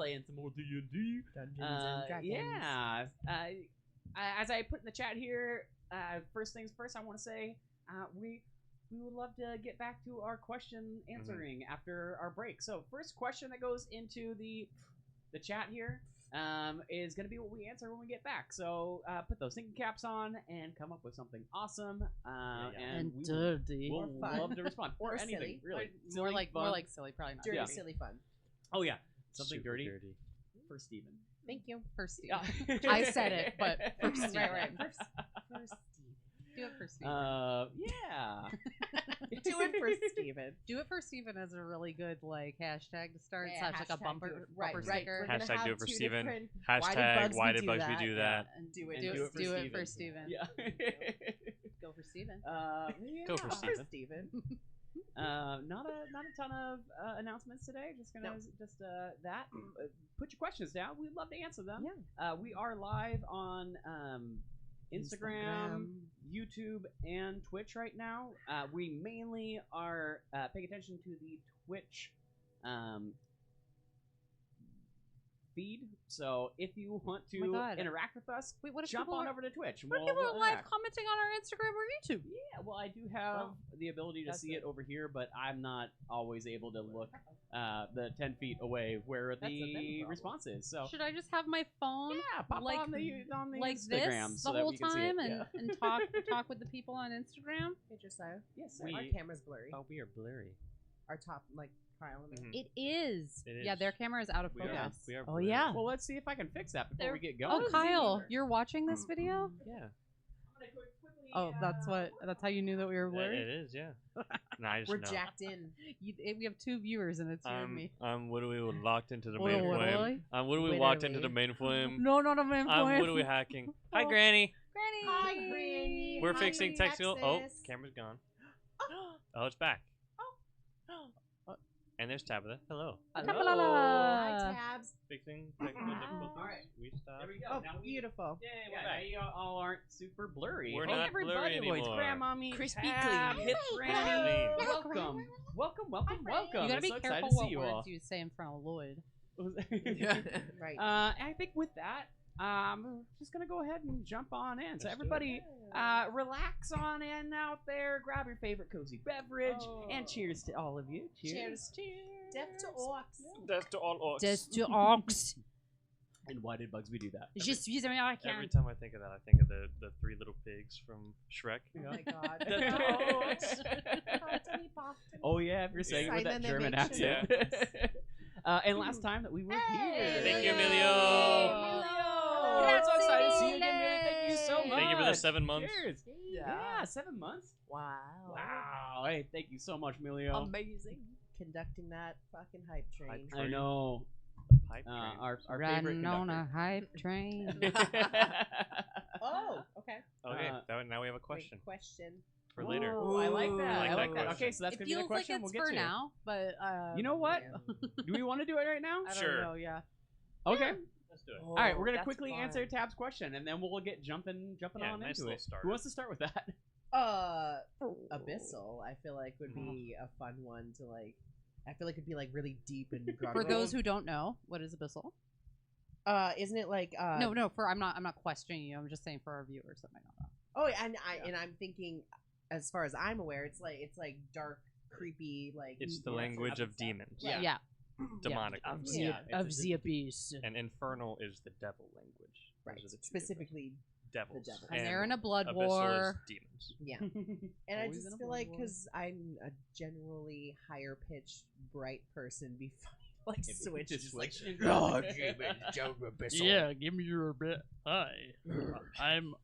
playing some more D&D. Dungeons and Dragons. Yeah. As I put in the chat here, first things first, I want to say we would love to get back to our question answering after our break. So first question that goes into the chat here is going to be what we answer when we get back. So put those thinking caps on and come up with something awesome and dirty. We'll love to respond or anything silly. really. More Silly, like fun. silly, probably not. Dirty, Yeah. silly fun. Oh yeah, something Super dirty dirty. for Steven. Thank you. For Steven. I said it, but for Steven. Right. First Do it for Steven. Yeah. Do it for Steven. Do it for Steven as a really good hashtag to start. Yeah, Such like a hashtag bumper, do it. bumper sticker. We're gonna Hashtag have do it for two Steven. different- Hashtag why did do bugs we that? do that? And do it. And Do do it for Steven. Yeah. Go for Steven. Yeah. Go for Steven. Steven. Not a ton of announcements today. Just that. Put your questions down. We'd love to answer them. Yeah. We are live on Instagram, YouTube, and Twitch right now. We mainly are paying attention to the Twitch feed. So if you want Oh my to God. interact with us, Wait, what if jump people on are, over to Twitch. what if We'll people are live interact. commenting on our Instagram or YouTube? Yeah, well, I do have the ability to That's see it it. over here, but I'm not always able to look the 10 feet away where That's a them the problem. response is. So Should I just have my phone yeah, pop like- on the like Instagram this so the that whole we can see it. time Yeah. and talk with the people on Instagram? Hey, Josiah. Yes, We- Our camera's blurry. Oh, we are blurry. Our top, Kyle and I. Mhm. It is. It Yeah, is. their camera is out of We are. focus. We are. Oh blurry. yeah. Well, let's see if I can fix that before There- we get going. Oh, Kyle, you're watching this video? Yeah. Oh, that's how you knew that we were It blurry? is. Yeah. No, I just We're know. jacked in. We have 2 viewers and it's you and me. What do we locked into the Oh, main what, flame? really? What do we locked into the Literally. main flame? No, not a main point. What are we hacking? Hi, Oh. Granny. Granny. Hi, Granny. We're Hi, fixing Granny technical. Oh, Access. camera's gone. Oh, it's back. And there's Tabitha. Hello. Hi, Hello. Tabs. Fixing technical difficulties. Alright. We stopped. There we go. Oh, Now we- beautiful. Yeah, We're now back. you all aren't super blurry. We're Hey, not everybody, blurry It's anymore. Grandmommy, Crispy Tab, clean. Hip Hi, Granny. Clean. Welcome. Welcome. You gotta I'm be so excited careful to see what you all. words you say in front of Lloyd. Right. I think with that, I'm just gonna go ahead and jump on in. So Let's do it. everybody, relax on in out there. Grab your favorite cozy beverage, and cheers to all of you. Cheers. Deaf to orcs. That's to all orcs. Just to ox. And why did Bugsby do that? Je suis américain. Every time I think of that, I think of the 3 little pigs from Shrek. Oh my god. Oh yeah, if you're saying it with Sign that and German animation. accent. And last time that we were here. Thank you, Emilio. Oh, I'm so excited to see you again, Millie. Thank you so much. Thank you for the 7 months. Cheers. Yeah, 7 months. Wow. Wow. Hey, thank you so much, Milio. Amazing. Conducting that fucking hype train. Hype I know. Pipe train. Our favorite Riding on a conductor. hype train. Oh, okay. Okay, Uh, now we have a question Great question. for later. Oh, I like that. I like that Okay, question. so that's It gonna be the feels like question it's we'll get for to. now, but You know what? Yeah. Do we want to do it right now? I don't Sure. know. Yeah. Okay. Let's do it. All right, we're gonna that's quickly fun. answer Tab's question, and then we'll get jumping Yeah, on nice into little it. start. Who wants to start with that? Abyssal, I feel like would be a fun one to I feel like it'd be really deep and For those who don't know, what is Abyssal? isn't it No. I'm not questioning you. I'm just saying for our viewers that might not know. Oh, and I'm thinking, as far as I'm aware, it's like dark, creepy, It's the monsters language and of stuff. demons. Yeah. Demonic. Of language. Yeah. the abyss. And infernal is the devil language. Right. Those are the two Specifically, different devils. devil. And they're in a blood Abyssal war. is demons. yeah. And I Always in just a feel blood like war. because I'm a generally higher pitched, bright person, be funny switch Just just like switch. oh, demon, Joe Abyssal. Yeah, give me your bit. Hi, I'm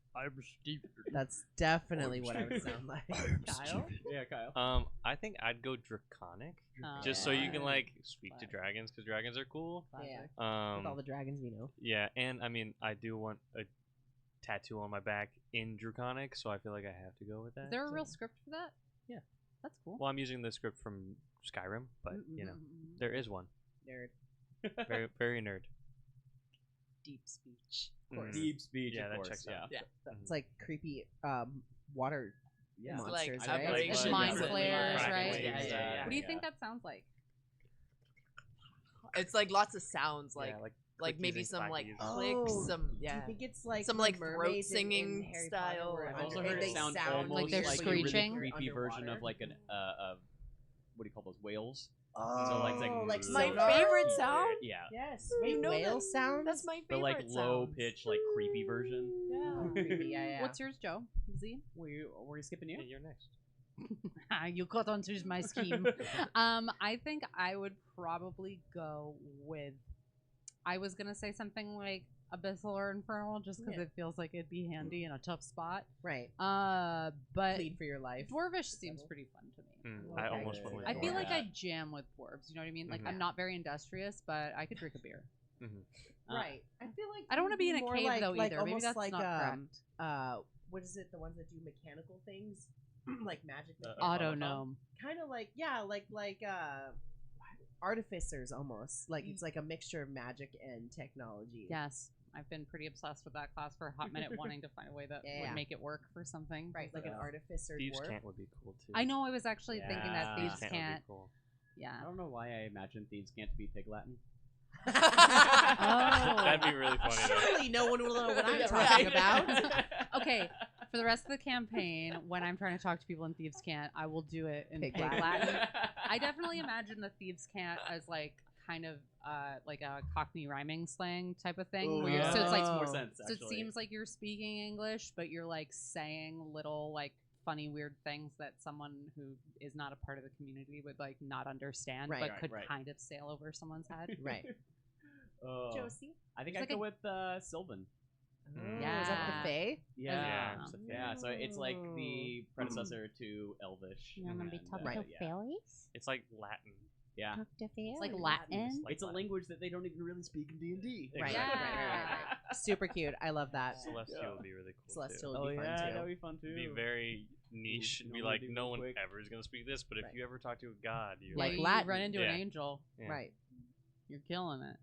Steve. That's definitely what I would sound like. Kyle. Yeah, Kyle. I think I'd go draconic, just so you can speak to dragons, because dragons are cool. Yeah. With all Um, the dragons we know. yeah, and I mean, I do want a tattoo on my back in draconic, so I feel like I have to go with that. Is there a so- real script for that? Yeah. That's cool. Well, I'm using the script from Skyrim, but you know, there is one. Nerd. Very, very nerd. Deep speech. Of course. Deep speech, Yeah, of that course. checks Yeah. out. It's like creepy Yeah. water It's monsters, like right? vibration, Mind yeah. flares, Kraken right? waves, Yeah. What do you think that sounds like? It's like lots of sounds, like yeah, like clickies maybe and some like clackies. clicks, some Do yeah. you think it's like Some, the like, throat mermaids in singing Harry style, Potter where or- I've also Under- heard they it sound sound almost like they're like screeching. a really creepy version underwater? of like an what do you call those, whales? Oh, So like like My sonar? favorite sound? Yeah, Yes, You know whale that- sounds. That's my the favorite like low sounds. pitch, like creepy version. Yeah. Creepy, yeah. What's yours, Joe? Z? Were you skipping you? Yeah, you're next. You caught on to my scheme. I think I would probably go with. I was gonna say something like abyssal or infernal, just because Yeah. it feels like it'd be handy in a tough spot. Right. But Plead for your life. dwarvish seems pretty fun to me. I Okay. almost went with I feel dwarf. like I jam with dwarves. You know what I mean? Like I'm not very industrious, but I could drink a beer. Right. I feel like I don't want to be in a more cave like, though like either. Maybe almost that's like not correct. what is it? The ones that do mechanical things, like magic. Autonome. Kind of like artificers almost. Like it's like a mixture of magic and technology. Yes, I've been pretty obsessed with that class for a hot minute, wanting to find a way that Yeah. would make it work for something. Right. Like an artificer Thieves dwarf. Can't would be cool too. I know. I was actually thinking that Yeah. thieves Can't would can't. be cool. Yeah. I don't know why I imagine thieves can't be pig Latin. Oh. That'd be really funny. Though. Surely no one will know what I'm Yeah, talking right. about. Okay, for the rest of the campaign, when I'm trying to talk to people in Thieves' Cant, I will do it in Pig Pig Latin. Latin. I definitely imagine the Thieves' Cant as like kind of like a Cockney rhyming slang type of thing. Oh, where you're- yeah. So it's like Makes more sense. so it Actually. seems like you're speaking English, but you're like saying little like funny weird things that someone who is not a part of the community would like not understand, Right, but right, could right. kind of sail over someone's head. Right. Oh. Josie. I think It's I'd like go with Sylvan. Oh, Yeah. Is that the Fae? Yeah, Yeah. yeah. So it's like the predecessor to Elvish. You wanna be and, talking Right. to fairies? It's like Latin. Yeah, It's like Latin. Latin. Like it's a Latin. language that they don't even really speak in D&D. Right. Yeah. Right. Super cute. I love that. Celestial Yeah. would be really cool Celestial too. would be fun too. that'd be fun too. It'd be very niche. You It'd be know, like maybe no real one quick. ever is gonna speak this, but if Right. you ever talk to a god, you're Like you Latin. run into Yeah. an angel. yeah. Right. You're killing it.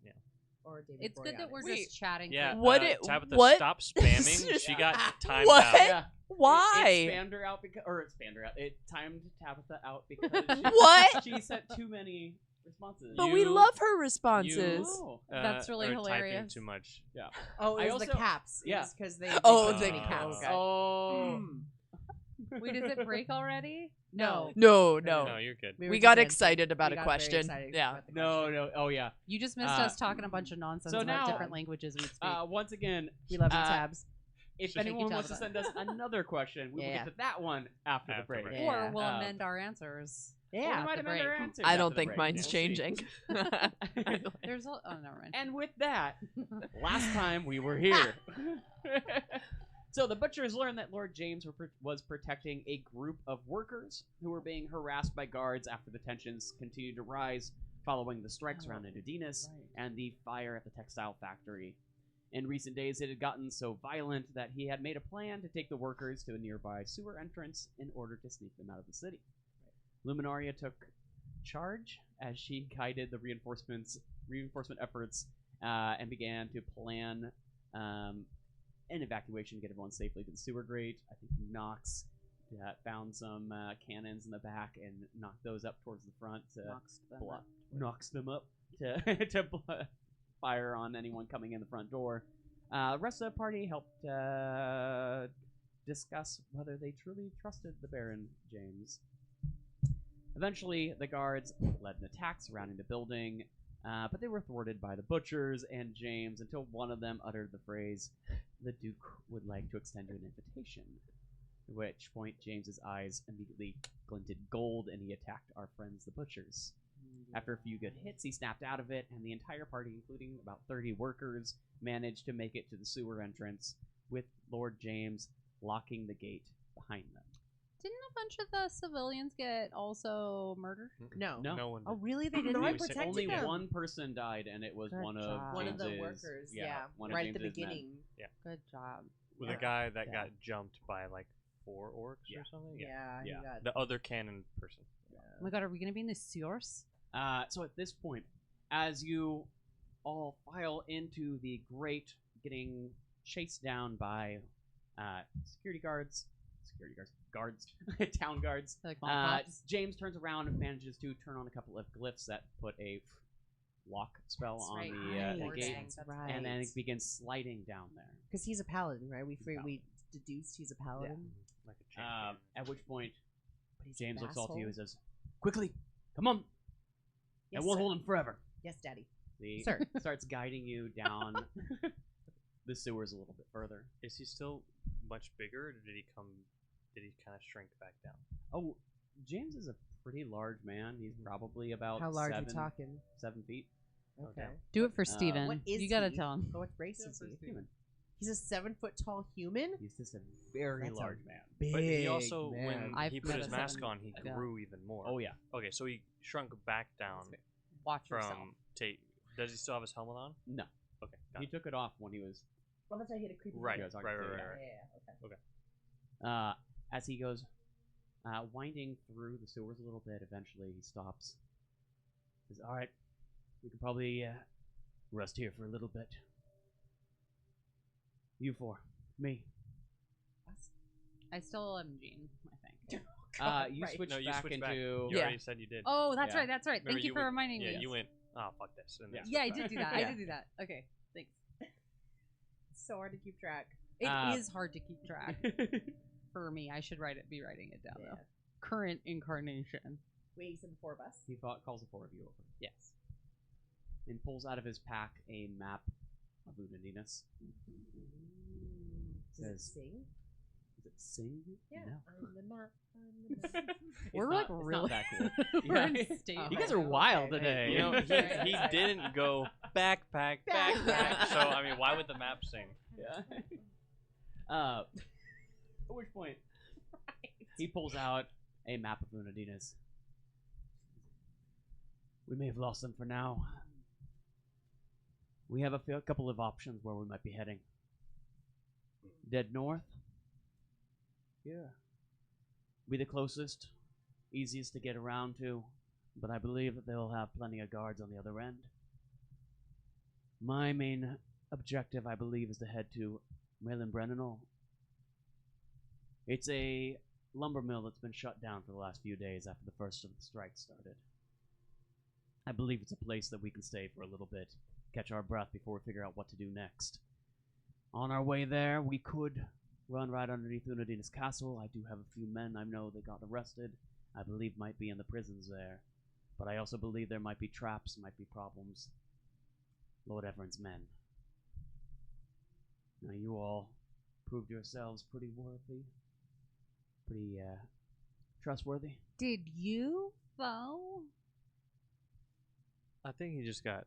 Or David It's good that Boreanaz. we're Wait, just chatting. Yeah, for- What Tabitha, what? stop spamming. She got timed What? out. Yeah. Why? It spammed her out because, or it spammed her out. It timed Tabitha out because she, What? she sent too many responses. But we You- love her responses. Oh. That's really are typing hilarious. too much. Oh, I it was the also- caps. yeah. Because they. Oh, did the so many caps. Okay. Oh. Wait, does it break already? No. No, No, no. you're good. We were got just excited about we a got very question. excited Yeah. about the No, question. no. Oh, yeah. You just missed us talking a bunch of nonsense so about now- different languages we'd speak. Once again, We love you, Uh, Tabs. if Thank you, anyone wants to Tabitha. send us another question, we will Yeah. get to that one after the After break. break. Yeah. Or we'll Um, amend our answers. Or we Yeah. might the amend our break. answers I after don't the think break. mine's We'll see. changing. There's a oh never mind. And with that, last time we were here. So the butchers learned that Lord James was protecting a group of workers who were being harassed by guards after the tensions continued to rise following the strikes around Edinus and the fire at the textile factory. In recent days, it had gotten so violent that he had made a plan to take the workers to a nearby sewer entrance in order to sneak them out of the city. Luminaria took charge as she guided the reinforcement efforts and began to plan an evacuation to get everyone safely to the sewer grate. I think Nox found some cannons in the back and knocked those up towards the front to knocks them up to fire on anyone coming in the front door. The rest of the party helped discuss whether they truly trusted the Baron James. Eventually, the guards led an attack surrounding the building, but they were thwarted by the butchers and James until one of them uttered the phrase, "The Duke would like to extend you an invitation." At which point, James's eyes immediately glinted gold and he attacked our friends, the butchers. After a few good hits, he snapped out of it, and the entire party, including about 30 workers, managed to make it to the sewer entrance, with Lord James locking the gate behind them. Didn't a bunch of the civilians get also murdered? No. No. No one. Oh, really? They didn't. No, I Maybe protected Only them. one person died, and it was Good one of job. One of the James's- workers. Yeah. one of Right at the James's men. beginning. Good job. With Yeah. a guy that Yeah. got jumped by like 4 orcs Yeah. or something. Yeah. Yeah. He got, The other cannon person. Oh my god, are we gonna be in the sewers? So at this point, as you all file into the grate, getting chased down by guards, town guards, Like mall cops? James turns around and manages to turn on a couple of glyphs that put a lock spell That's on right. the Right, gate, that's right. and then it begins sliding down there. Because he's a paladin, right? We Paladin. deduced he's a paladin. Like a champion. At which point, But he's a James looks all to you and vassal. says, "Quickly, come on! Yes, I won't sir. hold him forever." Yes, Daddy. He Sir. starts guiding you down the sewers a little bit further. Is he still much bigger, or did he come? Did he kind of shrink back down? Oh, James is a pretty large man. He's probably about How large are we 7 talking? 7 feet. Okay. Do it for Steven. What is you gotta he? tell him. Oh, what race is he? Human. He's a 7-foot tall human? He's just a very That's a large man. Big But he also, man. when I've he put met his a mask 7 on, he yeah. grew even more. Oh yeah. Okay, so he shrunk back down Watch yourself. from Tate. Does he still have his helmet on? No, Okay, got he it. took it off when he was. Well, that's why he had a creepy Right, Yeah, voice. it's right, hard to right, say, right, Yeah, right. okay. As he goes winding through the sewers a little bit, eventually he stops. He says, "All right, we can probably rest here for a little bit. You four, me." I still am Jean, I think. You right. switch No, you back switched into. back. You Yeah. already said you did. Oh, that's Yeah. right. That's right. Remember, Thank you for went- reminding Yeah, me. you went. Oh, fuck this. And then Yeah, I switched did back. do that. I Yeah. did do that. Okay, thanks. It's so hard to keep track. It is Uh, hard to keep track for me. I should be writing it down Yeah. though. Current incarnation. Wait, you said the 4 of us? He calls the four of you over Yes. and pulls out of his pack a map of Udinus. Does it Says- sing? Does it sing? Yeah. No. On the map. On the map. We're not- like it's really not that cool. We're in Yeah. state. You guys Okay, are wild okay, today. You know, Right. he didn't go backpack, backpack. So I mean, why would the map sing? Yeah. At which point, he pulls out a map of Unadinas. We may have lost them for now. We have a couple of options where we might be heading. Dead north. Yeah. Be the closest, easiest to get around to, but I believe that they'll have plenty of guards on the other end. My main objective, I believe, is to head to Melin. It's a lumber mill that's been shut down for the last few days after the first of the strikes started. I believe it's a place that we can stay for a little bit, catch our breath before we figure out what to do next. On our way there, we could run right underneath Unadina's castle. I do have a few men I know that got arrested. I believe might be in the prisons there. But I also believe there might be traps, might be problems. Lord Everin's men. Now you all proved yourselves pretty worthy. Pretty, trustworthy. Did you though? I think he just got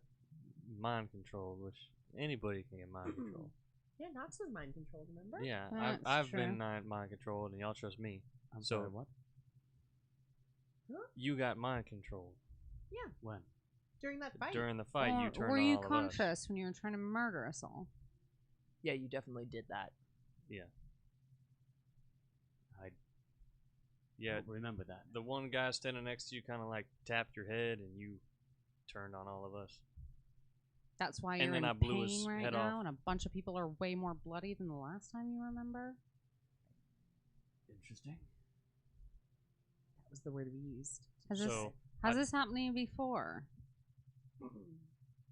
mind controlled, which anybody can get mind controlled. Yeah, Knox was mind controlled, remember? Yeah, That's I've true. been mind controlled, and y'all trust me. I'm So- sorry, what? You got mind controlled When? During that fight. during the fight. Or You turned were on you all of us. conscious when you were trying to murder us all? Yeah, you definitely did that. Yeah, Don't remember that. the one guy standing next to you kind of like tapped your head, and you turned on all of us. That's why And you're then in I blew pain his right head now, off. and a bunch of people are way more bloody than the last time you remember. Interesting. That was the word we used. Has this So, has I- this happened to you before?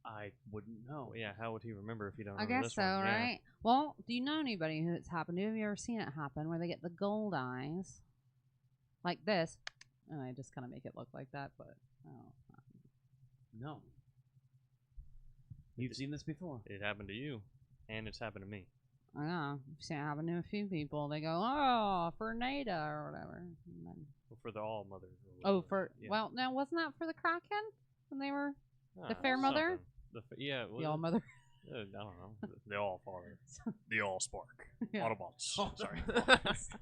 I wouldn't know. yeah, how would he remember if he don't I remember guess this so, one? Yeah. right? Well, do you know anybody who it's happened to? Have you ever seen it happen where they get the gold eyes like this? And I just kind of make it look like that, but oh, No. You've seen this before. It happened to you, and it's happened to me. I know. I've seen it happen to a few people. They go, "Oh, for Nada" or whatever. And then, Well, for the All Mother. oh, for yeah. well, now wasn't that for the Kraken when they were the Ah, Fair Mother? something. Yeah, the All Mother? I don't know. The All Father. The All Spark. Yeah. Autobots. Oh. Sorry.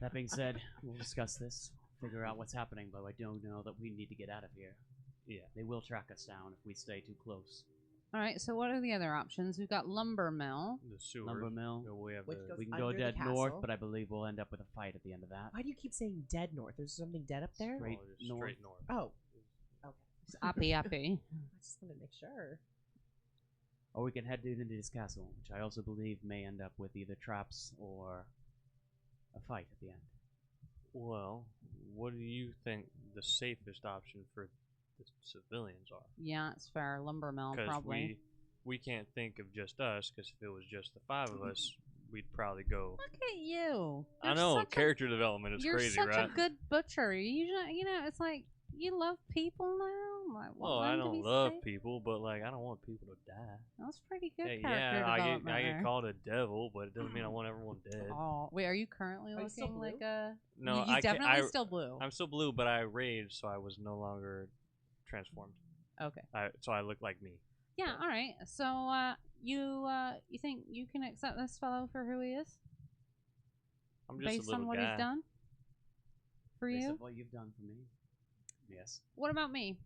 That being said, we'll discuss this, figure out what's happening, but I don't know that we need to get out of here. Yeah. They will track us down if we stay too close. All right. So what are the other options? We've got Lumber Mill. The sewer. Lumber mill. We have Which the, goes We can go under the dead north, castle. but I believe we'll end up with a fight at the end of that. Why do you keep saying dead north? There's something dead up there? Straight just straight north. Oh. Okay. Uppy, uppy. I just want to make sure. Or we can head into this castle, which I also believe may end up with either traps or a fight at the end. Well, what do you think the safest option for the civilians are. Yeah, it's fair. Lumber mill, Because probably. we can't think of just us. Because if it was just the 5 of us, we'd probably go. Look at you. I You're know such character development is you're crazy, such right? a good butcher. You know, it's like you love people now. Like, Well, want I them to don't be love safe. people, but like I don't want people to die. That's pretty good Hey, character yeah, development I get there. called a devil, but it doesn't mean I want everyone dead. Oh, wait, are you currently Are you still looking like blue? a? No, he's I can't- definitely still blue. I'm still blue, but I raged, so I was no longer transformed. Okay. So I look like me. Yeah. All right. So, you think you can accept this fellow for who he is, I'm just based a little on what guy. he's done for Based you? on what you've done for me. Yes. What about me?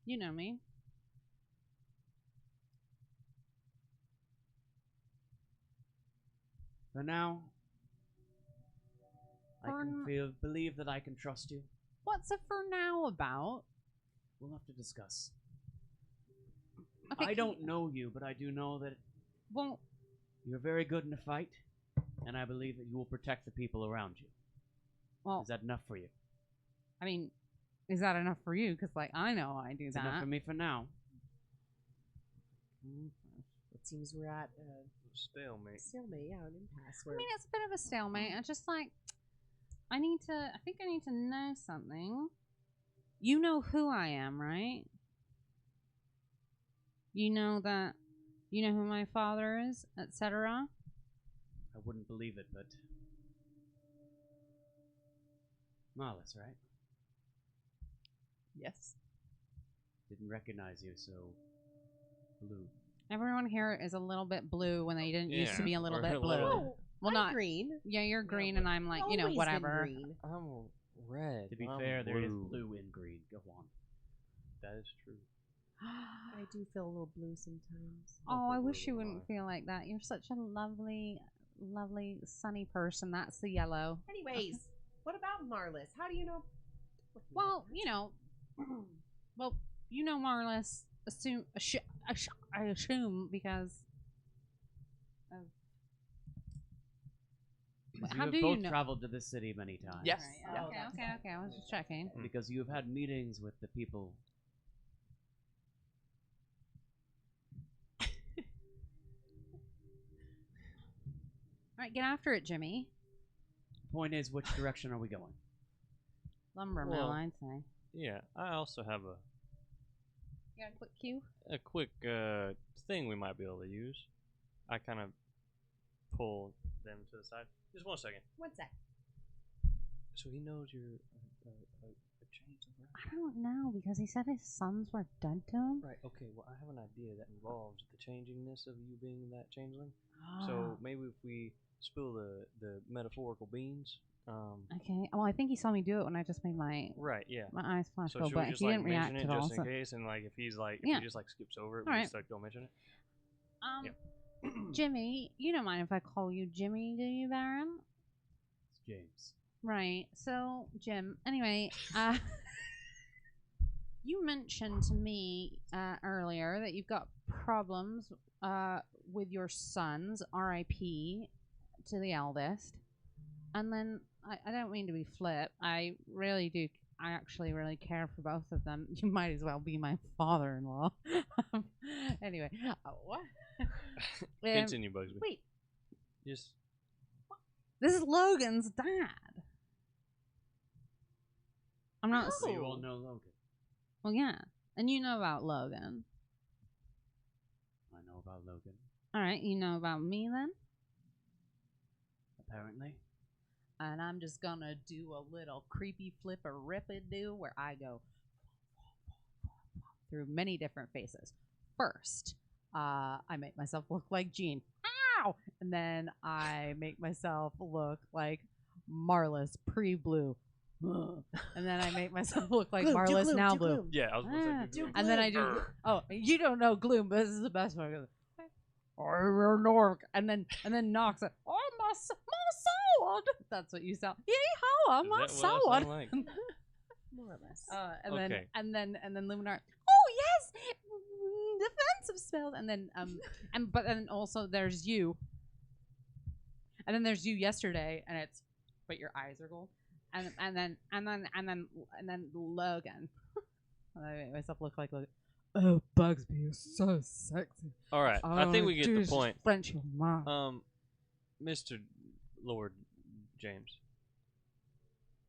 You know me. For now, I For can believe that I can trust you. What's it for now about? We'll have to discuss. Okay, I don't know you, but I do know that Well, you're very good in a fight, and I believe that you will protect the people around you. well, Is that enough for you? I mean, is that enough for you? Because, like, I know I do It's enough that. for me for now. It seems we're at Stalemate. stalemate, yeah, an impasse. I Where mean, it's a bit of a stalemate. I just like, I think I need to know something. You know who I am, right? You know who my father is, etc. I wouldn't believe it, but Marlis, right? yes, Didn't recognize you, so blue. Everyone here is a little bit blue when they didn't used to Yeah, be a little we're bit a blue. little- Well, I'm not green. Yeah, you're green, but and I'm like, Always been whatever. green. I'm red. To be I'm fair, there is blue. blue and green. Go on. That is true. I do feel a little blue sometimes. Oh, I Hopefully wish you we'll wouldn't lie. feel like that. You're such a lovely, lovely, sunny person. That's the yellow. Anyways, what about Marlis? How do you know? Well, Marlis. I assume because. Of, Because how you do have you both know? traveled to this city many times. Yes. Right, Yeah. okay. I was just checking. Because you've had meetings with the people. All right, get after it, Jimmy. Point is, which direction are we going? Lumber Well- mill, I'd say. Yeah, I also have You got a quick cue? a quick thing we might be able to use. I kind of pull them to the side. Just 1 second. What's that? So he knows you're a changeling, right? I don't know because he said his sons were dead to him. Right. Okay. Well, I have an idea that involves the changingness of you being that changeling. So maybe if we spill the metaphorical beans. Okay. Well, I think he saw me do it when I just made my Right. Yeah. eyes flash So go, should we but just he like didn't react mention it at all. just So. in case, and like if he's like if Yeah. he just like skips over it, All we right. just like don't mention it. Jimmy, you don't mind if I call you Jimmy, do you, Baron? It's James. Right. So, Jim. Anyway, you mentioned to me earlier that you've got problems with your sons. R.I.P. to the eldest. And then I don't mean to be flip. I really do. I actually really care for both of them. You might as well be my father-in-law. Anyway, what? Continue, Bugsby. Wait, Just this is Logan's dad. I'm not. So you all know Logan. Well, yeah, and you know about Logan. I know about Logan. All right, you know about me then. Apparently. And I'm just gonna do a little creepy flipper rip-a-do where I go through many different faces. First, I make myself look like Jean. Ow! And then I make myself look like Marlis pre-blue. And then I make myself look like Gloom, do Marlis gloom, now do blue. gloom. yeah. I was gonna Ah, say do and then I do. Oh, you don't know gloom, but this is the best one. Or Nork, and then Nox. Oh my sword! That's what you sound. Yeehaw! My Is that what I sword. sound like? More or less. And Okay. then Luminar. Oh yes, defensive spells. And then but then also there's you. And then there's you yesterday, and it's but your eyes are gold. and then Logan. I made myself look like Logan. Oh, Bugsby is so sexy. All right, I think we get the point. French your mom. Mr. Lord James,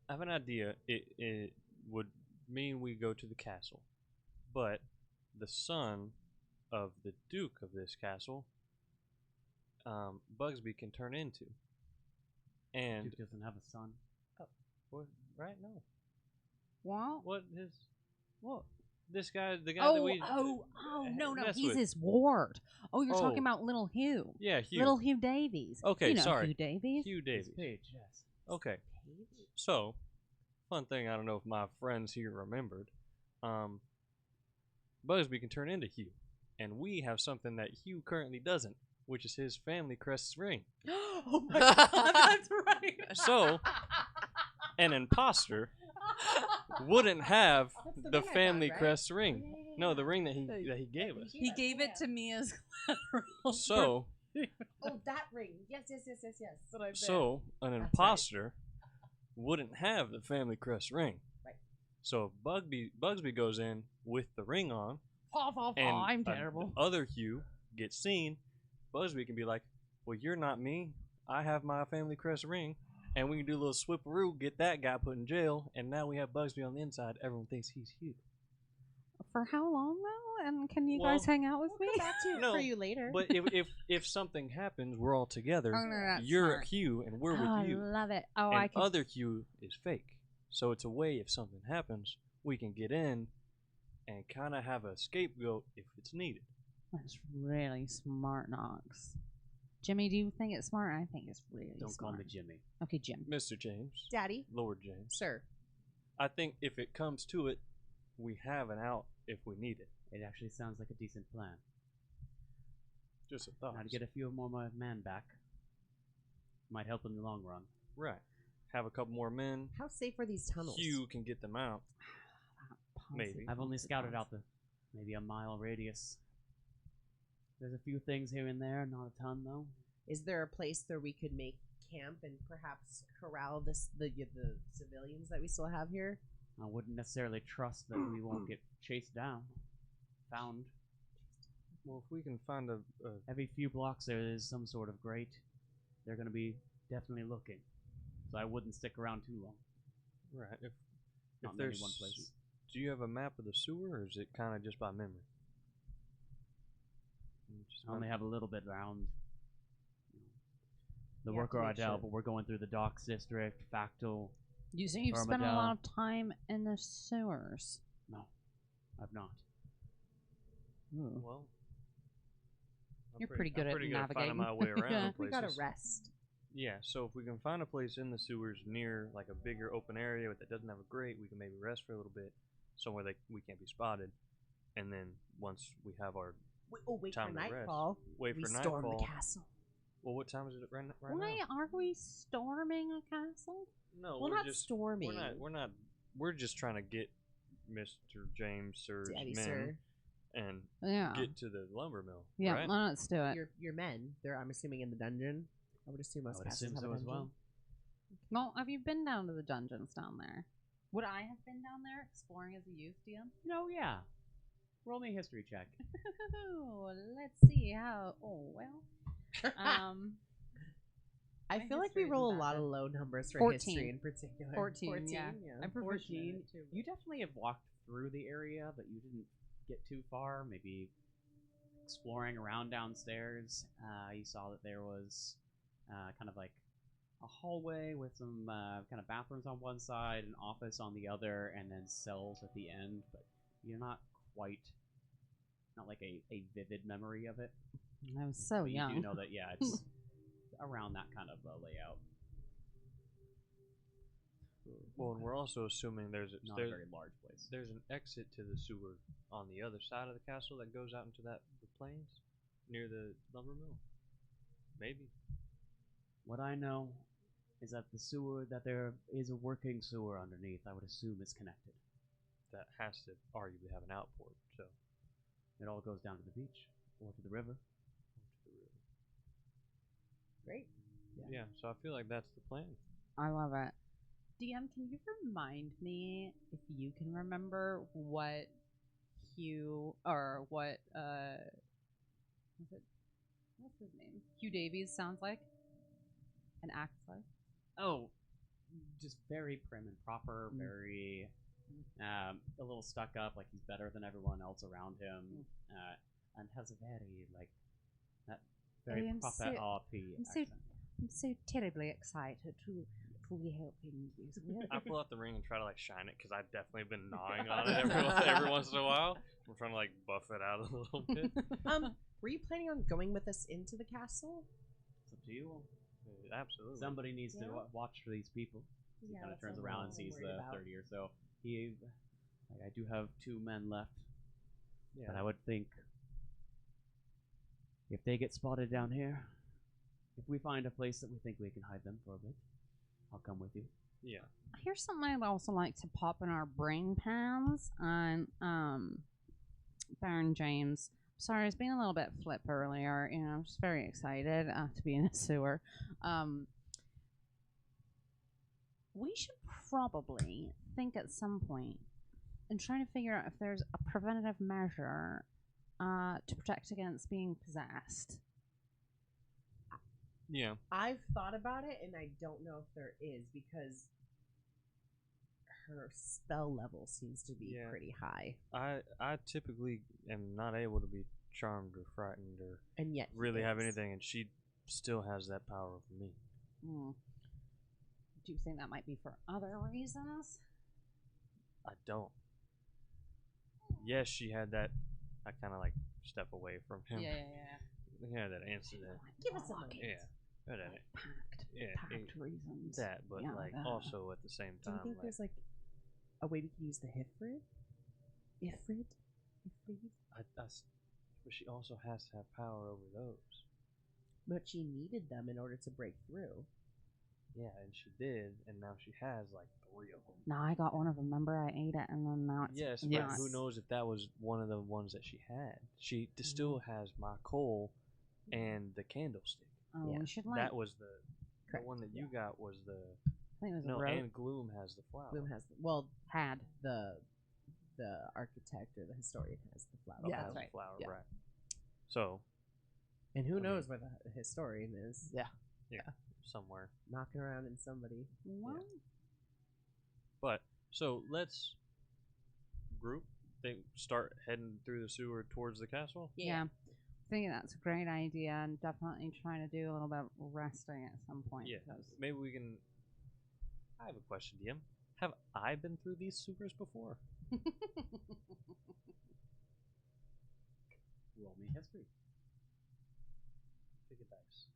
I have an idea. It would mean we go to the castle, but the son of the Duke of this castle, Bugsby can turn into. And Duke doesn't have a son. what? Right? No. What? What is? What? This guy, the guy that we. No, mess he's with. his ward. Oh, you're talking Oh. about Little Hugh. Yeah, Hugh. Little Hugh Davies. Okay, you know sorry. Hugh Davies. Hugh Davies. Page, yes. Okay. So, fun thing. I don't know if my friends here remembered. Bugsby can turn into Hugh, and we have something that Hugh currently doesn't, which is his family crest's ring. Oh my God, that's right. So, an imposter wouldn't have That's the the ring I family found, right? crest ring. No, the ring that he gave us. He gave it to me as collateral. So, Oh, that ring. Yes. so an right. imposter wouldn't have the family crest ring. Right. So Bugsby goes in with the ring on, Oh, and I'm terrible. the other Hugh gets seen. Bugsby can be like, "Well, you're not me. I have my family crest ring." And we can do a little swipperoo, get that guy put in jail, and now we have Bugsby on the inside. Everyone thinks he's Hugh. For how long though? And can you Well, guys hang out with me? We'll come back to it No, for you later. But if something happens, we're all together. Oh, no, that's You're smart. Hugh, and we're Oh, with I you. love it. Oh, And I can. other Hugh is fake. So it's a way if something happens, we can get in and kind of have a scapegoat if it's needed. That's really smart, Knox. Jimmy, do you think it's smart? I think it's really Don't smart. call me Jimmy. Okay, Jim. Mr. James, Daddy, Lord James, sir. I think if it comes to it, we have an out if we need it. It actually sounds like a decent plan. Just a thought. Now to get a few more of my men back might help in the long run. Right. Have a couple more men. How safe are these tunnels? Hugh can get them out. Maybe. I've only scouted out the maybe a mile radius. There's a few things here and there, not a ton though. Is there a place where we could make camp and perhaps corral the civilians that we still have here? I wouldn't necessarily trust that we won't get chased down, found. Well, if we can find a Every few blocks there is some sort of grate. They're going to be definitely looking, so I wouldn't stick around too long. right. If Not in any there's one place. Do you have a map of the sewer, or is it kind of just by memory? Just I only by- have a little bit around the You have to worker make Idell, sure. but we're going through the docks district, Factal. You say you've spent a Armadale. lot of time in the sewers. No, I've not. Well, You're pretty good at finding navigating. my way around Yeah. We gotta places. rest. Yeah, so if we can find a place in the sewers near like a bigger open area that doesn't have a grate, we can maybe rest for a little bit, somewhere we can't be spotted, and then once we have our Wait time for to rest, nightfall. wait We for storm nightfall. the castle. Well, what time is it right Why now? are we storming a castle? No, Well, we're not just storming. We're not. We're just trying to get Mr. James Sir's Daddy, men sir. and Yeah. get to the lumber mill. Yeah, right? let's do it. Your men, they're I'm assuming in the dungeon. I would assume I most would castles assume have so a as dungeon. well. Well, have you been down to the dungeons down there? Would I have been down there exploring as a youth, DM? No, yeah. Roll me a history check. Let's see how. Oh well. I My feel like we history roll a isn't that lot good. of low numbers for 14. history in particular. 14, yeah. I prefer 14. You definitely have walked through the area, but you didn't get too far. Maybe exploring around downstairs, you saw that there was kind of like a hallway with some kind of bathrooms on one side, an office on the other, and then cells at the end. But you're not like a vivid memory of it. I was so But you do young. know that, yeah, it's around that kind of layout. Well, and we're also assuming Not a very large place. there's an exit to the sewer on the other side of the castle that goes out into the plains near the lumber mill. Maybe. What I know is that that there is a working sewer underneath. I would assume it's connected. That has to arguably have an outport. So. It all goes down to the beach or to the river. Great. Yeah. So I feel like that's the plan. I love it. DM, can you remind me if you can remember what Hugh or what what's his name? Hugh Davies sounds like and acts like? Oh, just very prim and proper, very a little stuck up, like he's better than everyone else around him, and has a very like that very I'm proper so- RP I'm so accent. I'm so terribly excited to be helping you. I pull out the ring and try to like shine it because I've definitely been gnawing on it every once in a while. I'm trying to like buff it out a little bit. Were you planning on going with us into the castle? It's up to you. Absolutely. Somebody needs to Yeah. watch for these people. He kind of turns around and sees the 30 or so. I do have 2 men left, Yeah. but I would think if they get spotted down here, if we find a place that we think we can hide them for a bit, I'll come with you. Yeah. Here's something I'd also like to pop in our brain pans on Baron James. Sorry, I was being a little bit flip earlier. You know, I'm just very excited to be in a sewer. We should probably think at some point and try to figure out if there's a preventative measure to protect against being possessed. Yeah. I've thought about it, and I don't know if there is because her spell level seems to be Yeah. pretty high, I typically am not able to be charmed or frightened or and yet really he have is. anything, and she still has that power over me. Do you think that might be for other reasons? I don't. Yes, she had that. I kind of like step away from him. Yeah. Yeah, that incident. Give us a moment. Yeah. That, Packed reasons. that, but Yeah, like that. also at the same Do you time, think like, there's like a way we can use the Ifrit? Ifrit? but she also has to have power over those. But she needed them in order to break through. Yeah, and she did, and now she has like 3 of them. No, I got one of them. Remember, I ate it, and then now it's Yes, not. but who knows if that was one of the ones that she had? She still has my coal and the candlestick. Oh, Yeah. we should like. That was the Correct. one that you got was the I think it was no, a rope. and Gloom has the flower. Bloom has Had. the architect or the historian has the flower. Oh, Yeah, has that's the right. flower, Yeah. right? So And who I knows where the historian is? Yeah. somewhere. Knocking around in somebody. What? But so let's group. Start heading through the sewer towards the castle. Yeah. I think that's a great idea, and definitely trying to do a little bit of resting at some point. Yeah, because- maybe we can. I have a question, DM. Have I been through these sewers before? Roll me history. Pick a dice.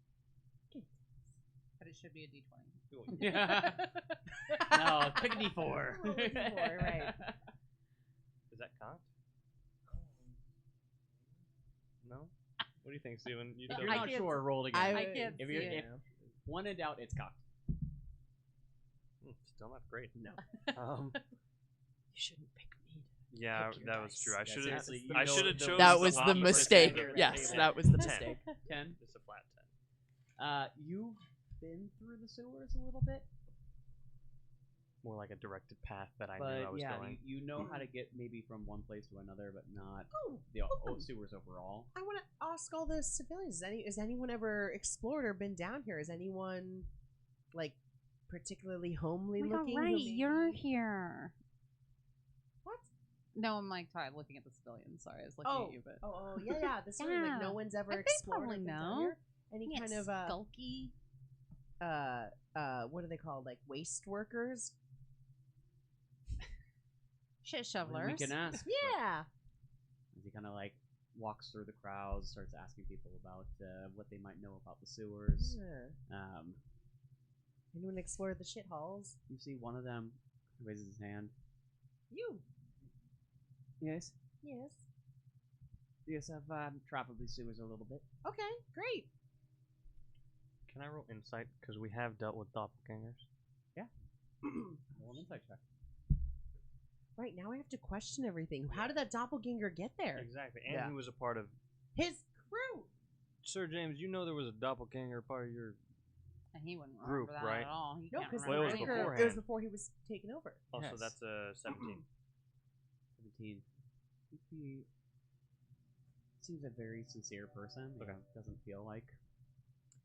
But it should be a D20. No, pick a D4. Roll a D4, right. Is that cocked? No. What do you think, Steven? You If tell you're me. not sure, roll again. I can't If see you're it. one in doubt, it's cocked. Still not great. No. You shouldn't pick me. Yeah, Pick your that was dice. true. I Yeah, should have. seriously, you I know should have the- chosen. That was the the opposite mistake. end of the Yes, table. that was the 10. mistake. 10. It's a flat 10. You've been through the sewers a little bit, More like a directed path that I but knew I was yeah, going. you know how to get maybe from one place to another, but not Oh, the sewers overall. I want to ask all the civilians. Has anyone ever explored or been down here? Is anyone like particularly homely Oh my God, looking? right, who you're maybe- here. What? No, I'm like tired looking at the civilians. Sorry, I was looking at you, but Oh, yeah. This one, like Yeah. no one's ever They explored or probably been down know. here. Any Yeah, kind of skulky. what are they called? Like waste workers? Shit I mean, shovelers. we can ask. but Yeah. As he kind of like walks through the crowds, starts asking people about what they might know about the sewers. Yeah. Anyone explored the shitholes? You see one of them raises his hand. You. Yes. Yes. Yes, I've traveled these sewers a little bit. Okay. Great. Can I roll insight? Because we have dealt with doppelgangers. Roll an insight check. Right now, I have to question everything. How did that doppelganger get there? Exactly. And Yeah. he was a part of. His crew. Sir James, you know there was a doppelganger part of your. He wouldn't Group, remember that right? at all. He No, can't because Well, it was remember anything. it was beforehand. before he was taken over. Oh, so Yes. that's 17. 17. He seems a very sincere person. Okay. Doesn't feel like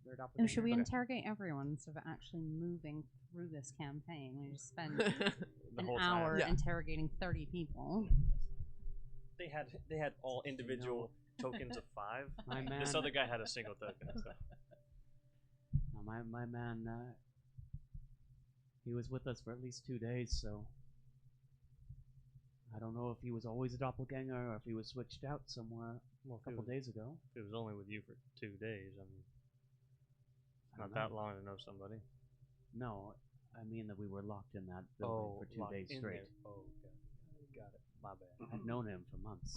they're Oh, doppelganger. should we Okay. interrogate everyone instead of actually moving through this campaign? We just spend The an whole hour time. Yeah. interrogating 30 people. They had all individual tokens of 5. My man, This other guy had a single token. So. no, my man, he was with us for at least 2 days, so I don't know if he was always a doppelganger or if he was switched out somewhere Well, a couple days ago. If it was only with you for 2 days, I mean, it's I not don't that know. long to know somebody. No, I mean that we were locked in that building for 2 locked days in straight. there. Oh, got it. My bad. I've known him for months.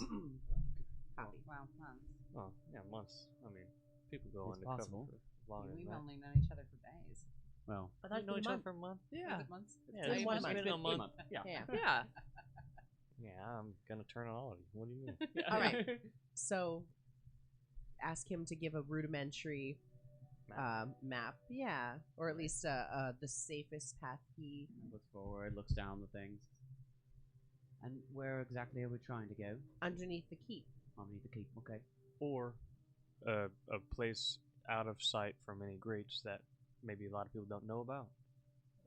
Copy. Wow, months. Oh, yeah, months. I mean, people go It's undercover possible. for longer We've than that. only known each other for days. Well, I thought You know you each other for a month? Yeah. Was it months? Yeah, been it's one been month. a month. Yeah. Yeah. Yeah. Yeah, I'm gonna turn on all of you. What do you mean? All right. So, ask him to give a rudimentary map. Yeah, or at least the safest path he. Looks forward, looks down the things. And where exactly are we trying to go? Underneath the keep. Underneath the keep. Okay. Or a place out of sight from any grates that maybe a lot of people don't know about.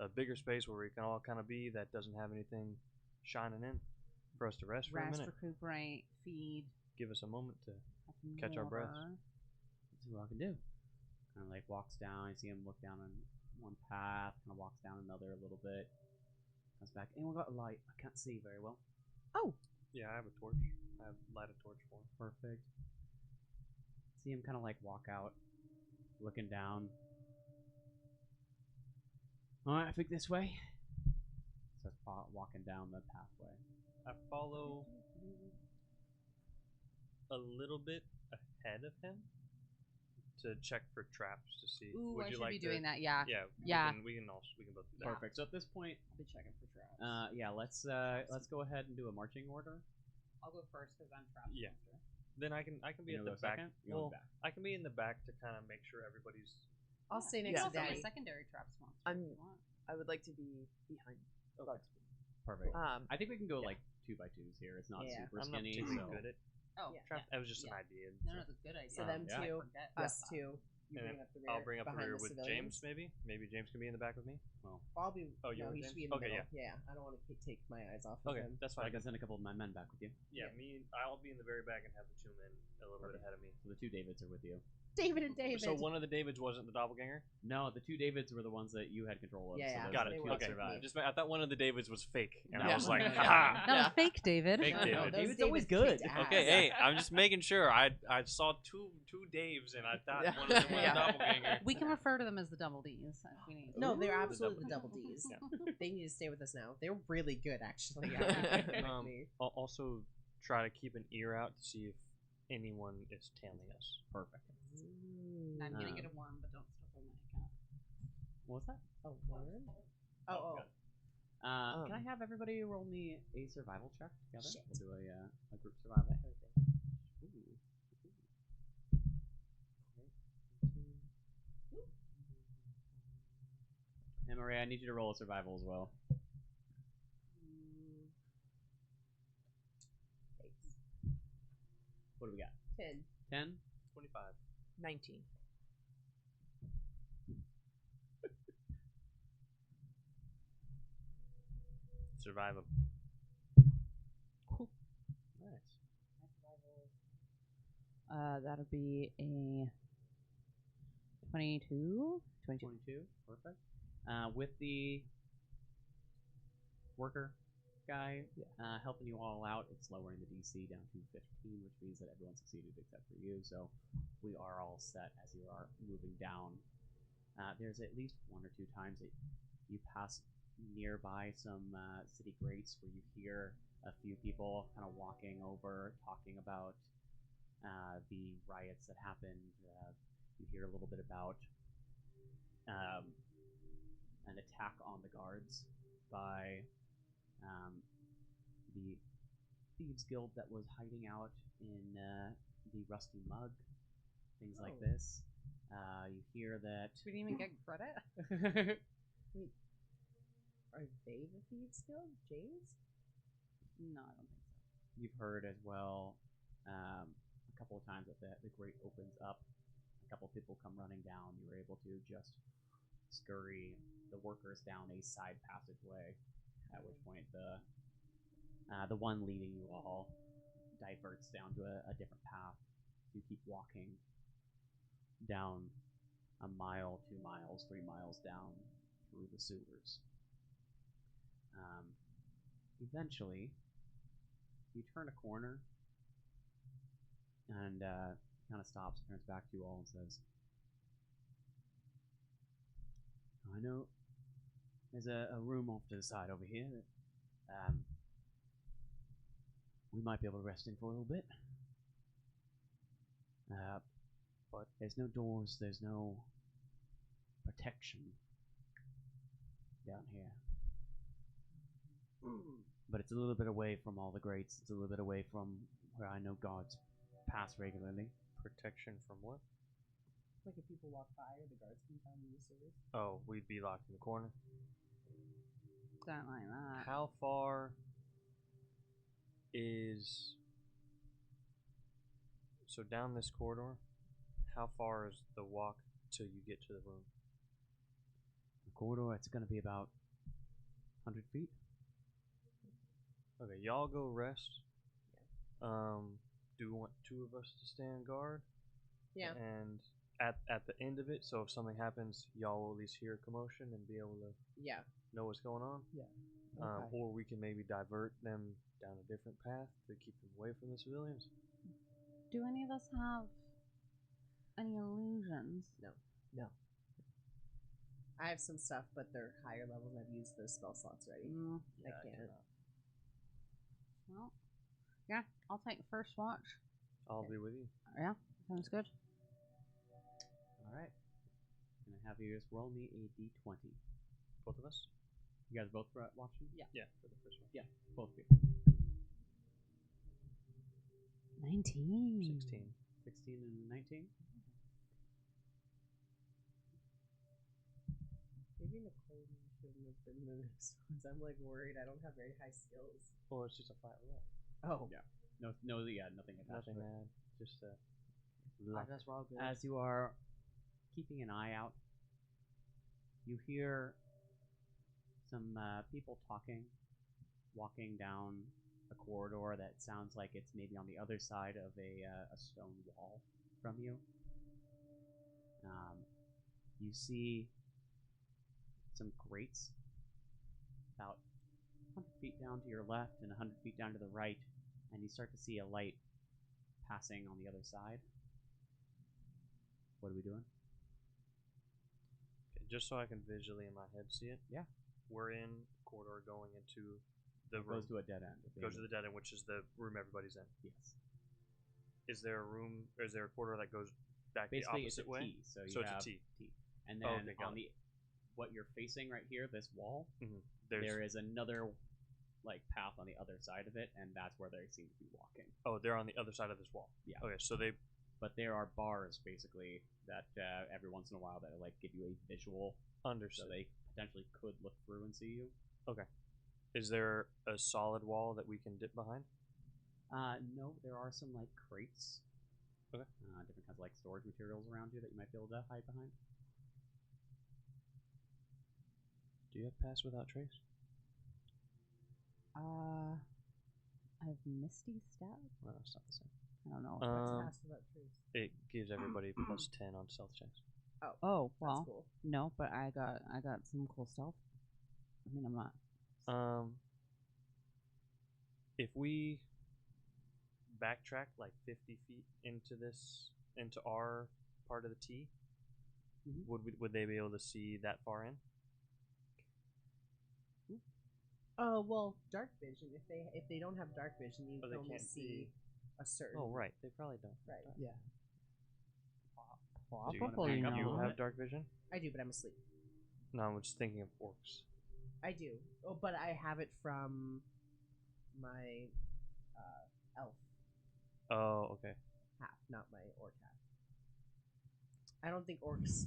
A bigger space where we can all kind of be that doesn't have anything shining in for us to rest for a Rest, minute. recuperate, feed. Give us a moment to. have some Catch our breaths. water. Let's see what I can do. Kind of like walks down. I see him look down on one path. Kind of walks down another a little bit. Comes back. Anyone got a light? I can't see very well. Yeah, I have a torch. I have light a torch for him. Perfect. See him kind of like walk out, looking down. All right, I think this way. Starts walking down the pathway. I follow a little bit ahead of him to check for traps to see. Ooh, Would I you should like be to, doing that. Yeah. Yeah. Yeah. We can both do that. Yeah. Perfect. So at this point, I'll be checking for traps. yeah, let's go ahead and do a marching order. I'll go first because I'm trapped. Yeah. Then I can be You at wanna the go back. second? You wanna Well, go back? I can be in the back to kind of make sure everybody's. I'll stay next Yeah. to Also, my Daddy. secondary traps monster. I'm- if you want. I would like to be behind. Perfect. Um, I think we can go yeah. like 2x2s here. It's not Yeah. super I'm not skinny. particularly so good at Oh, Yeah. yeah. That was just Yeah. an idea. No, no, it's a good idea. So them Yeah. two, Forget us that. two. You And bring then up the rear. I'll bring up the behind rear the with civilians. James, maybe. Maybe James can be in the back with me. I'll be. Oh, you're no, with he James? should be in the Okay, middle. Yeah. I don't want to take my eyes off Okay, of him. that's So I fine. can send a couple of my men back with you. Yeah, I'll be in the very back and have the 2 men a little bit ahead of me. So the 2 Davids are with you. David and David. So one of the Davids wasn't the doppelganger. No, the 2 Davids were the ones that you had control of. Yeah, so yeah. those Got are the it. two that Okay. survived. Just I thought one of the Davids was fake, and No. I was like, Yeah. ha. That was fake, David. Fake No, David. no, those David's always Davids good. kicked ass. Okay, hey, I'm just making sure. I saw two Daves, and I thought one of them was Yeah. a doppelganger. We can refer to them as the double Ds if we need. No, they're Ooh, the absolutely the double double D's. Yeah. They need to stay with us now. They're really good, actually. I'll also try to keep an ear out to see if anyone is tailing us. Perfect. I'm gonna get a worm, but don't stifle my account. What was that? Oh, word? Oh, good. Can I have everybody roll me a survival check together? Shit. We'll do a group survival. Hey Maria, I need you to roll a survival as well. What do we got? 10. 10? 25. 19. Survival. Nice. That'll be a 22. 22. Perfect. With the worker guy helping you all out, it's lowering the DC down to 15, which means that everyone succeeded except for you. So we are all set as you are moving down. There's at least 1 or 2 times that you pass nearby some city grates where you hear a few people kind of walking over, talking about the riots that happened. You hear a little bit about an attack on the guards by the thieves guild that was hiding out in the Rusty Mug, things like this. You hear that. We didn't even get credit. Are they the thieves guild, James? No, I don't think so. You've heard as well a couple of times that the grate opens up. A couple of people come running down. You were able to just scurry the workers down a side passageway. At which point the one leading you all diverts down to a different path. You keep walking down a mile, 2 miles, 3 miles down through the sewers. Eventually, you turn a corner and kind of stops, turns back to you all, and says, I know there's a room off to the side over here that we might be able to rest in for a little bit. But there's no doors, there's no protection down here. But it's a little bit away from all the grates. It's a little bit away from where I know guards pass regularly. Protection from what? Like if people walk by or the guards come down in the sewers. Oh, we'd be locked in the corner. Something like that. How far is... So down this corridor, how far is the walk till you get to the room? The corridor, it's going to be about 100 feet. Okay, y'all go rest. Do you want 2 of us to stand guard? Yeah. And at the end of it, so if something happens, y'all will at least hear a commotion and be able to Yeah. know what's going on. Yeah. Okay. Okay. Or we can maybe divert them down a different path to keep them away from the civilians. Do any of us have any illusions? No. I have some stuff, but they're higher levels. I've used those spell slots already. Yeah, I can't. cannot. Well, yeah, I'll take first watch. I'll be with you. Yeah, sounds good. Alright. Can I have you just roll me a d20? Both of us? You guys both watching? Yeah. Yeah, for the first one. Yeah, both of you. 19. 16. 16 and 19? Maybe Nicole shouldn't have been the next ones. I'm like worried. I don't have very high skills. Well, it's just a flat roll. Oh. Yeah. No, yeah, nothing attached Nothing to it. mad. Just I just roll good. As you are keeping an eye out, you hear some people talking, walking down a corridor that sounds like it's maybe on the other side of a stone wall from you. You see some grates about 100 feet down to your left and 100 feet down to the right, and you start to see a light passing on the other side. What are we doing? Okay, just so I can visually in my head see it. Yeah. We're in a corridor going into the It room. goes to a dead end. Goes to the dead end, which is the room everybody's in. Yes. Is there a room, or is there a corridor that goes back Basically, the it's a opposite way? T. So you So it's a have T. And Oh, then okay, got on the what you're facing right here, this wall, There's, there is another like path on the other side of it, and that's where they seem to be walking. oh, they're on the other side of this wall. Yeah. Okay, so they. But there are bars basically that every once in a while that like give you a visual, Understood. so they potentially could look through and see you. Okay. Is there a solid wall that we can dip behind? No, there are some like crates. Okay. Different kinds of like storage materials around you that you might be able to hide behind. Do you have pass without trace? I have Misty Step. No, it's not the same. I don't know. What's past without truth? It gives everybody plus 10 on stealth checks. Oh, That's well, cool. no, but I got some cool stuff. I mean, I'm not. If we backtrack like 50 feet into our part of the T, would they be able to see that far in? Oh well, dark vision. If they don't have dark vision, you Oh, can they only can't see a certain. Oh, right. They probably don't. Right. Yeah. Do you wanna Probably back up a You little have bit? dark vision? I do, but I'm asleep. No, I'm just thinking of orcs. I do. Oh, but I have it from my elf Oh, okay. half, not my orc I don't think orcs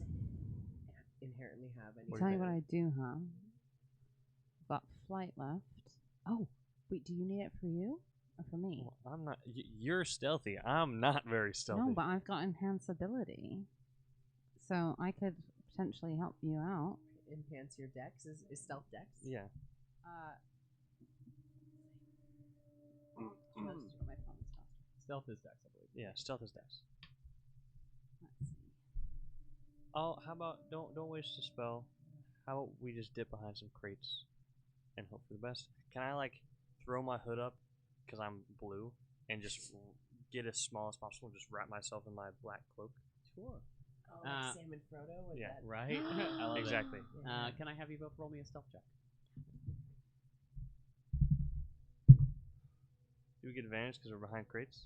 inherently have any. I'll tell you what I do have. Got flight left. Oh, wait, do you need it for you or for me? Well, I'm not. You're stealthy. I'm not very stealthy. No, but I've got enhanced ability. So I could potentially help you out. Enhance your dex is stealth dex. Yeah. Stealth is dex, I believe. Yeah. Stealth is dex. Let's see. Oh, how about don't waste a spell. How about we just dip behind some crates and hope for the best? Can I like throw my hood up because I'm blue and just get as small as possible and just wrap myself in my black cloak? Sure. Oh, like Sam and Frodo with Yeah. that. Right? I love it. Exactly. Can I have you both roll me a stealth check? Do we get advantage because we're behind crates?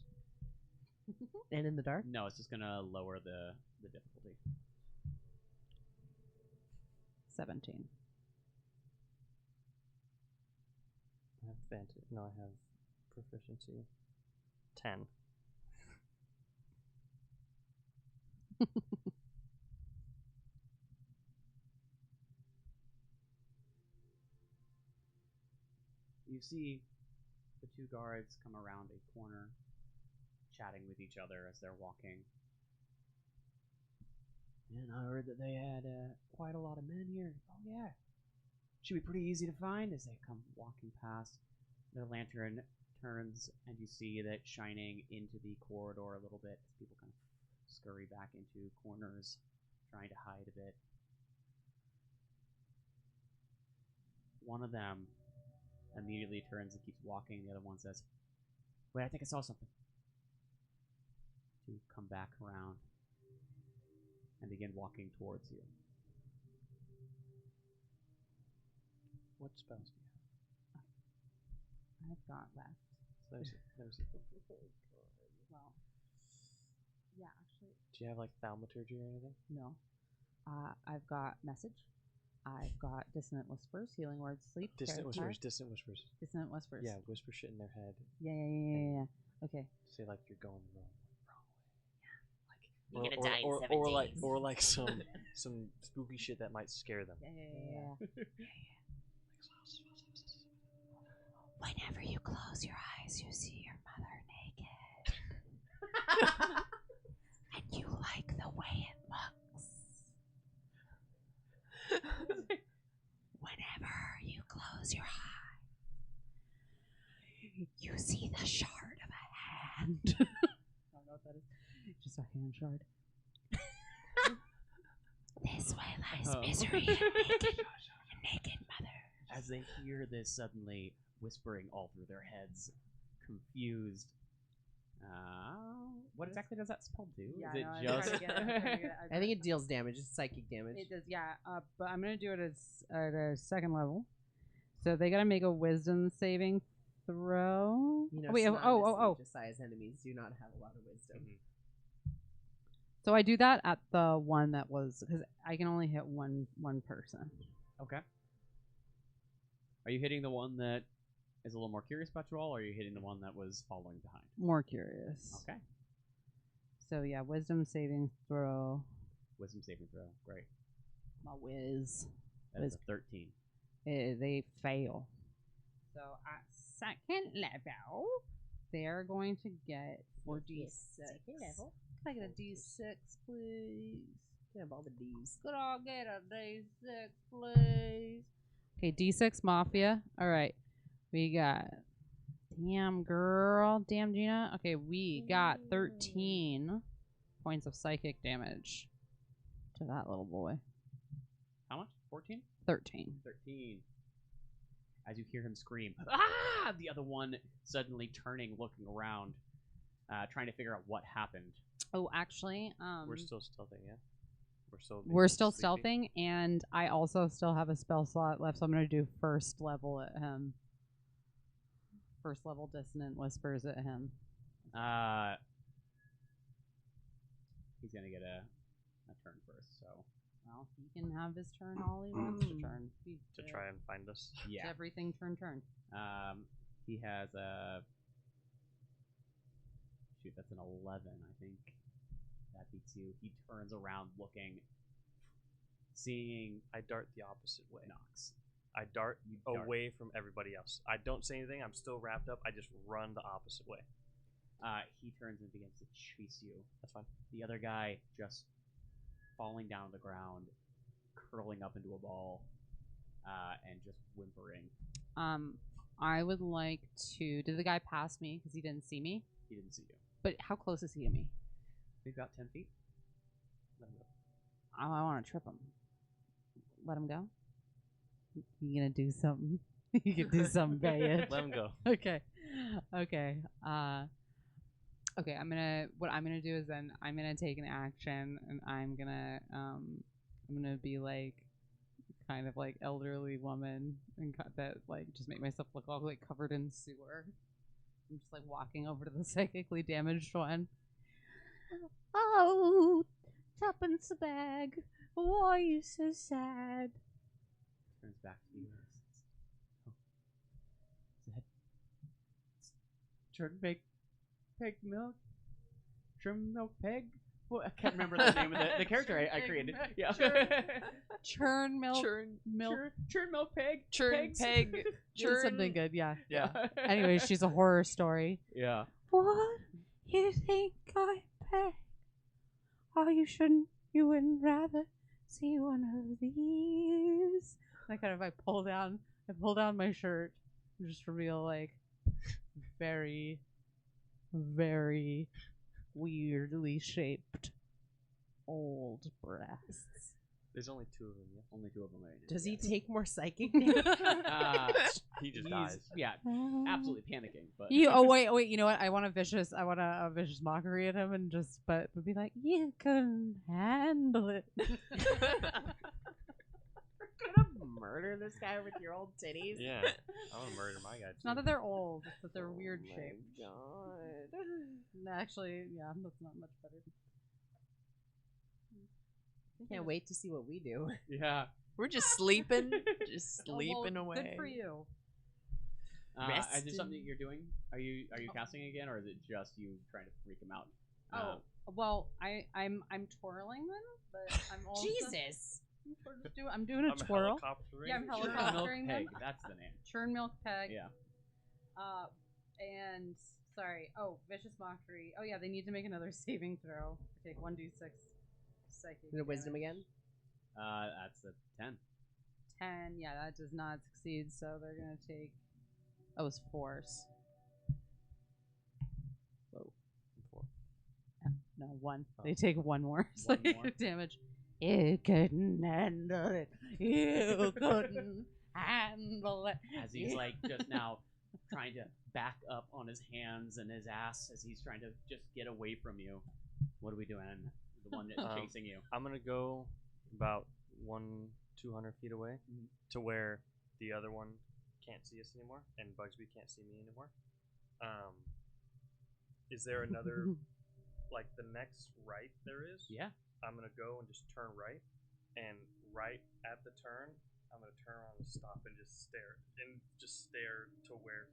And in the dark? No, it's just gonna lower the difficulty. 17. I have advantage. No, I have proficiency. 10. You see the two guards come around a corner, chatting with each other as they're walking. And I heard that they had quite a lot of men here. Oh yeah, should be pretty easy to find. As they come walking past, their lantern turns, and you see that shining into the corridor a little bit as people kind of scurry back into corners, trying to hide a bit. One of them immediately turns and keeps walking. The other one says, "Wait, I think I saw something." To come back around and begin walking towards you. What spells do you have? I've got left. Let me see. Let me see. Well, yeah, actually, Do you have like thaumaturgy or anything? no. I've got message. I've got dissonant whispers, healing words, sleep, Distant character, whispers. Distant whispers. dissonant whispers. Yeah, whisper shit in their head. Yeah. Okay. Say like you're going the wrong You're way. gonna die in 7 days. Or like some spooky shit that might scare them. Yeah. Whenever you close your eyes, you see your mother naked. And you like the way it looks. Whenever you close your eye, you see the shard of a hand. I don't know what that is. Just a hand shard. This way lies misery and naked mother. As they hear this suddenly whispering all through their heads, confused. What exactly does that spell do? Yeah, Is it no, I'm just? trying to get it. I think it deals damage. It's psychic damage. It does, yeah. But I'm gonna do it at a second level. So they gotta make a wisdom saving throw. You know, Wait, oh. Josiah's enemies do not have a lot of wisdom. So I do that at the one that was, because I can only hit one person. Okay. Are you hitting the one that is a little more curious about you all, or are you hitting the one that was following behind? More curious. Okay. So yeah, wisdom saving throw. Wisdom saving throw. Great. My whiz. That is a 13. They fail. So at second level, they are going to get 4d6. Second level. Can I get a d6, please? Can I have all the D's? Could I get a d6, please? Okay, d6 Mafia. All right. We got... Damn, girl. Damn, Gina. Okay, we got 13 points of psychic damage to that little boy. How much? 14? 13. 13. As you hear him scream, "Ah!" The other one suddenly turning, looking around, trying to figure out what happened. Oh, actually, We're still stealthing, yeah? we're still sleepy? stealthing, and I also still have a spell slot left, so I'm going to do first level at him. First level dissonant whispers at him. He's gonna get a turn first, so Well, he can have his turn all he wants to turn. To try and find us. yeah. Everything turn. He has a shoot. That's an 11, I think. That beats you. He turns around looking, seeing I dart the opposite way. Nox. I dart You dart. away from everybody else. I don't say anything. I'm still wrapped up. I just run the opposite way. He turns and begins to chase you. That's fine. The other guy just falling down on the ground, curling up into a ball, and just whimpering. I would like to. Did the guy pass me because he didn't see me? He didn't see you. But how close is he to me? Maybe about 10 feet. Let him go. I want to trip him. Let him go. You gonna do something? You can do something, Bayard. Let him go. Okay. Okay. Okay. What I'm gonna do is then I'm gonna take an action, and I'm gonna be like, kind of like elderly woman, and that like just make myself look all like covered in sewer. I'm just like walking over to the psychically damaged one. Oh, tuppence a bag. Why are you so sad? Turns back to you and says, "Oh, is that churn peg milk? Churn milk peg? Well, I can't remember the name of the character I created. Yeah. Churn milk. Milk. Churn milk peg. Churn pegs? peg. Churn something good. Yeah. Yeah. Anyway, she's a horror story. Yeah. What? You think I peg? Oh, you wouldn't rather see one of these? I pull down my shirt and just reveal like very, very weirdly shaped old breasts. There's only 2 of them. Yeah. Only 2 of them. Does he yeah. take more psychic damage? He just He's- dies. Yeah. Absolutely panicking. But Wait. You know what? I want a vicious mockery at him, and but be like, you couldn't handle it. Gonna murder this guy with your old titties? Yeah. I'm gonna murder my guy too. It's not that they're old, it's that they're weird Oh my shaped. God. Actually, yeah, that's not much better. Can't wait to see what we do. yeah. We're just sleeping, just Oh, well, sleeping away. Good for you. Is there Resting. something that you're doing? Are you casting again, or is it just you trying to freak him out? Well, I'm twirling them, but I'm also Jesus! I'm doing a I'm twirl. helicoptering. Yeah, I'm Churn milk helicoptering them. peg. That's the name. Churn milk peg. Yeah. And sorry. Oh, vicious mockery. Oh yeah, they need to make another saving throw. Take 1d6 psychic. Is it wisdom damage. again? That's a 10. 10. Yeah, that does not succeed. So they're gonna take. Oh, it's force. Whoa. 4. No, 1. Oh. They take 1 more One psychic more? damage. You couldn't handle it. You couldn't handle it. As he's like just now trying to back up on his hands and his ass as he's trying to just get away from you. What are we doing? The one that's chasing you. I'm gonna go about 200 feet away to where the other one can't see us anymore, and Bugsby can't see me anymore. Is there another, like the next right there is? Yeah. I'm gonna go and just turn right, and right at the turn, I'm gonna turn around and stop and just stare to where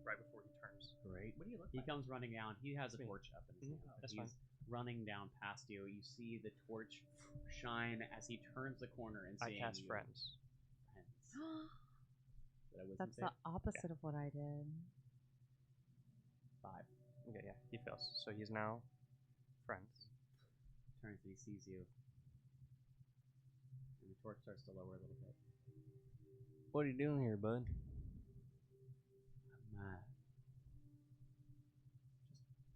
right before he turns. Great. What do you look He like? comes running down. He has a That's me. torch up in his Mhm, hand. that's He's fine. running down past you. You see the torch shine as he turns the corner and I seeing cast you. friends. Friends. Did I wisdom That's save? the opposite of what I did. 5. Okay, yeah, he fails. So he's now friends. Turns and he sees you. And the torch starts to lower a little bit. What are you doing here, bud? I'm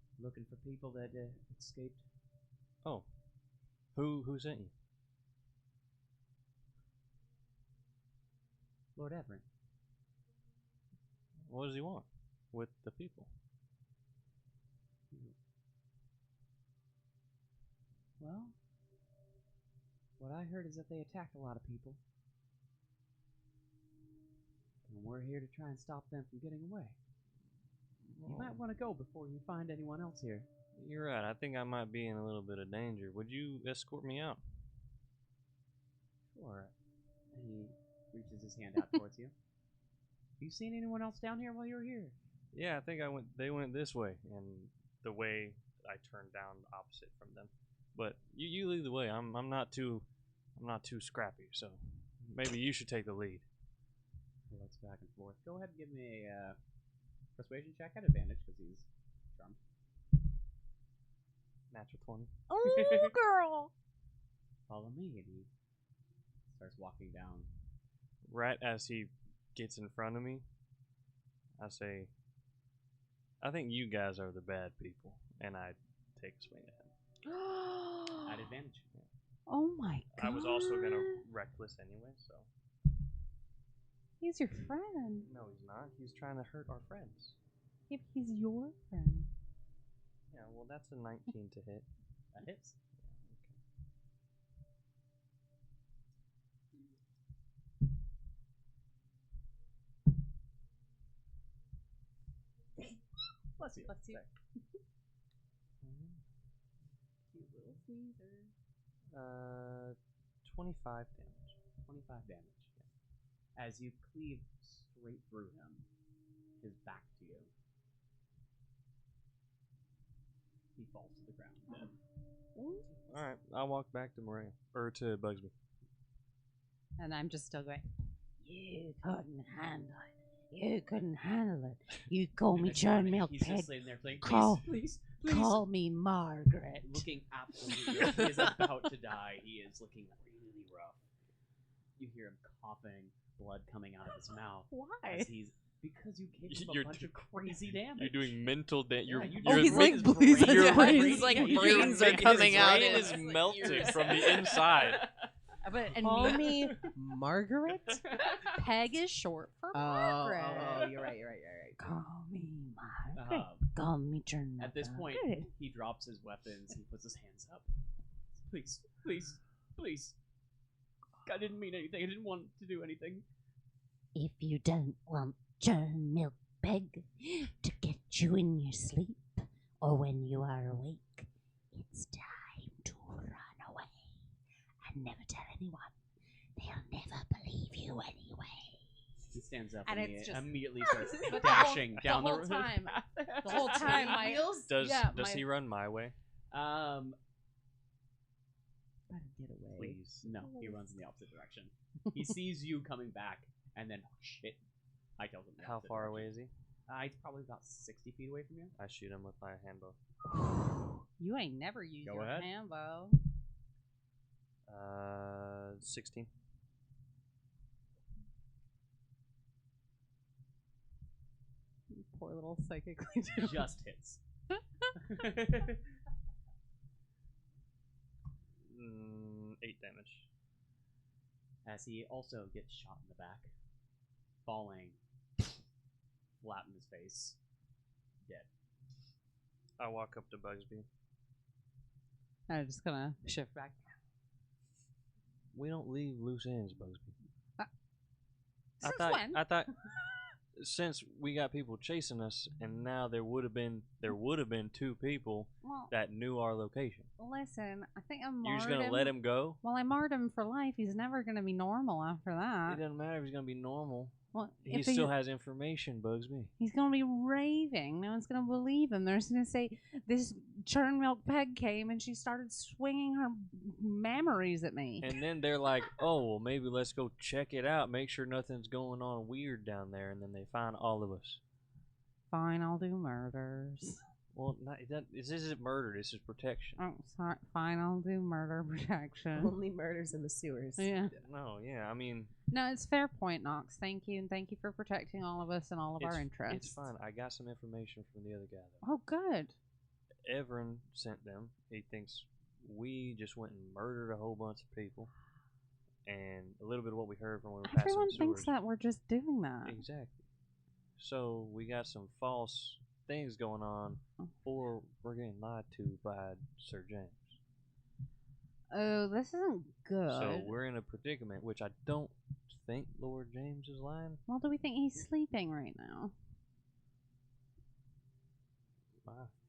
just looking for people that escaped. Oh, who sent you? Lord Everett. What does he want with the people? Well, what I heard is that they attacked a lot of people. And we're here to try and stop them from getting away. You might want to go before you find anyone else here. You're right. I think I might be in a little bit of danger. Would you escort me out? Sure. And he reaches his hand out towards you. You seen anyone else down here while you were here? Yeah, I think they went this way, and the way I turned down the opposite from them. But you lead the way. I'm not too scrappy, so maybe you should take the lead. Let's back and forth. Go ahead and give me a persuasion check at advantage because he's charmed. Natural 20. Oh, girl. Follow me, and he starts walking down. Right as he gets in front of me, I say, I think you guys are the bad people, and I take a swing at him. At advantage. Oh my god. I was also going to reckless anyway, so. He's your friend. No, he's not. He's trying to hurt our friends. If he's your friend. Yeah, well, that's a 19 to hit. That hits. Bless you. Bless you. Sorry. Cute little sneezer. 25 damage. 25 damage. As you cleave straight through him, his back to you, he falls to the ground dead. All right, I'll walk back to Maria or to Bugsby. And I'm just still going, you couldn't handle it. You couldn't handle it. You call me churn milk He's pig. just sitting there playing. Call- Please, please. Call me Margaret. Looking absolutely rough. He is about to die. He is looking really rough. You hear him coughing, blood coming out of his mouth. Why? Because you gave him a You're bunch of crazy damage. You're doing mental damage. Yeah, you Oh, do. he's like, His he's brain- like, brain- he's like yeah, brains are his coming out. brain and is it's like melting yours. from the inside. But and Call me Margaret. Peg is short for Oh, Margaret. you're right. You're right. Call me Margaret. Um, Call me churn milk at this point, Margaret. he drops his weapons. He puts his hands up. Please, please, please. I didn't mean anything. I didn't want to do anything. If you don't want churn milk peg to get you in your sleep or when you are awake, it's time to run away and never tell anyone. They'll never believe you anyway. He stands up And and, it's he just- immediately starts But dashing down the whole time, the whole time, my Does yeah, does my- he run my way? Try to get away. Please. No, he runs in the opposite direction. He sees you coming back, and then, oh, shit. I killed him. How far away is he? He's probably about 60 feet away from you. I shoot him with my handbow. You ain't never used Go your ahead. handbow. 16. Poor little psychically. Just hits. 8 damage. As he also gets shot in the back, falling flat in his face, dead. I walk up to Bugsby. I'm just gonna shift back. We don't leave loose ends, Bugsby. Since when? I thought since we got people chasing us, and now there would have been 2 people Well, that knew our location. listen, I think I You're marred just gonna let him go? Well, I marred him for life. He's never gonna be normal after that. It doesn't matter if he's gonna be normal. Well, He if still has information, Bugsby. he's gonna be raving. No one's gonna believe him. They're just gonna say this churn milk peg came and she started swinging her memories at me. And then they're like, "Oh, well, maybe let's go check it out. Make sure nothing's going on weird down there." And then they find all of us. Fine, I'll do murders. Well, this isn't murder. This is protection. Oh, sorry. Fine, I'll do murder protection. Only murders in the sewers. Yeah. No, yeah, I mean, No, it's fair point, Knox. Thank you, and thank you for protecting all of us and all of our interests. it's fine. I got some information from the other guy, though. Oh, good. Everin sent them. He thinks we just went and murdered a whole bunch of people. And a little bit of what we heard from when we were passing Everyone the thinks sewers. that we're just doing that. Exactly. So we got some false things going on, or we're getting lied to by Sir James. Oh, this isn't good. So we're in a predicament, which I don't think Lord James is lying. Well, do we think he's sleeping right now?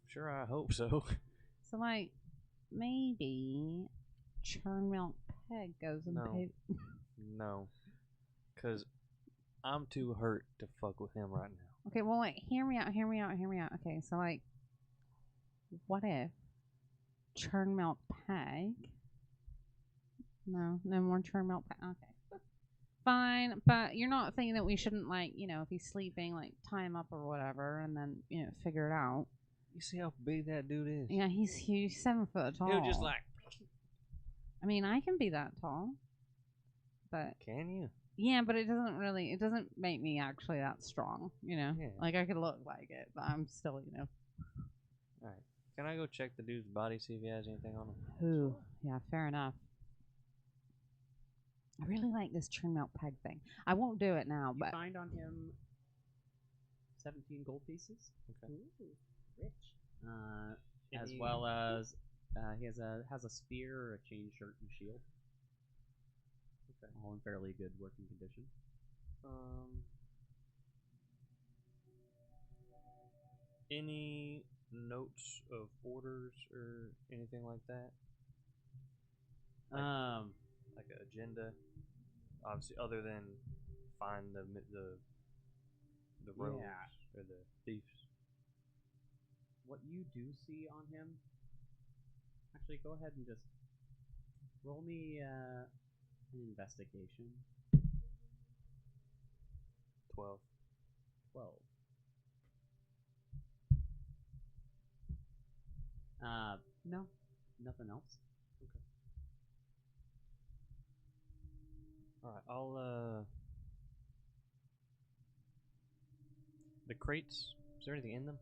Sure, I hope so. So, like, maybe churn milk peg goes and No. pay. No. Because I'm too hurt to fuck with him right now. Okay, well, wait. Hear me out. Okay, so, like, what if churn melt peg. No more churn melt peg. Okay. Fine, but you're not thinking that we shouldn't, like, if he's sleeping, like, tie him up or whatever and then, figure it out. You see how big that dude is? Yeah, he's 7 foot tall. He'll just like. I mean, I can be that tall. But Can you? yeah, but it doesn't make me actually that strong, Yeah. Like, I could look like it, but I'm still, Alright. Can I go check the dude's body, see if he has anything on him? Ooh, yeah, fair enough. I really like this churn melt peg thing. I won't do it now, You but find on him 17 gold pieces. Okay. Ooh, rich. As Any- well as he has a spear, a chain shirt, and a shield. Okay. All in fairly good working condition. Any notes of orders or anything like that? Like an agenda? Obviously, other than find the rogues Yeah. or the thieves. What you do see on him, actually, go ahead and just roll me an investigation. 12. 12. No, nothing else. Alright, I'll the crates, is there anything in them?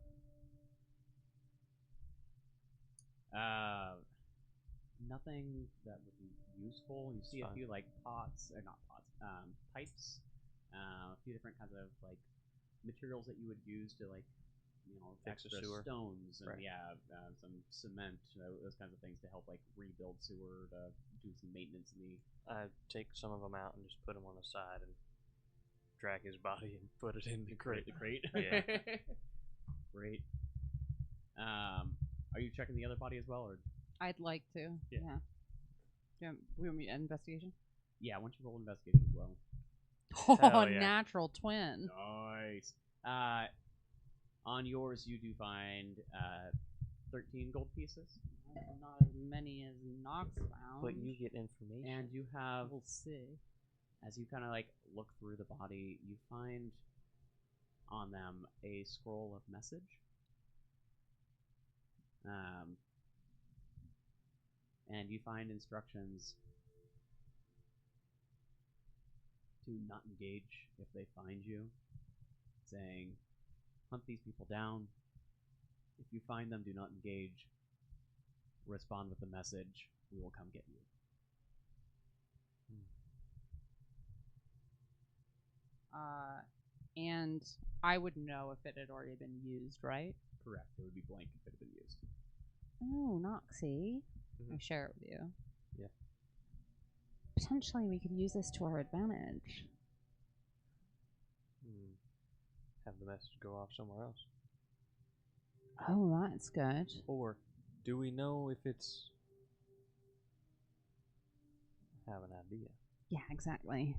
Nothing that would be useful. You see a Fine. few like pots, or not pots, pipes, a few different kinds of like materials that you would use to like, Fix a extra sewer. stones and Right. some cement, those kinds of things to help like rebuild sewer, to do some maintenance in the. I take some of them out and just put them on the side and drag his body and put it in the crate. The crate. Yeah. Great. Are you checking the other body as well, or? I'd like to. Yeah. Yeah. We want me investigation? Yeah, why don't you roll investigation as well? Oh, yeah. natural twin. Nice. On yours, you do find 13 gold pieces, Not as many as Knox found. But you get information. and you have, We'll see. as you kind of like look through the body, you find on them a scroll of message. And you find instructions to not engage if they find you, saying, hunt these people down. If you find them, do not engage. Respond with the message. We will come get you. And I would know if it had already been used, right? Correct. It would be blank if it had been used. Oh, Noxie. I Mhm. share it with you. Yeah. Potentially, we could use this to our advantage. Have the message go off somewhere else. Oh, that's good. Or do we know if it's... I have an idea. Yeah, exactly.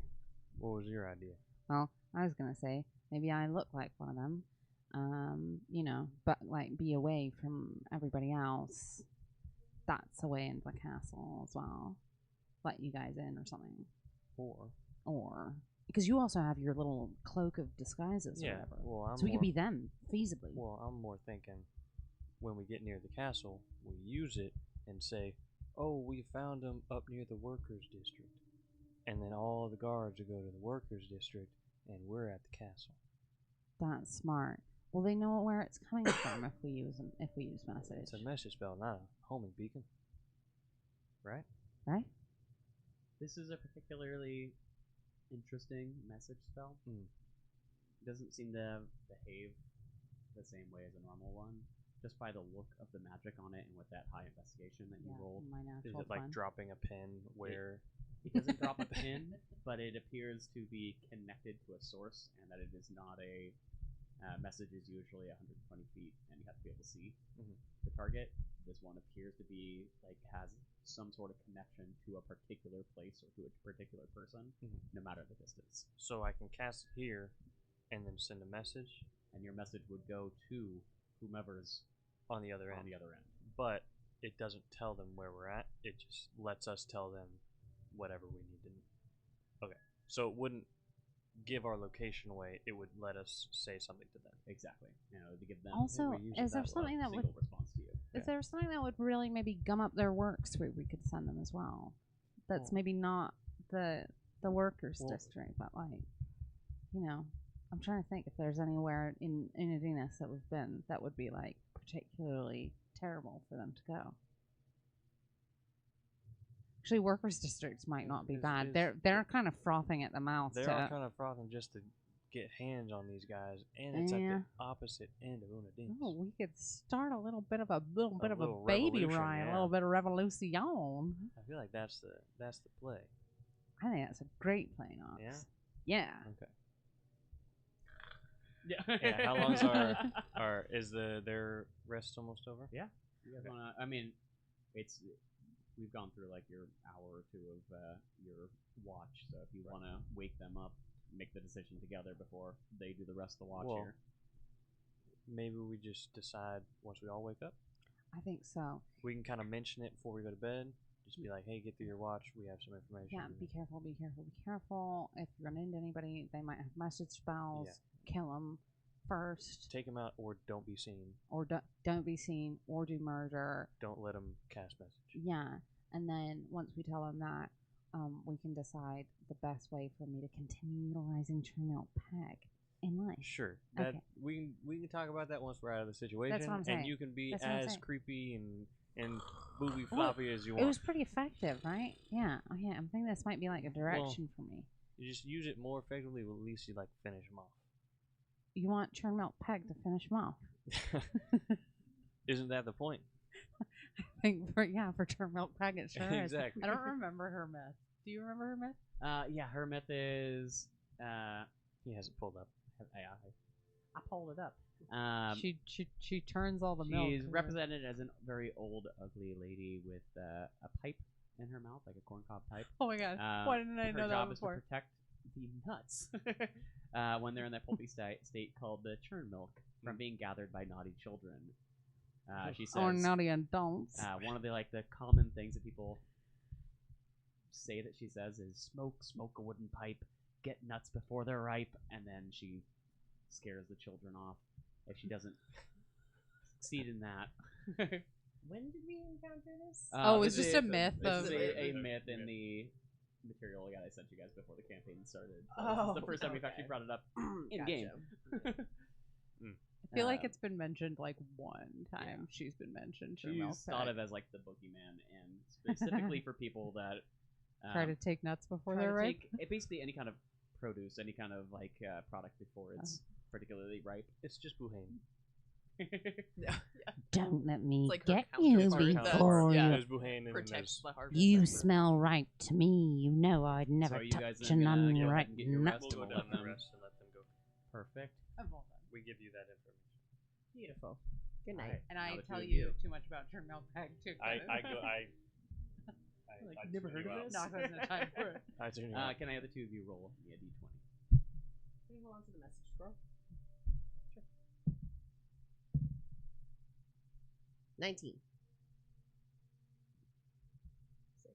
What was your idea? Well, I was gonna say maybe I look like one of them, but like be away from everybody else. That's a way into the castle as well. Let you guys in or something. Or because you also have your little cloak of disguises or Yeah, whatever. well, I'm So we more, could be them feasibly. Well, I'm more thinking when we get near the castle, we use it and say, oh, we found them up near the workers' district. And then all the guards will go to the workers' district, and we're at the castle. That's smart. Well, they know where it's coming from if we use message. It's a message spell, not a homing beacon. Right? Right? This is a particularly interesting message spell. It doesn't seem to behave the same way as a normal one, just by the look of the magic on it and with that high investigation that you rolled. My Is natural it like fun. dropping a pin where... It doesn't drop a pin, but it appears to be connected to a source, and that it is not a message is usually 120 feet, and you have to be able to see the target. This one appears to be like has some sort of connection to a particular place or to a particular person, no matter the distance. So I can cast it here and then send a message, and your message would go to whomever's on the other end. On the other end. But it doesn't tell them where we're at. It just lets us tell them whatever we need to know. Okay. So it wouldn't give our location away. It would let us say something to them. Exactly. To give them. Also, "Hey, we usually is there have a something that would- single response to you?" Is there something that would really maybe gum up their works where we could send them as well? That's Well- maybe not the workers Well- district, but like, I'm trying to think if there's anywhere in Adenas that we've been that would be like particularly terrible for them to go. Actually, workers districts might not be bad. They're kind of frothing at the mouth. They are kind of frothing just to get hands on these guys, and it's at the opposite end of Unadines. Oh, we could start a little bit of a little baby revolution, riot, a yeah. little bit of revolution. I feel like that's the play. I think that's a great play, Knox. Yeah? Yeah. Okay. Yeah. Yeah. How long's our is their rest almost over? Yeah. You guys wanna? I mean, we've gone through like your hour or two of your watch. So if you want to wake them up, make the decision together before they do the rest of the watch here. Maybe we just decide once we all wake up. I think so. We can kind of mention it before we go to bed. Just be like, hey, get through your watch. We have some information. Yeah, be careful, be careful, be careful. If you run into anybody, they might have message spells. Yeah. Kill them first. Take them out or don't be seen. Or don't be seen or do murder. Don't let them cast message. Yeah. And then once we tell them that, we can decide the best way for me to continue utilizing Trimelt Peg in life. Sure. Okay. We can talk about that once we're out of the situation. That's what I'm saying. And you can be That's what I'm as saying. creepy and booby floppy as you It want. was pretty effective, right? Yeah. Oh, yeah. I'm thinking this might be like a direction for me. You just use it more effectively, but at least you like finish them off. You want Trimelt Peg to finish them off? Isn't that the point? I think for Trimelt Peg it sure is. Exactly. I don't remember her myth. Do you remember her myth? Yeah, her myth is. He hasn't pulled up. I pulled it up. She turns all the milk. She's represented as a very old, ugly lady with a pipe in her mouth, like a corncob pipe. Oh my god! Why didn't I Her know job that is to before? protect the nuts when they're in that pulpy state called the churn milk from being gathered by naughty children. She says, Or naughty adults. one of the common things that people say that she says is smoke a wooden pipe, get nuts before they're ripe, and then she scares the children off if she doesn't succeed in that. When did we encounter this? It's just a myth This of. is a myth in the material I sent you guys before the campaign started. So this is the first time we've actually brought it up in game. I feel like it's been mentioned like one time. She's been mentioned. She's thought of as like the boogeyman, and specifically for people that try to take nuts before try they're to ripe. take basically any kind of produce, any kind of like product before it's particularly ripe. It's just Buhane. Don't let me It's like her get counter you part that- before yeah. you. There's Buhane and then Protects there's the harvest. You That's smell ripe to me. You know I'd never are you guys touch then an gonna go ahead unripe and get your nut. rest? We'll go down the rest and let them go. Perfect. We give you that information. Beautiful. Good night. Alright, And now I the two tell of you too much about Trimelt Peg too. I never heard of this? Knock us in time for it. I turn you out. Can I have the two of you roll me a d20? Can you hold on to the message scroll? Sure. 19. 6.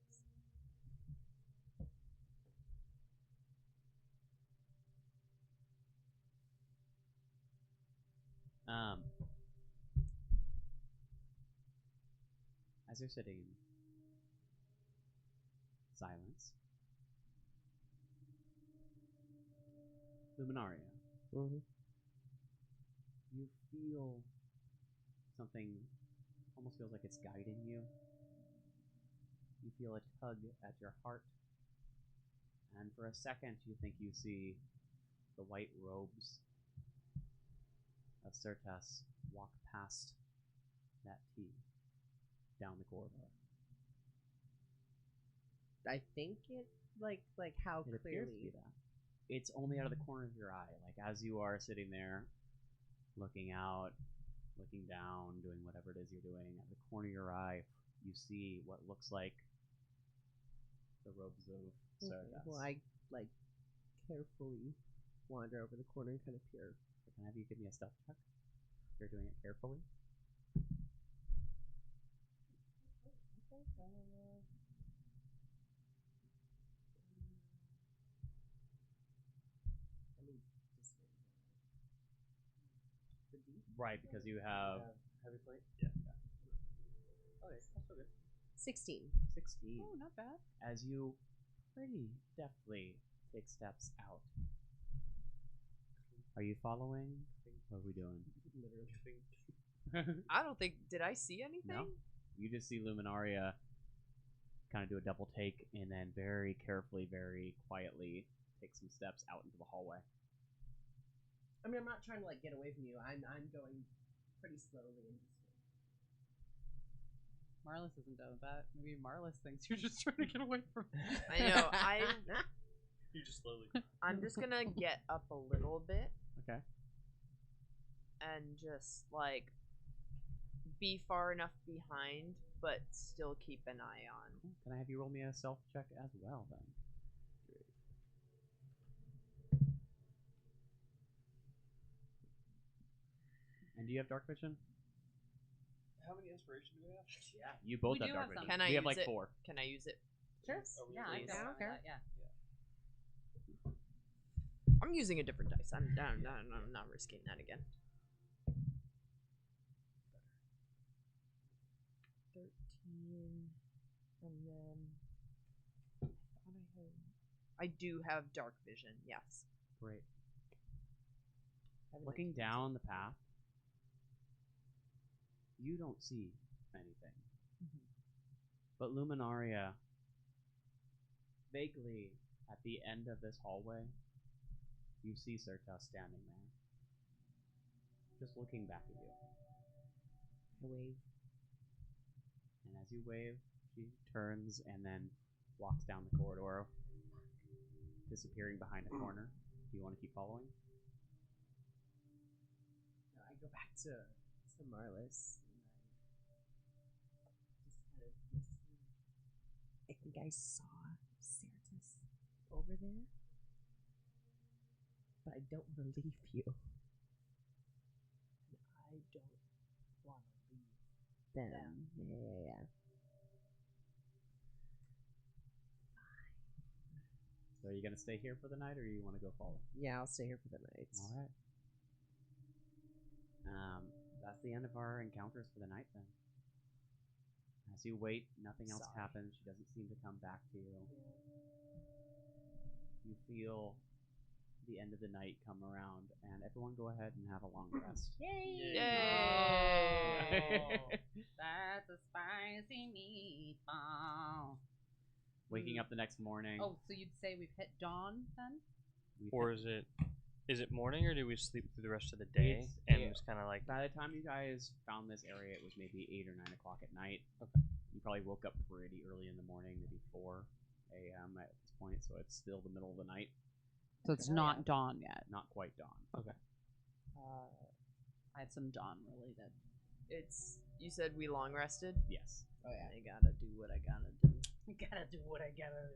As you're sitting in silence, Luminaria, Mm-hmm. you feel something almost feels like it's guiding you. You feel a tug at your heart, and for a second you think you see the white robes of Certas walk past that tea down the corridor. I think it like how It appears to be clearly. that. It's only out of the corner of your eye, like as you are sitting there, looking out, looking down, doing whatever it is you're doing. At the corner of your eye, you see what looks like the robes of Cerdas. Well, I like carefully wander over the corner and kind of peer. Can I have you give me a stealth check? You're doing it carefully. I mean, just the deep. Right, because you have Heavy plate? 16. 16. Oh, not bad. As you pretty deftly take steps out. Are you following? What are we doing? I don't think. Did I see anything? No. You just see Luminaria kind of do a double take and then very carefully, very quietly take some steps out into the hallway. I mean, I'm not trying to like get away from you. I'm going pretty slowly and just. Marlis isn't done with that. Maybe Marlis thinks you're just trying to get away from him. I know. You just slowly. I'm just gonna get up a little bit Okay. and just like be far enough behind, but still keep an eye on. Can I have you roll me a self check as well then? And do you have dark vision? How many inspiration do we have? Yeah. You both We have do dark have vision. some. Can I we have use like it? 4. Can I use it? Sure. Yeah, I'm Please. down with that. Yeah. I'm using a different dice. I'm not risking that again. 13, and then I do have dark vision. Yes. Great. I have a Looking 19. down the path, you don't see anything. But Luminaria, vaguely at the end of this hallway, you see Serta standing there, just looking back at you. I wave. And as you wave, she turns and then walks down the corridor, disappearing behind a corner. Do you want to keep following? No, I go back to Marlis. And I just kind of whisper. I think I saw Certus over there, but I don't want to leave you. And I don't want to leave them. Yeah. So are you going to stay here for the night, or you want to go follow? Yeah, I'll stay here for the night. All right. That's the end of our encounters for the night, then. As you wait, nothing else Sorry. happens. She doesn't seem to come back to you. You feel the end of the night come around, and everyone go ahead and have a long rest. Yay! Yay! That's a spicy meatball. Waking up the next morning. Oh, so you'd say we've hit dawn then? we've Or hit- is it morning, or do we sleep through the rest of the day It's- and yeah. just kind of like? By the time you guys found this area, it was maybe 8 or 9 o'clock at night. Okay. You probably woke up pretty early in the morning, maybe 4 a.m. at this point, so it's still the middle of the night. So it's Oh, not yeah. dawn yet. Not quite dawn. I had some dawn related. It's. You said we long rested. Yes. Oh yeah. I gotta do what I gotta do. I gotta do what I gotta.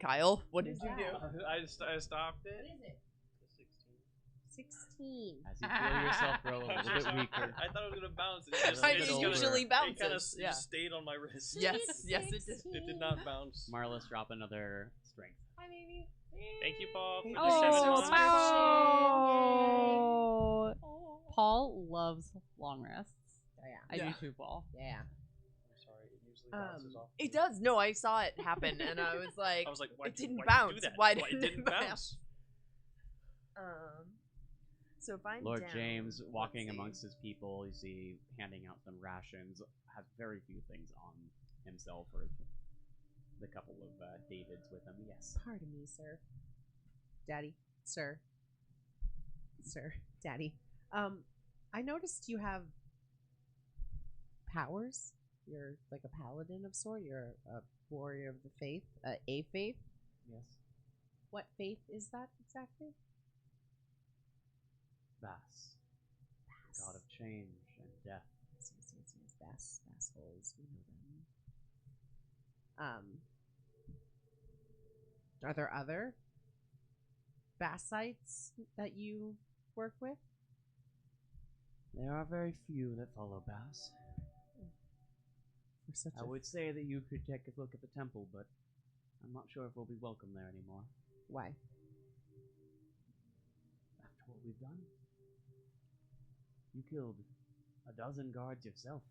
Kyle, what did you Yeah. do? I stopped What it. is it? 16. As you feel yourself grow a little bit weaker. I thought it was gonna bounce. It Just I a mean, little it usually over. It kind of bounces. Yeah. stayed on my wrist. Yes, yes, it did. It did not bounce. Marlis, drop another strength. Hi, baby. Thank you, Paul, for Thank the you 7 so months. much. Oh, Paul loves long rests. Oh yeah. I Yeah. do too, Paul. Yeah. I'm sorry, it usually bounces off. It does. No, I saw it happen, and I was like, I was like, why it did- didn't why'd bounce. You do that? Why It didn't didn't it bounce? So if I'm Lord down, James, let's walking see. amongst his people, you see handing out some rations, has very few things on himself or the couple of Davids with him. Yes. Pardon me, sir. Daddy. Sir. Daddy. I noticed you have powers. You're like a paladin of sort. You're a warrior of the faith. A faith. Yes. What faith is that exactly? Bass. God of change and death. Yes. Bass holes. We know them. Are there other bassites that you work with? There are very few that follow Bass. For such I would say that you could take a look at the temple, but I'm not sure if we'll be welcome there anymore. Why? After what we've done. You killed a dozen guards yourself.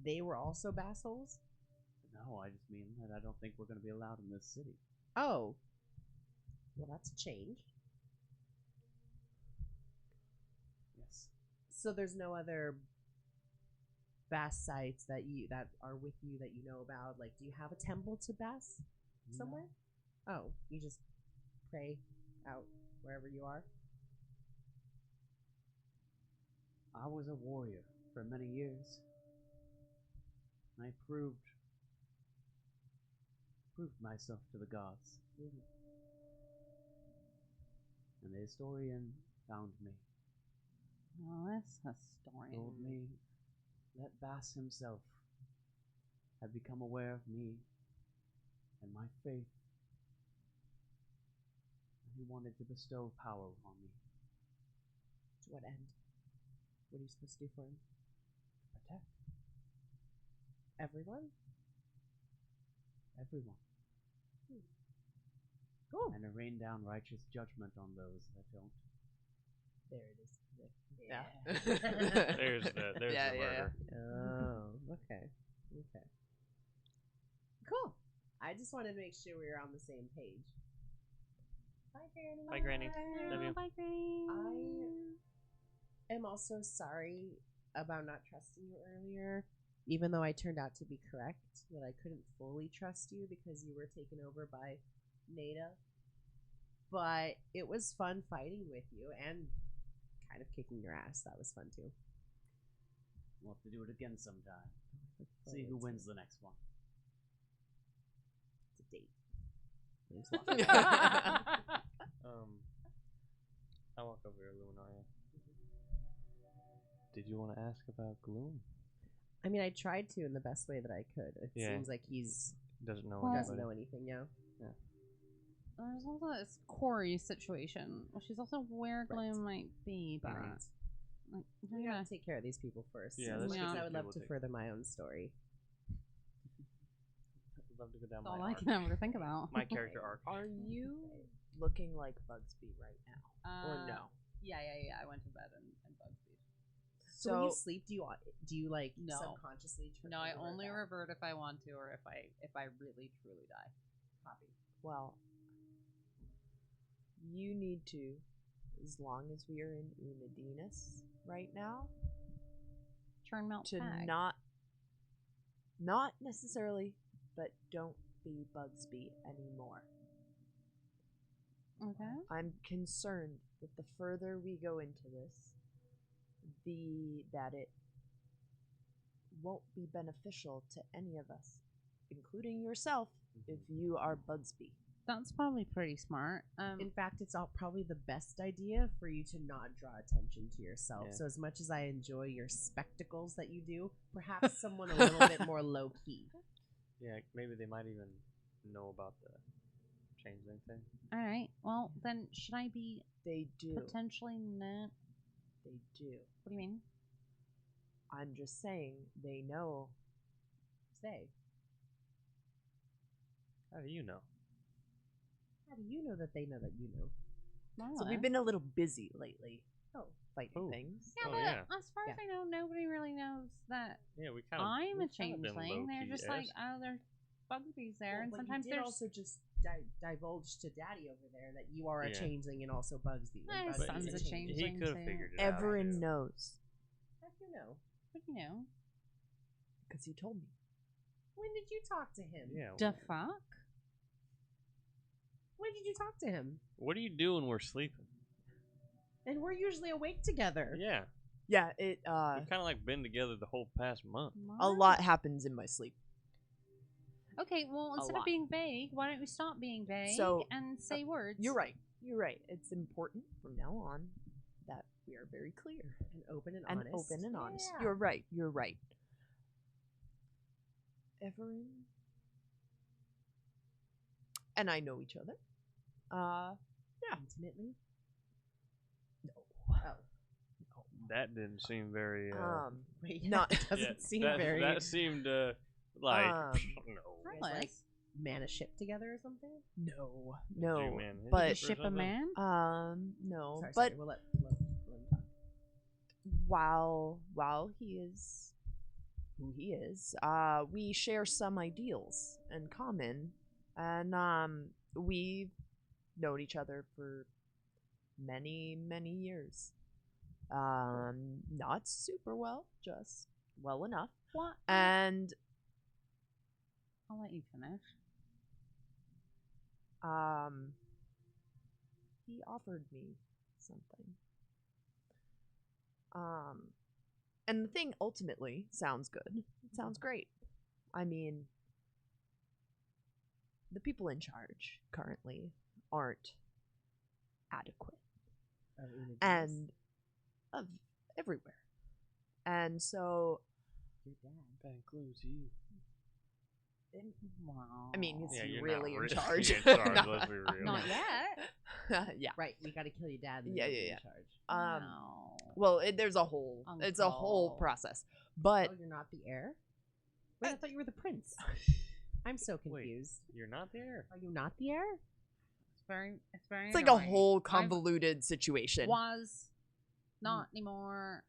They were also bassholes? No, I just mean that I don't think we're going to be allowed in this city. Oh. Well, that's a change. Yes. So there's no other Bass sites that are with you that you know about? Like, do you have a temple to Bass somewhere? No. Oh, you just pray out wherever you are? I was a warrior for many years. I proved myself to the gods. And the historian found me. Oh, this historian. Told me that Bass himself had become aware of me and my faith. And he wanted to bestow power on me. To what end? What are you supposed to do for him? Protect Everyone? everyone. Cool. And to rain down righteous judgment on those that don't. There it is. Yeah. There's the Yeah, murder. Oh, okay. Okay. Cool. I just wanted to make sure we were on the same page. Bye, Granny. Bye, Granny. Love you. Bye, Granny. I am also sorry about not trusting you earlier, even though I turned out to be correct, that I couldn't fully trust you because you were taken over by Nada. But it was fun fighting with you and kind of kicking your ass. That was fun too. We'll have to do it again sometime. See who wins the next one. It's a date. I walk over here, Luminaria. Did you want to ask about Gloom? I mean, I tried to in the best way that I could. It Yeah. seems like he's Doesn't know Well- doesn't anybody. know anything, yeah. There's also this Corey situation, which is also where Gloom might be, but Right. like, We yeah. gotta take care of these people first. Yeah, as let's much get as I these would love people to taken- further my own story. I'd love to go down That's all my I arc. can ever think about. My character arc. Are you looking like Bugsby right now? Or no? Yeah. I went to bed and Bugsby. So, when you So sleep, do you like No. subconsciously? No, I revert only back? revert if I want to, or if I really truly die. Copy. well, you need to, as long as we are in Unidinus right now, Turn melt to tag. not necessarily, but don't be Bugsby anymore. Okay. I'm concerned that the further we go into this, that it won't be beneficial to any of us, including yourself, if you are Bugsby. That's probably pretty smart. In fact, it's probably the best idea for you to not draw attention to yourself. Yeah. So as much as I enjoy your spectacles that you do, perhaps someone a little bit more low key. Yeah, maybe they might even know about the changeling thing. all right. Well, then should I be They do. potentially not? They do. What do you mean? I'm just saying they know. Say, How do you know? how do you know that they know that you know? More So or we've less. been a little busy lately. Oh, fighting Oh. things. Yeah, Oh, but yeah. as far as Yeah. I know, nobody really knows that Yeah, we kind of. I'm a changeling. They're just like, oh, there's Bugsby's there, Well, and but sometimes you did there's also just divulge to Daddy over there that you are a Yeah. changeling and also Bugsby. My and But son's Bugsy's a he changeling could have too. figured it out. Everin too. knows How do you know? What do you know? because he told me. When did you talk to him? Yeah. The fuck? When did you talk to him? What do you do when we're sleeping? And we're usually awake together. Yeah. Yeah, it We've kind of like been together the whole past month. a lot happens in my sleep. Okay, well, instead lot. of being vague, why don't we stop being vague So, and say words? You're right. You're right. It's important from now on that we are very clear And open and and honest. open and honest. Yeah. You're right. You're right. Everin and I know each other. Yeah. Intimately? No. Oh. That didn't seem very. Wait, not- it doesn't yeah, seem that, very. That seemed like Um, no. You guys, Really? like man a ship together or something? no, Do no, man hit but- or You ship a something? man? no. Sorry, but sorry, we'll let him talk. while he is who he is, we share some ideals in common, and we've known each other for many years. Not super well, just well enough. What? And I'll let you finish. he offered me something. And the thing ultimately sounds good. It sounds great. I mean, the people in charge currently aren't adequate and of everywhere. And so, Your dad. That includes you. Wow. I mean, is Yeah, he you're really not in charge? You're in charge, No. let's be real. Not yet. Yeah. Right, we gotta kill your dad. And Yeah, then yeah, you're yeah. in charge. Wow. Well, there's a whole it's a whole Uncle. process. But Oh, you're not the heir? Wait, I thought you were the prince. I'm so Wait. confused. You're not there. Are you not the heir? It's very it's like a annoying. whole I've- convoluted situation. Was not anymore.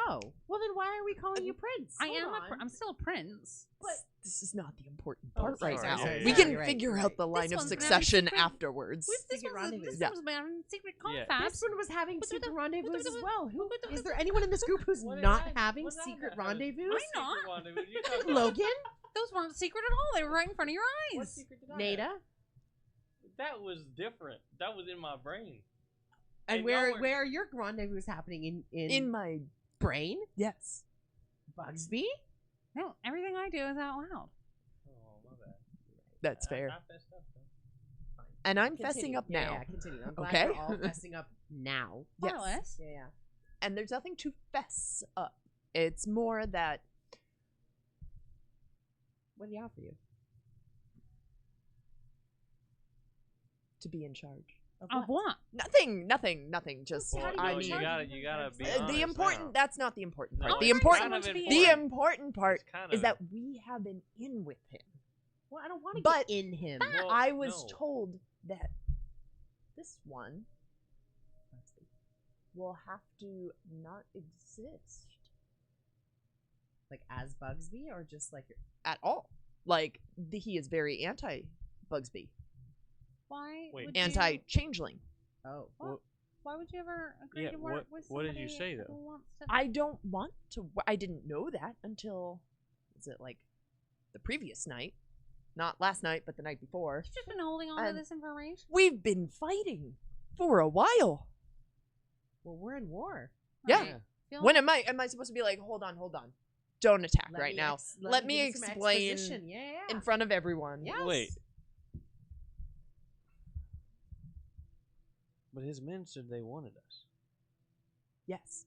Oh, well then why are we calling you prince? I'm still a prince. But this is not the important Oh, part sorry, right sorry, now. yeah, yeah, we yeah. can You're right, figure you're out right. the line This of one's very succession secret. afterwards. This Secret one's rendezvous. this was having secret Yeah. confabs. This one was having What- secret what- rendezvous what- as well. Who what- is there anyone in this group who's What did not I- having what did I secret have? rendezvous? Why not? What are you talking about? Logan, Those weren't secret at all. They were right in front of your What eyes. secret did I have? Nada, That was different. That was in my brain. and And where y'all were- where are your rendezvous happening In my brain? yes. Bugsby? No, everything I do is out loud. Oh, my bad. That's I- fair. I fessed up, though. And I'm Continue. fessing up Yeah, now. Yeah, continue. I'm glad Okay. we're all fessing up now. Yes. Marvelous. Yeah, yeah. And there's nothing to fess up. It's more that What do you offer you? to be in charge. Of what? Nothing. Just Well, how do you I be mean, in charge? you gotta be the honest important. now. That's not the important part. No, the it's important. kind of The The important. important part It's kind is of that we have an in with him. Well, I don't want to But- get in him. Well, I was no. told that this one will have to not exist Like as Bugsby, or just like at all. Like he is very anti Bugsby, Why? Wait. Would anti you, changeling. oh, why would you ever agree Yeah, to work with what somebody did you say, who though? wants to? I don't want to. I didn't know that until was it like the previous night, not last night, but the night before. You've just been holding on to And- this information. We've been fighting for a while. well, we're in war. Yeah. Right. Feel When am I supposed to be like, hold on, don't attack Let right me now let me give you some explain exposition. Yeah, yeah. in front of everyone? Yes. Wait. But his men said they wanted us. Yes.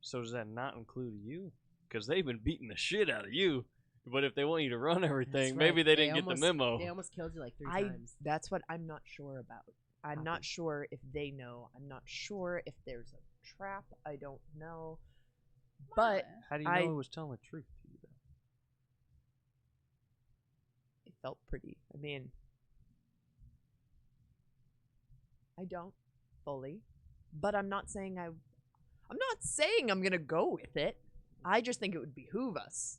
So does that not include you? Because they've been beating the shit out of you. But if they want you to run everything, That's maybe right. they didn't get the almost- memo. They almost killed you like 3 I times. that's what I'm not sure about. I'm Copy. not sure if they know. I'm not sure if there's a trap. I don't know. But Marvelous. How do you know I- he was telling the truth to you, though? it felt pretty. I mean, I don't fully, but I'm not saying I'm not saying I'm gonna go with it. I just think it would behoove us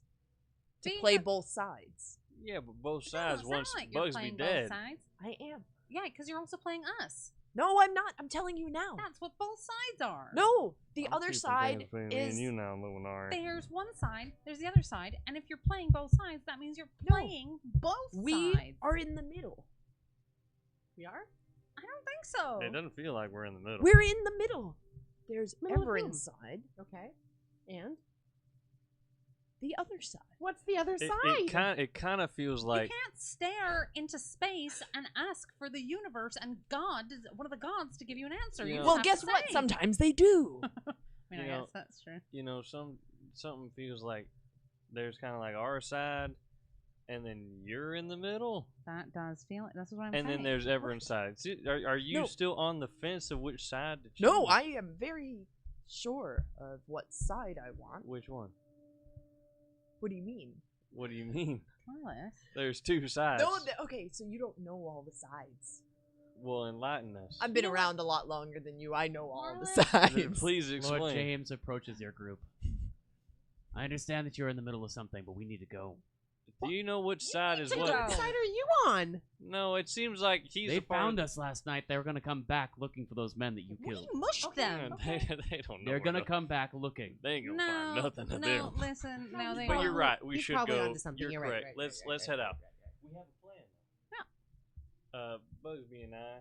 to Being play a- both sides. Yeah, but both No, sides it's once not like you're Bugsby playing dead. both sides. I am. Yeah, because you're also playing us. No, I'm not. I'm telling you now. That's what both sides are. No, the I'm other keeping side things between me is and you now, Luminari. There's one side, there's the other side, and if you're playing both sides, that means you're No. playing both we sides. are in the middle. We are? I don't think so. It doesn't feel like we're in the middle. We're in the middle. There's Middle of whom? Everett's side, Okay. And the other side. what's the other It side? kind of feels You like can't stare into space and ask for the universe and God, one of the gods, to give you an answer. Yeah. You Well, have guess to what? say. Sometimes they do. I mean, I You know, guess that's true. something feels like there's kind of like our side and then you're in the middle, That does feel it. That's what I'm and saying. then there's everyone's side. See, are you No. still on the fence of which side to choose? No, I am very sure of what side I want. Which one? What do you mean? What do you mean? Carlos. There's two sides. No, okay, so you don't know all the sides. Well, enlighten us. I've been around a lot longer than you. I know all the Marlon? sides. Please explain. Lord James approaches your group. I understand that you're in the middle of something, but we need to go. Do you know which side is to what? go. What side are you on? No, it seems like he's They a part found of... us last night. They were going to come back looking for those men that you killed. We mushed them. They don't know. They're going to where come back looking. They ain't gonna No, find nothing to no, do. listen, no, they But won't. you're right. We He's should probably go. onto something. You're You're right, correct. right, let's right, head right, out. right. We have a plan. Bugsby and I,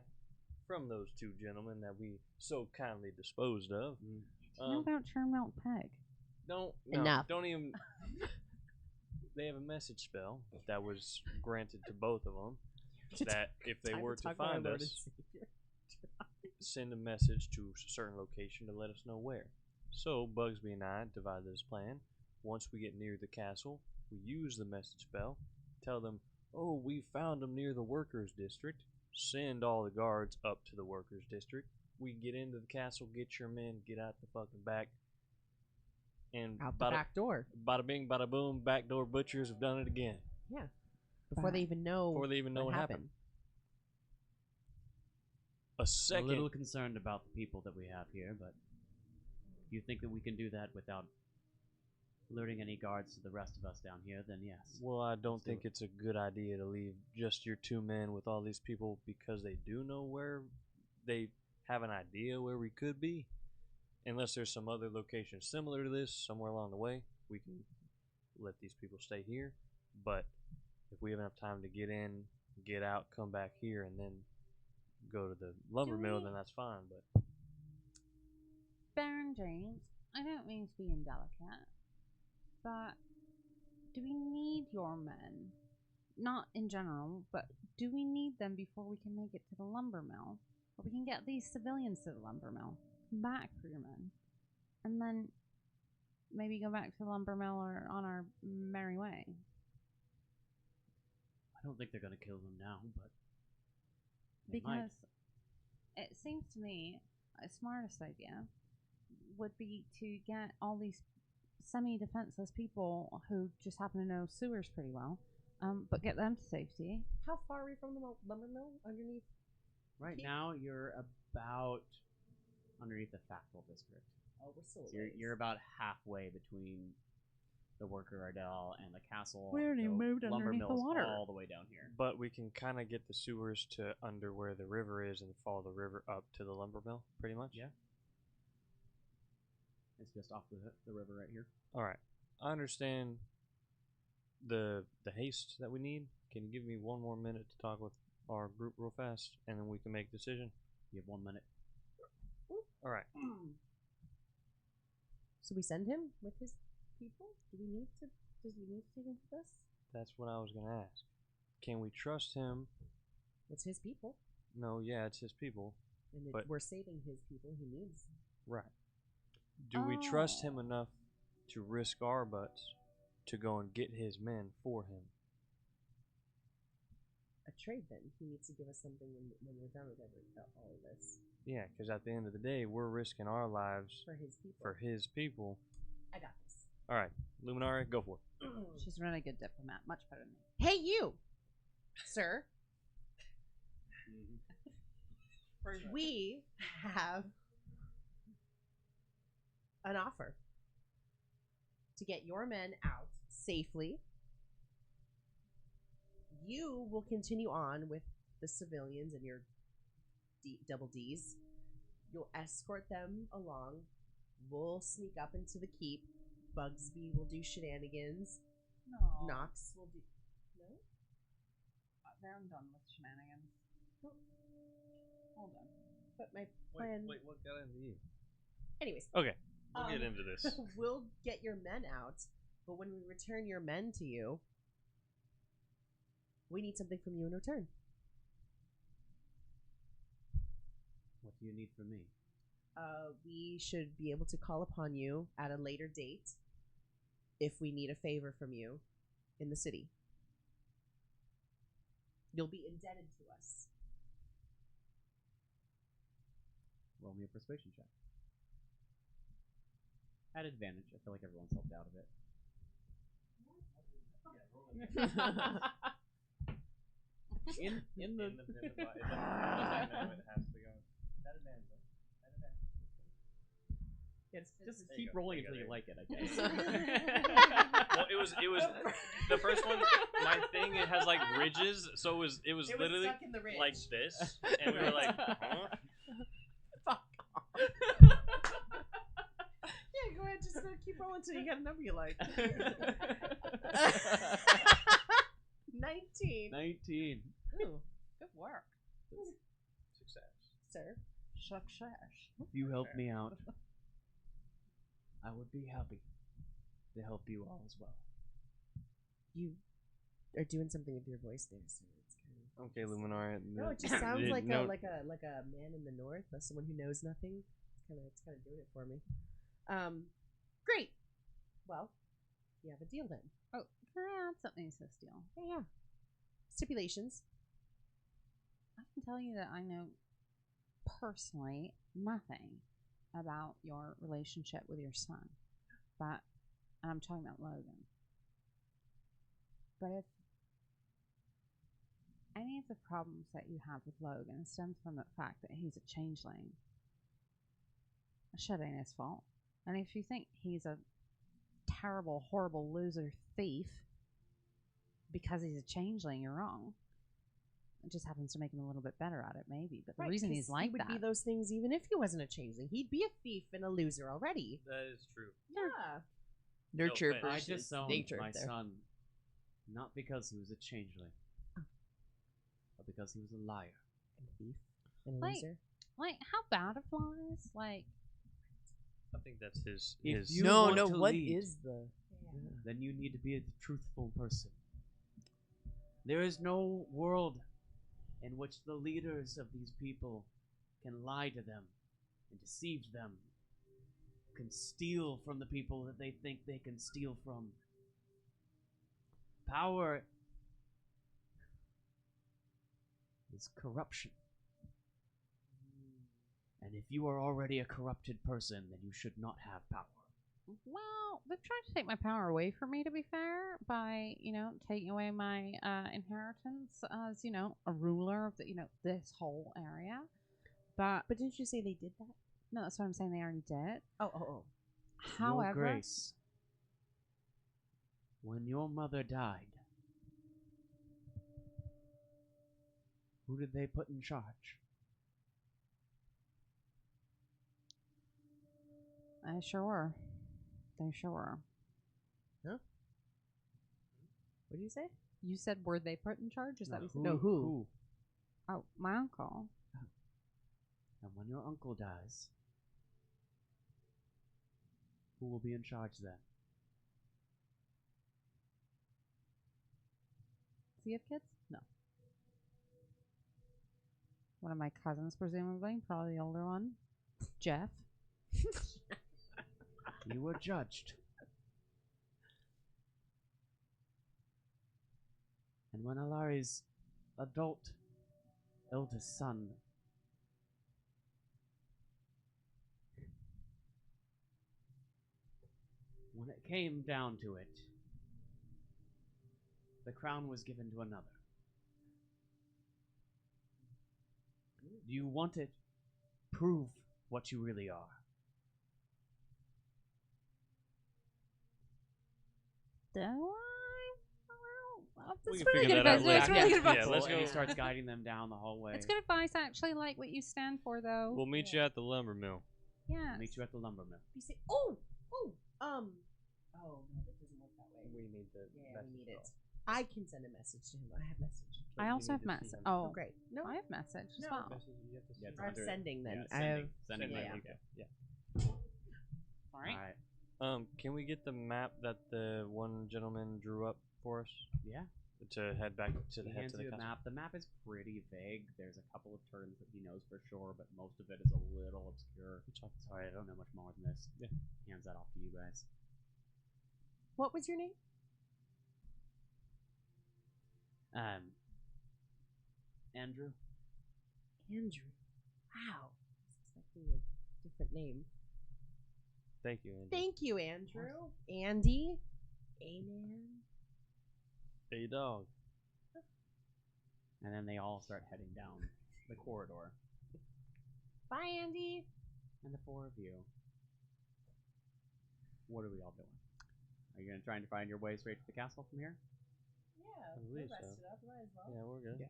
from those two gentlemen that we so kindly disposed of, How about Milk Peg? don't Enough. Don't even. They have a message spell that was granted to both of them. That if they Time were to talk about our find Lord and us, Savior. send a message to a certain location to let us know where. So Bugsby and I divided this plan. Once we get near the castle, we use the message spell, tell them, "Oh, we found them near the workers' district." Send all the guards up to the workers' district. We get into the castle, get your men, get out the fucking back, and Out the back door. bada bing, bada boom, backdoor butchers have done it again Yeah. Before they even know. before they even know what happened. A I'm second. a little concerned about the people that we have here, but if you think that we can do that without alerting any guards to the rest of us down here, then yes. Well, I don't Let's do think it. it's a good idea to leave just your two men with all these people because they do know where they have an idea where we could be. Unless there's some other location similar to this somewhere along the way, we can let these people stay here. But if we have enough time to get in, get out, come back here, and then go to the lumber mill, then that's fine. But Baron James, I don't mean to be indelicate, but do we need your men? Not in general, but do we need them before we can make it to the lumber mill? Or we can get these civilians to the lumber mill, come back for your men, and then maybe go back to the lumber mill or on our merry way. I don't think they're going to kill them now, but they might. Because it seems to me a smartest idea would be to get all these semi-defenseless people who just happen to know sewers pretty well, but get them to safety. How far are we from the lumber mill? Underneath? Right now, you're about underneath the factual district. Oh, we're still So you're about halfway between the worker Ardell and the castle. We already moved lumber underneath the mill's water. all the way down here. But we can kind of get the sewers to under where the river is and follow the river up to the lumber mill, pretty much. Yeah. It's just off the river right here. All right. I understand the haste that we need. Can you give me one more minute to talk with our group real fast, and then we can make a decision? You have 1 minute. All right. So we send him with his people? Does he need to take him with us? That's what I was going to ask. Can we trust him? It's his people. No, yeah, it's his people. And But- we're saving his people. He needs. Right. Do we trust him Oh. enough to risk our butts to go and get his men for him? A trade then. He needs to give us something when we're done with all of this. Yeah, because at the end of the day, we're risking our lives For his people. for his people. I got this. All right, Luminari, go for it. She's a really good diplomat, much better than me. Hey, you! Sir. We have an offer to get your men out safely. You will continue on with the civilians and your double D's. You'll escort them along. We'll sneak up into the keep. Bugsby will do shenanigans. No. Knox will do. No? I'm done with shenanigans. Hold on. But my plan. Wait, what got into you? Anyways. Okay, we'll get into this. We'll get your men out, but when we return your men to you, we need something from you in return. What do you need from me? We should be able to call upon you at a later date if we need a favor from you in the city. You'll be indebted to us. Roll me a persuasion check. At advantage. I feel like everyone's helped out a bit. in the it has to go. That advantage, though. That advantage. just There you keep go. rolling There until you you go. like it, I guess. Well, it was the first one. My thing, it has like ridges, so it was literally stuck in the ridge. like this, and we were like, huh? Yeah, go ahead. Just keep rolling until you get a number you like. 19. 19. Ooh, good work, Success. sir. Success. If you help me out, I would be happy to help you all as well. You are doing something with your voice there, sir. It's kind of Okay, Luminar. no, it just sounds like no, a man in the north, someone who knows nothing. It's kind of doing it for me. Great. Well, you have a deal then. Oh, can I add something to this deal? Yeah. Stipulations. I can tell you that I know personally nothing about your relationship with your son. But, and I'm talking about Logan. But if any of the problems that you have with Logan stems from the fact that he's a changeling, shit ain't his fault. And if you think he's a terrible, horrible loser thief because he's a changeling, you're wrong. It just happens to make him a little bit better at it, maybe. But the reason he's like he would that, be those things even if he wasn't a changeling. He'd be a thief and a loser already. That is true. Yeah. Nurture offense. I versus disowned nature my there. son, not because he was a changeling, but because he was a liar. And thief and a Like- loser. like, how bad it flies? Like, I think that's his. If his you No, want no. to What lead, is the? then you need to be a truthful person. There is no world in which the leaders of these people can lie to them and deceive them, can steal from the people that they think they can steal from. Power is corruption. And if you are already a corrupted person, then you should not have power. well, they've tried to take my power away from me, to be fair, by, taking away my inheritance as, a ruler of this whole area. But But didn't you say they did that? no, that's what I'm saying. They already did. Oh. However, Your Grace, when your mother died, who did they put in charge? they sure were. They sure were. What did you say? You said were they put in charge? Is that what you said? No, who? Oh, my uncle. And when your uncle dies, who will be in charge then? Does he have kids? No. One of my cousins, presumably, probably the older one. Jeff. You were judged. And when Alari's adult eldest son when it came down to it, the crown was given to another. Do you want it? Prove what you really are. Do I? Well, We that's can really figure good that out advice. later. That's really good advice. Yeah, let's And he go. starts guiding them down the hallway. It's good advice. I actually like what you stand for, though. We'll meet you at the lumber mill. Yeah. Meet you at the lumber mill. You say, oh, no, that doesn't work that way. We need the. Yeah, we need it. I can send a message to him. I have message. I also have message. Oh, great. No, I have message as No. well. Yeah, it's I'm under- sending then. yeah, I have. sending. yeah, them, yeah. okay. All right. Alright. Can we get the map that the one gentleman drew up for us Yeah. to head back to He the head hands to the you the castle? map. The map is pretty vague. There's a couple of turns that he knows for sure, but most of it is a little obscure. Sorry, I don't know much more than this. Yeah. Hands that off to you guys. What was your name? Andrew. Andrew. Wow. I was expecting a different name. Thank you, Andrew. Thank you, Andrew. Andy. Amen. Hey, dog. And then they all start heading down the corridor. Bye, Andy. And the four of you. What are we all doing? Are you going to try and find your way straight to the castle from here? Yeah, I believe so. up. Might as well. Yeah, we're good. Yeah.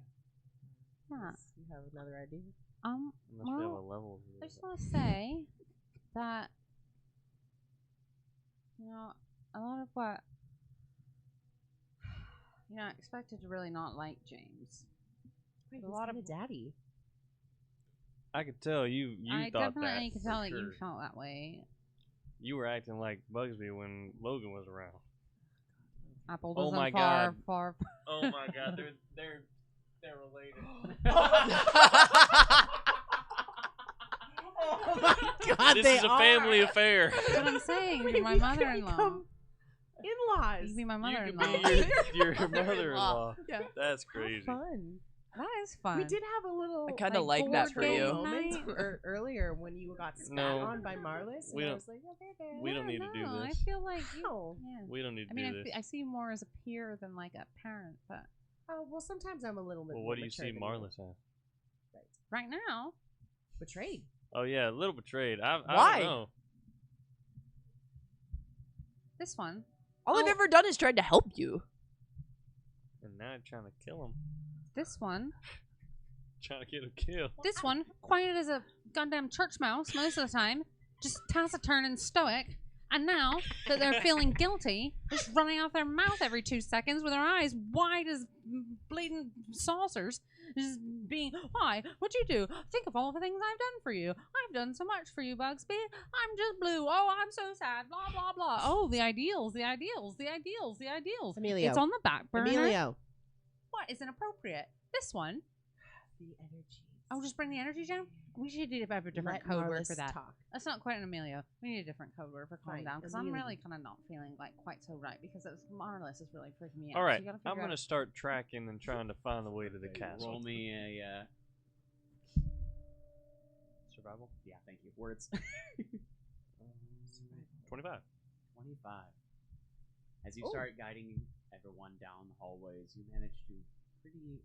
Huh. You have another idea? Unless we have a Well, level. I just want to say that, a lot of what, I expected to really not like James. Wait, A he's lot of kinda daddy. I could tell you I thought that. definitely could for tell that sure. you felt that way. You were acting like Bugsby when Logan was around. Apple Oh doesn't my far, God. far. Oh my God, they're related. Oh my God, This they is a are. family affair. That's what I'm saying. Wait, You're my we could mother-in-law. become in-laws. You can be my You could mother-in-law. be your mother-in-law. Yeah. That's How crazy. fun. That is fun. We did have a little. I kinda like that board for game you. moment Night. earlier when you got spat No. on by Marlis. We and I don't- was like, okay, there. we don't need to do I this. feel like you. Ow. Yeah. We don't need to I mean, do this. I see you more as a peer than like a parent, but Oh well, sometimes I'm a little bit. Well, more what do you mature see than Marlis as? right now, Betrayed. Oh yeah, a little betrayed. I Why? don't know. this one, All I've ever done is tried to help you. And now you're trying to kill him. this one, Trying to get him killed. this one, quiet as a goddamn church mouse most of the time, just taciturn and stoic. And now that they're feeling guilty, just running out their mouth every 2 seconds with their eyes wide as bleeding saucers, just being, why? What'd you do? Think of all the things I've done for you. I've done so much for you, Bugsby. I'm just blue. Oh, I'm so sad. Blah, blah, blah. Oh, the ideals, the ideals, the ideals, the ideals. Emilio. It's on the back burner. Emilio. What is inappropriate? This one. The energy. Oh, just bring the energy down? We should have a different Let code word Marlis for that. talk. That's not quite an Emilio. We need a different code word for calm Fine, down because I'm Amelia. really kind of not feeling like quite so right because it's Marlis is really freaking me out. All So right, you gotta I'm figure gonna out- start tracking and trying to find the way to the Okay, castle. Roll me a Survival. yeah, thank you. Words. 25. 25. As you Oh. start guiding everyone down the hallways, you manage to pretty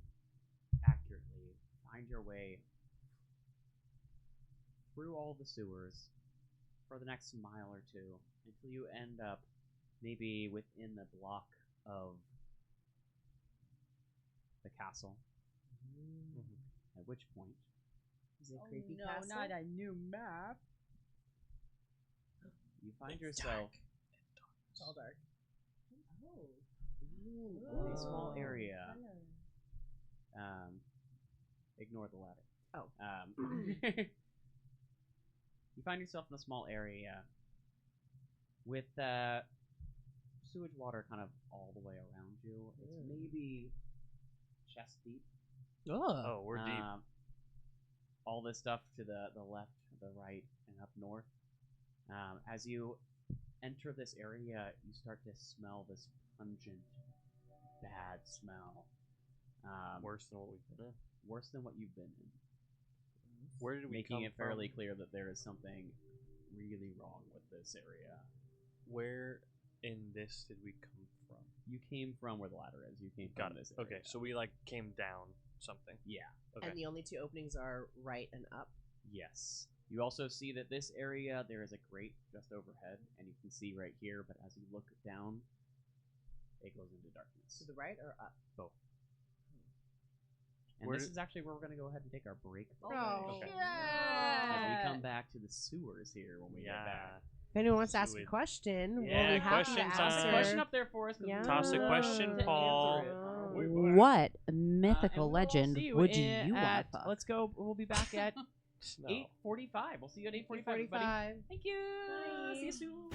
accurately find your way through all the sewers for the next mile or two until you end up maybe within the block of the castle. At which point, Is it creepy castle? a new map. You find yourself It's all dark. Oh. in a small area. Ignore the ladder. Oh. You find yourself in a small area with sewage water kind of all the way around you. It's maybe chest deep. Oh, we're deep. All this stuff to the left, the right, and up north. As you enter this area, you start to smell this pungent, bad smell. Worse than what we've been in. Worse than what you've been in. Where did we Making come it fairly from? clear that there is something really wrong with this area. Where in this did we come from? You came from where the ladder is. You came Got from it. this area. Okay, so we like came down something. Yeah. Okay. And the only two openings are right and up. Yes. You also see that this area, there is a grate just overhead, and you can see right here, but as you look down, it goes into darkness. To the right or up? Both. And Where this did- is actually where we're going to go ahead and take our break. for Oh. today. Okay. As we come back to the sewers here when we get back. If anyone wants to ask a Sewage. question, we'll Yeah, be happy to question answer. time. Toss a question up there for us. 'Cause Yeah. we Toss a would question, love to Paul. answer it. What And mythical we'll legend see would in- you want? at- Let's go. We'll be back at No. 8:45. We'll see you at 8:45, everybody. 45. Thank you. Bye. See you soon.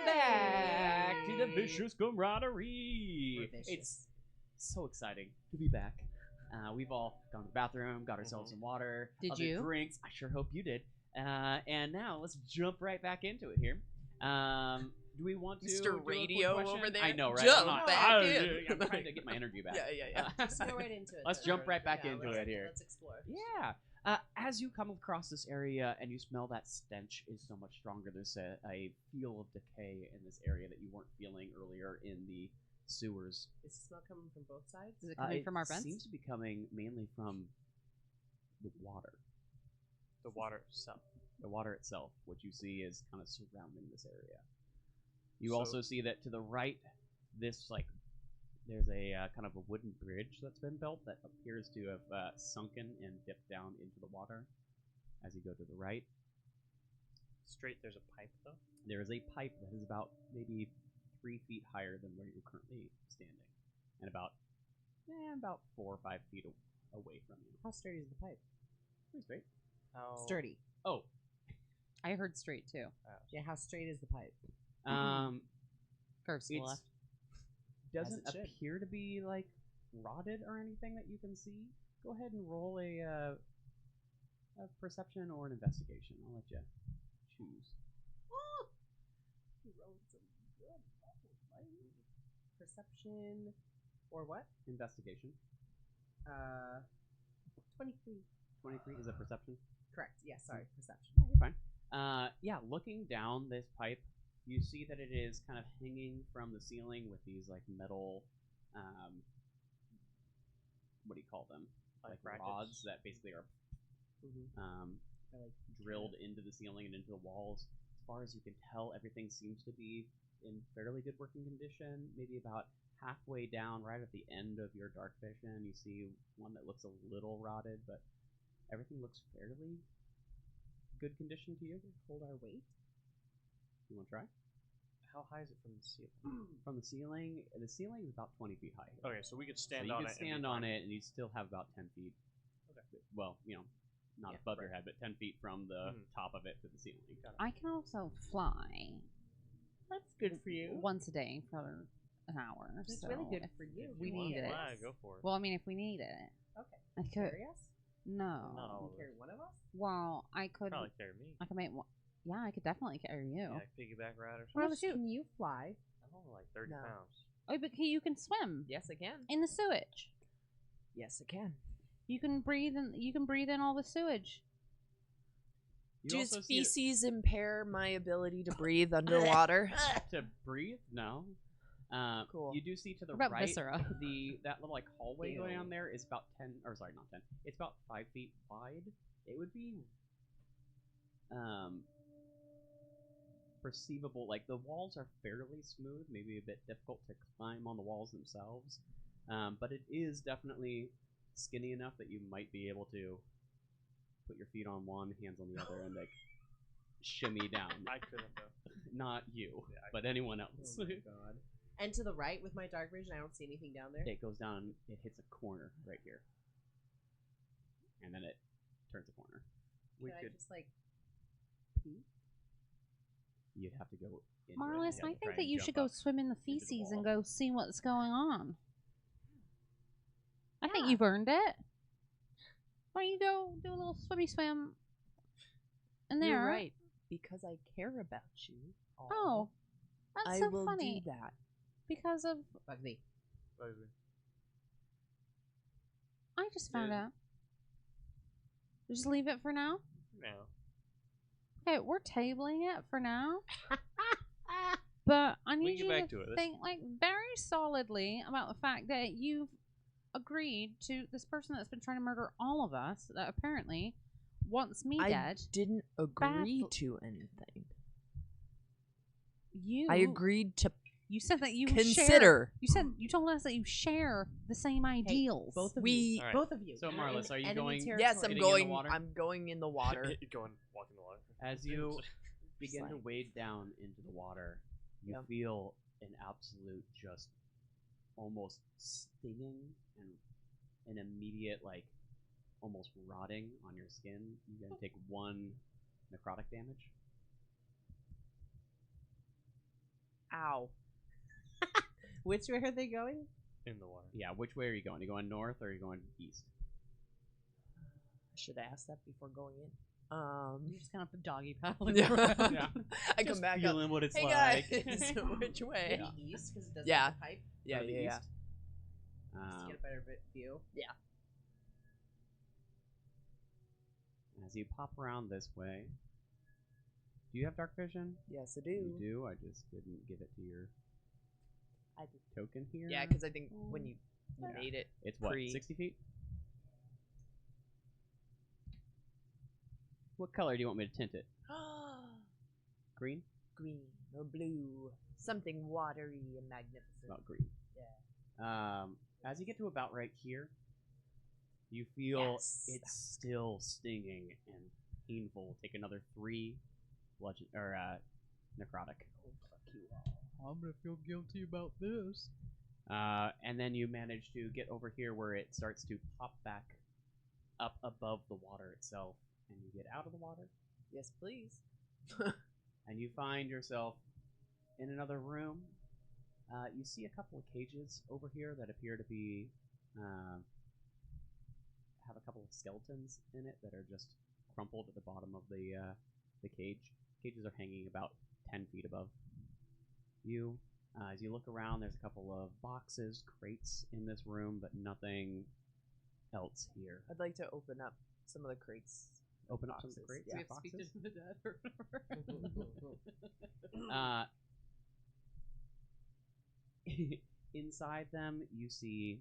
back to the Vicious Camaraderie. We're vicious. It's so exciting to be back. We've all gone to the bathroom, got ourselves some water, Did other you? drinks. I sure hope you did. And now let's jump right back into it here. Do we want to Mr. do a quick Radio question? over there. I know, right? Jump I'm back in. I'm trying to get my energy back. Yeah. Just go right into it. Let's then. jump right back Yeah, into let's- it here. Let's explore. Yeah. As you come across this area and you smell that stench is so much stronger, there's a feel of decay in this area that you weren't feeling earlier in the sewers. Is the smell coming from both sides? Is it coming It from our vents? seems to be coming mainly from the water. The water itself. The water itself, what you see is kind of surrounding this area. You So- also see that to the right, there's a kind of a wooden bridge that's been built that appears to have sunken and dipped down into the water. As you go to the right, Straight, there's a pipe though. there is a pipe that is about maybe 3 feet higher than where you're currently standing, and about 4 or 5 feet away from you. How sturdy is the pipe? Pretty straight. How Sturdy. Oh, I heard straight too. Yeah, how straight is the pipe? Curves to the It's left. doesn't it should. appear to be like rotted or anything that you can see. Go ahead and roll a perception or an investigation. I'll let you choose. You rolled some good levels, right? Perception or what? Investigation. 23. 23 is a perception. Correct. Yeah, sorry, perception. Yeah, you're fine. Yeah, looking down this pipe, you see that it is kind of hanging from the ceiling with these like metal, what do you call them? Like brackets? rods that basically are I like drilled into the ceiling and into the walls. As far as you can tell, everything seems to be in fairly good working condition. Maybe about halfway down, right at the end of your dark vision, you see one that looks a little rotted, but everything looks fairly good condition to you. hold our weight. You want to try? How high is it from the ceiling? From the ceiling is about 20 feet high. Okay, so we could So stand you on could it. and be stand on fine. it, and you still have about 10 feet. Okay. Well, not Yeah, above your head, but 10 feet from the Mhm. top of it to the ceiling. I can also fly That's good for you. once a day for an hour. That's so really good if for you. we Can you need carry it. Fly, us? go for it. Well, I mean, if we need it, Okay. I could. Carry us? No. Not all Can of you carry it. one of us? Well, I could. Probably carry me. I could make one. Yeah, I could definitely carry you. Yeah, like piggyback ride or something. Well, shoot. Can you fly? I'm only like 30 No. pounds. Oh, but you can swim Yes, I can. in the sewage. Yes, I can. You can breathe in. You can breathe in all the sewage. You Does also see feces impair my ability to breathe underwater? to breathe? No. Cool. You do see to the What about right, viscera? that little like hallway going Ew. on there is about 10, or sorry, not 10. It's about 5 feet wide. It would be perceivable. Like the walls are fairly smooth, maybe a bit difficult to climb on the walls themselves, but it is definitely skinny enough that you might be able to put your feet on one, hands on the other, and like shimmy down. I couldn't though. Not you, Yeah, I but anyone else. Oh my god. And to the right with my dark vision, I don't see anything down there. It goes down. It hits a corner right here, and then it turns a corner. We Can I could. just like peek? You'd have to go. Into it. Marlis, You'd have I to try think that and you jump should go up. swim in the the feces and wall. go see what's going on. I think Yeah. you've earned it. Why don't you go do a little swimmy swim in there? You're right. Because I care about you. Oh, that's I so will funny. do that. Because of Bug me. I just found Yeah. out. Just leave it for now. No. Okay, we're tabling it for now. But I We need can you get back to to it. think like very solidly about the fact that you've agreed to this person that's been trying to murder all of us that apparently wants me I dead. didn't agree Badly. to anything. You I agreed to You said that you share. consider. You told us that you share the same ideals. Both of We- you. Alright. Both of you. So, You're Marlis, in are you enemy going- territory. Yes, I'm Getting in the going. water? I'm going in the water. Go and walk in the water. As you begin to Slang. wade down into the water, you Yep. feel an absolute just almost stinging and an immediate like almost rotting on your skin. You're gonna take 1 necrotic damage. Ow. Which way are they going? In the water. Yeah, which way are you going? Are you going north or are you going east? I should have asked that before going in. You're just kind of doggy paddling Yeah. around. Yeah. I come back up. Feeling what it's Hey like. guys, which way? Maybe east because it doesn't Yeah. have a pipe. Yeah, Or the yeah, yeah. east? Just to get a better view. As you pop around this way, do you have dark vision? Yes, I do. You do. I just didn't give it to your I do. token here. Yeah, because I think when you Yeah. made it, It's what, pre- 60 feet? What color do you want me to tint it? Green? green or blue, something watery and magnificent. About green. Yeah. As you get to about right here, you feel Yes. it's still stinging and painful. Take another 3 bludgeon or necrotic. I'm gonna feel guilty about this. And then you manage to get over here where it starts to pop back up above the water itself, and you get out of the water, Yes, please. and you find yourself in another room. You see a couple of cages over here that appear to be have a couple of skeletons in it that are just crumpled at the bottom of the cage. Cages are hanging about 10 feet above you. As you look around, there's a couple of boxes, crates in this room, but nothing else here. I'd like to open up some of the crates. Open up some of the Boxes, crates. yeah. We have speeches to the dead or whatever. Inside them, you see,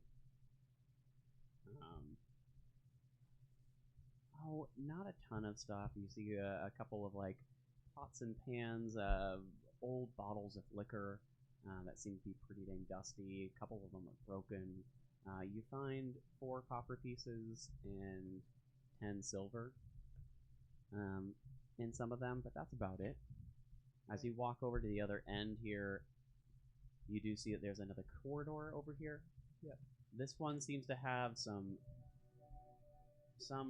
not a ton of stuff. You see a couple of like pots and pans, old bottles of liquor that seem to be pretty dang dusty. A couple of them are broken. You find 4 copper pieces and 10 silver in some of them, but that's about it. As you walk over to the other end here, you do see that there's another corridor over here. Yep. This one seems to have some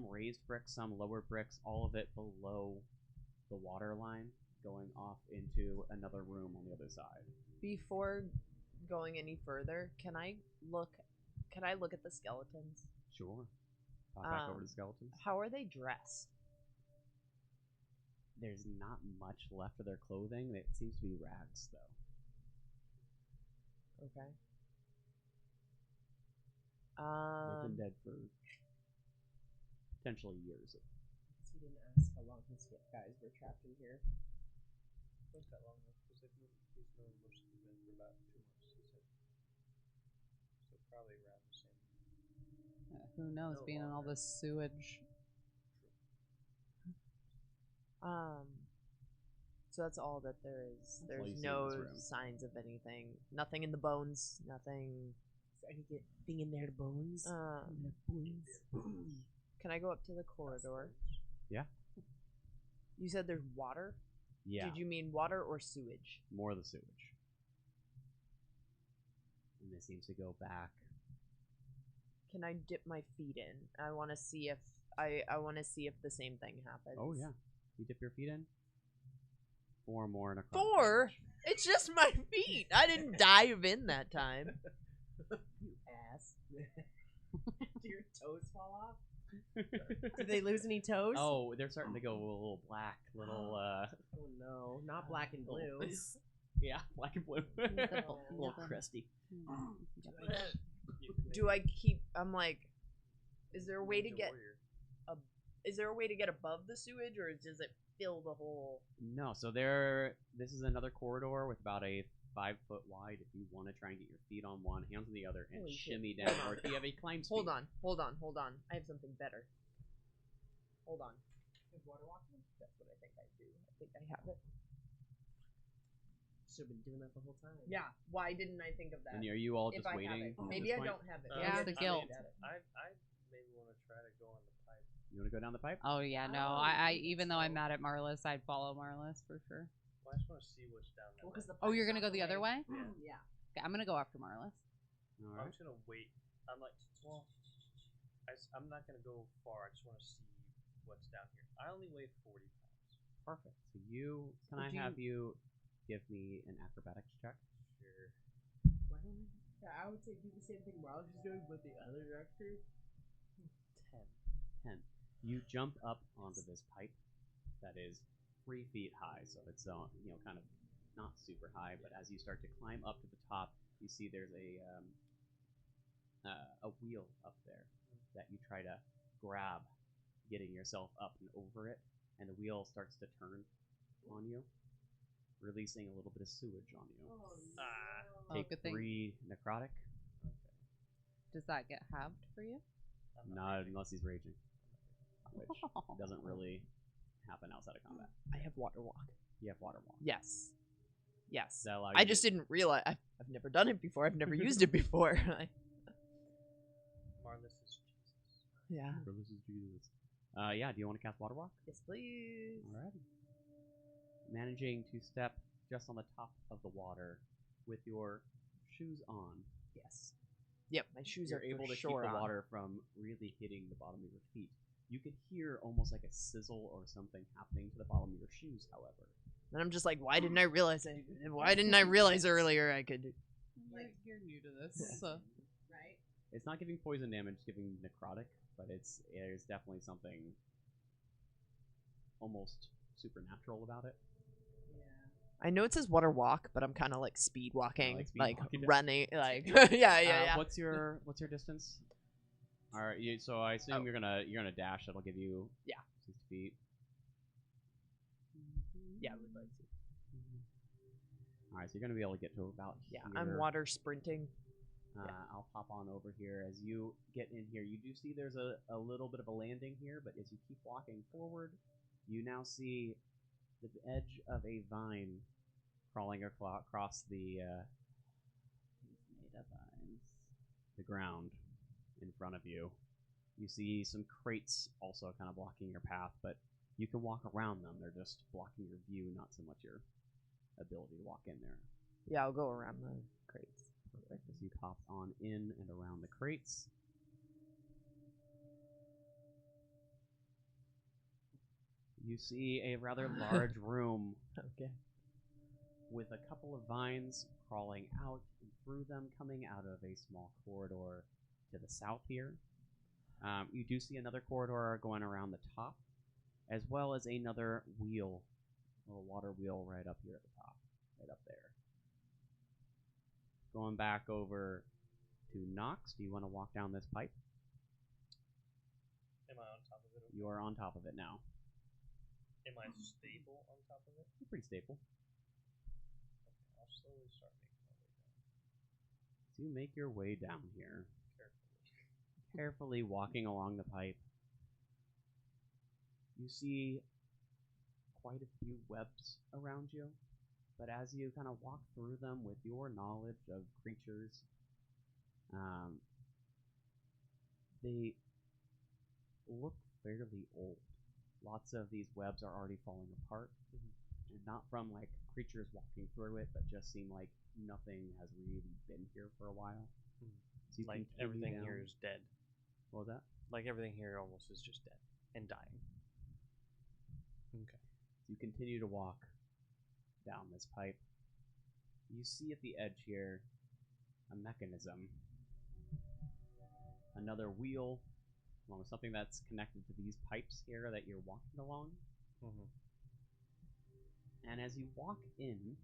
raised bricks, some lower bricks, all of it below the water line, going off into another room on the other side. Before going any further, can I look at the skeletons? Sure. Pop back over to the skeletons. How are they dressed? There's not much left of their clothing. It seems to be rags, though. Okay. They've been dead for potentially years. We didn't ask how long these guys were trapped in here. Not that long though, because he's known most of them for about 2 months. He said. So probably around the same. Who knows, being in all this sewage. So that's all that there is. That's all you There's see in no this room. signs of anything. Nothing in the bones. Nothing. Is there anything in their bones? Can I go up to the corridor? Yeah. You said there's water? Yeah. Did you mean water or sewage? More of the sewage. And this seems to go back. Can I dip my feet in? I want to see if I want to see if the same thing happens. Oh, yeah. You dip your feet in? 4 more in a 4? It's just my feet. I didn't dive in that time. You ass. Do your toes fall off? Did they lose any toes? Oh, they're starting to go a little black. Oh no, not black and blue. Yeah, black and blue. The a bul- little the- crusty. Do I keep? I'm like, is there a way to get? Is there a way to get above the sewage, or does it fill the whole? No, so this is another corridor with about a 5-foot wide. If you want to try and get your feet on one, hands on the other, and Holy shit. shimmy down, or if you have a climb speed. Hold on. I have something better. Hold on. Water walking? That's what I think I do. I think I have it. Should have been doing that the whole time. Yeah. Why didn't I think of that? And are you all If just I have waiting? it. at Maybe this I point? don't have it. Yeah, Maybe it's the I guilt. should have it. I maybe want to try to go on the pipe. You want to go down the pipe? Oh yeah, no. Oh, I maybe even so. though I'm mad at Marlis, I'd follow Marlis for sure. Well, I just want to see what's down there. Oh, you're gonna go the other way? Yeah. Okay, I'm gonna go after Marlis. All I'm right. just gonna wait. I'm like, well, I'm not gonna go far. I just want to see what's down here. I only weigh 40 pounds. Perfect. So you, can I Would have you give me an acrobatics check. Sure. Why don't I? Yeah, I would say do the same thing Marl is doing with the other director. 10. You jump up onto this pipe that is 3 feet high, so it's kind of not super high. But as you start to climb up to the top, you see there's a wheel up there that you try to grab, getting yourself up and over it, and the wheel starts to turn on you, releasing a little bit of sewage on you. Take good thing. 3 necrotic. Does that get halved for you? Not unless he's raging, which doesn't really happen outside of combat. I have water walk. You have water walk. Yes. Yes. Does that allow you I to- just didn't realize. I've never done it before. I've never used it before. Marlis is Jesus. Yeah. For this is Jesus. Yeah. Do you want to cast water walk? Yes, please. Alrighty. Managing to step just on the top of the water with your shoes on. Yes. Yep, my shoes You're are able for to sure keep the on. water from really hitting the bottom of your feet. You can hear almost like a sizzle or something happening to the bottom of your shoes, however. And I'm just like, why didn't I realize it? Why didn't I realize earlier I could? You're new to this, so. Right? It's not giving poison damage, it's giving necrotic, but there's definitely something almost supernatural about it. I know it says water walk, but I'm kind of like speed walking, like speed like walking down. running, like yeah. What's your distance? All right, so I assume you're gonna dash. That'll give you 6 feet. Yeah, I would like to. All right, so you're gonna be able to get to about Yeah, here. I'm water sprinting. I'll pop on over here. As you get in here, you do see there's a little bit of a landing here, but as you keep walking forward, you now see the edge of a vine crawling across the the ground in front of you. You see some crates also kind of blocking your path, but you can walk around them. They're just blocking your view, not so much your ability to walk in there. Yeah, I'll go around the crates. Perfect. As you pop on in and around the crates. You see a rather large room Okay. with a couple of vines crawling out and through them, coming out of a small corridor to the south here. You do see another corridor going around the top, as well as another wheel, a little water wheel right up here at the top, right up there. Going back over to Nox, do you want to walk down this pipe? Am I on top of it? You are on top of it now. Am I stable on top of it? You're pretty stable. Okay, I'll slowly start making my way down. So you make your way down here, Carefully. carefully walking along the pipe. You see quite a few webs around you, but as you kind of walk through them with your knowledge of creatures, they look fairly old. Lots of these webs are already falling apart, and not from like creatures walking through it, but just seem like nothing has really been here for a while. So you Like continue everything down. here is dead. What was that? Like everything here almost is just dead and dying. Okay. You continue to walk down this pipe. You see at the edge here a mechanism, another wheel, along with something that's connected to these pipes here that you're walking along. Mm-hmm. And as you walk in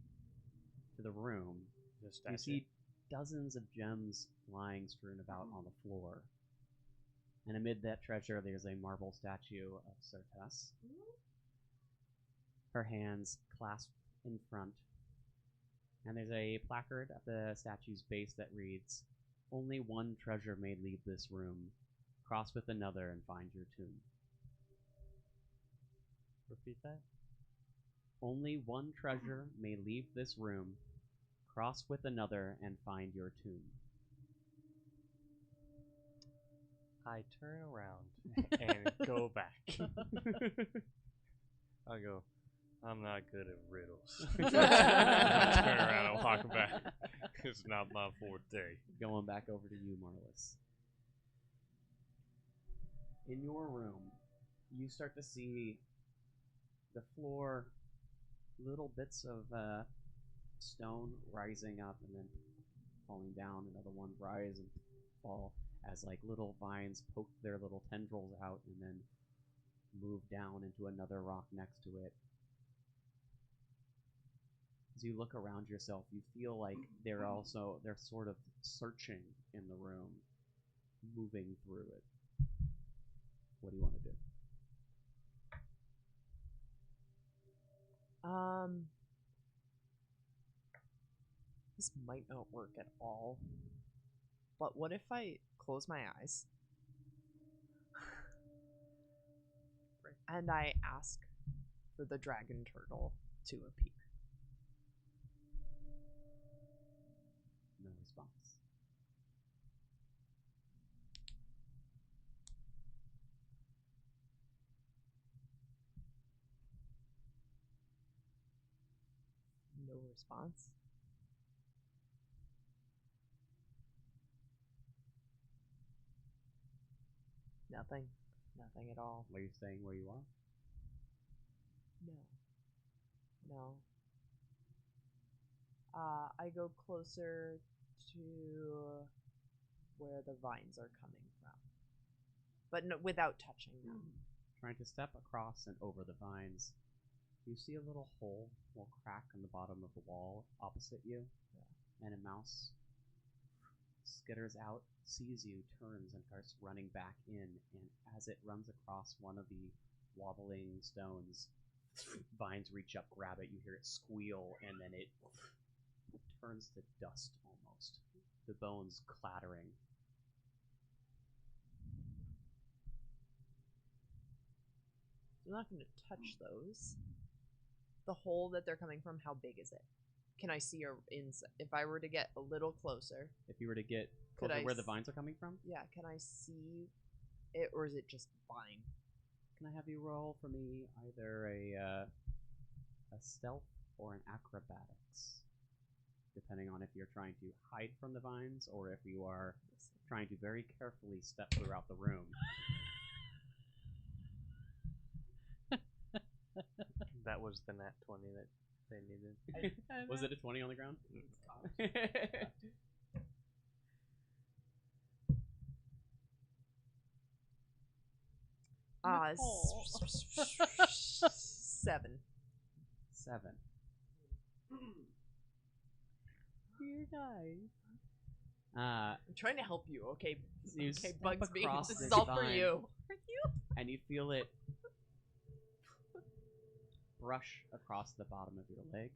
to the room, Just you see dozens of gems lying strewn about on the floor. And amid that treasure, there's a marble statue of Certes. Her hands clasped in front. And there's a placard at the statue's base that reads, "Only one treasure may leave this room. Cross with another and find your tomb." Repeat that. Only one treasure may leave this room. Cross with another and find your tomb. I turn around and go back. I go, I'm not good at riddles. I turn around and walk back. It's not my forte. Going back over to you, Marlis. In your room, you start to see the floor, little bits of stone rising up and then falling down. Another one rise and fall as like little vines poke their little tendrils out and then move down into another rock next to it. As you look around yourself, you feel like they're sort of searching in the room, moving through it. What do you want to do? This might not work at all. But what if I close my eyes and I ask for the dragon turtle to appear? No response. No response. Nothing. Nothing at all. Are you staying where you are? No. No. I go closer to where the vines are coming from. But no, without touching them. Trying to step across and over the vines, you see a little hole, a little crack in the bottom of the wall opposite you, and a mouse skitters out, sees you, turns, and starts running back in, and as it runs across one of the wobbling stones, vines reach up, grab it, you hear it squeal, and then it turns to dust almost, the bones clattering. I'm not going to touch those. The hole that they're coming from, how big is it? Can I see inside? If I were to get a little closer. If you were to get closer where the vines are coming from? Yeah, can I see it, or is it just vine? Can I have you roll for me either a stealth or an acrobatics, depending on if you're trying to hide from the vines or if you are trying to very carefully step throughout the room. That was the nat 20 that they needed. Was it a 20 on the ground? Seven. 7. Dear guys. I'm trying to help you, okay? You Okay, step Bugsby. across This this is all for vine, you. and you feel it brush across the bottom of your leg,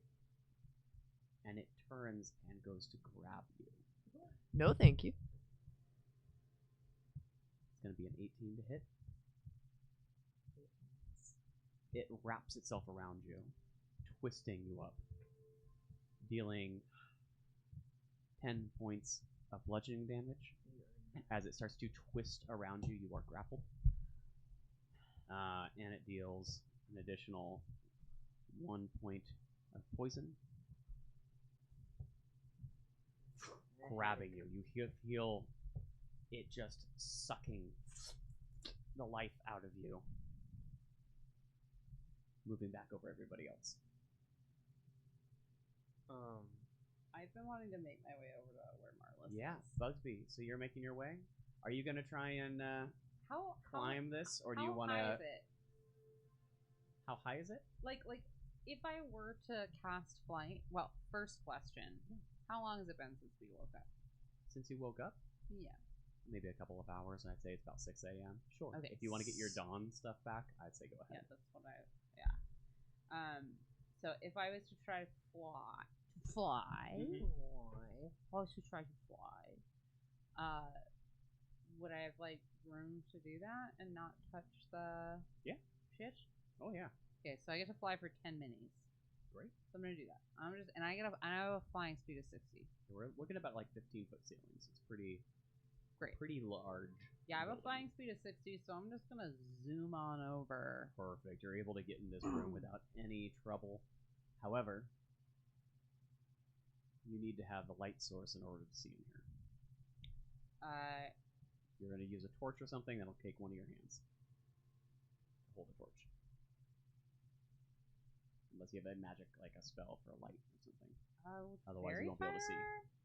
and it turns and goes to grab you. No, thank you. It's going to be an 18 to hit. It wraps itself around you, twisting you up, dealing 10 points of bludgeoning damage. As it starts to twist around you, you are grappled. And it deals an additional 1 point of poison. Grabbing you. You feel it just sucking the life out of you. Moving back over everybody else. I've been wanting to make my way over to where Marlis Yeah, is. Bugsby. So you're making your way? Are you going to try and climb this? Or do you want to... How high is it? How high is it? Like, if I were to cast flight, well, first question, how long has it been since we woke up? Since you woke up? Yeah. Maybe a couple of hours, and I'd say it's about 6 a.m. Sure. Okay. If you want to get your dawn stuff back, I'd say go Yeah, ahead. that's what so if I was to try to fly, I was to try to fly, would I have, like, room to do that and not touch the shit? Oh, yeah. Okay, so I get to fly for 10 minis. Great. So I'm gonna do that. I have a flying speed of 60. We're looking at about like 15-foot ceilings. It's pretty Great. pretty large. Yeah, I have a building. flying speed of 60, so I'm just gonna zoom on over. Perfect. You're able to get in this room without any trouble. However, you need to have the light source in order to see in here. If you're going to use a torch or something, that'll take one of your hands. Hold a torch. Unless you have a magic, like a spell for a light or something. Otherwise, you won't be able to see.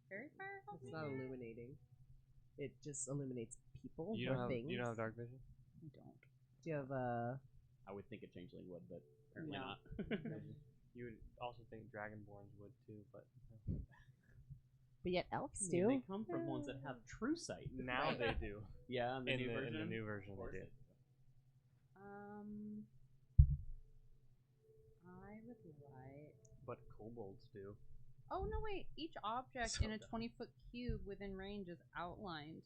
Fairy fire help It's me? not illuminating. It just illuminates people You or don't have things. you don't have dark vision. I don't. Do you have I would think a changeling would, but apparently No. not. You would also think dragonborns would too, but but yet elves I mean, do. they come from ones that have true sight. now they do. Yeah, in the new version. In the new version Of course they they do. do. I would like. But kobolds do. Oh no! Wait. Each object So in a dumb. 20-foot cube within range is outlined.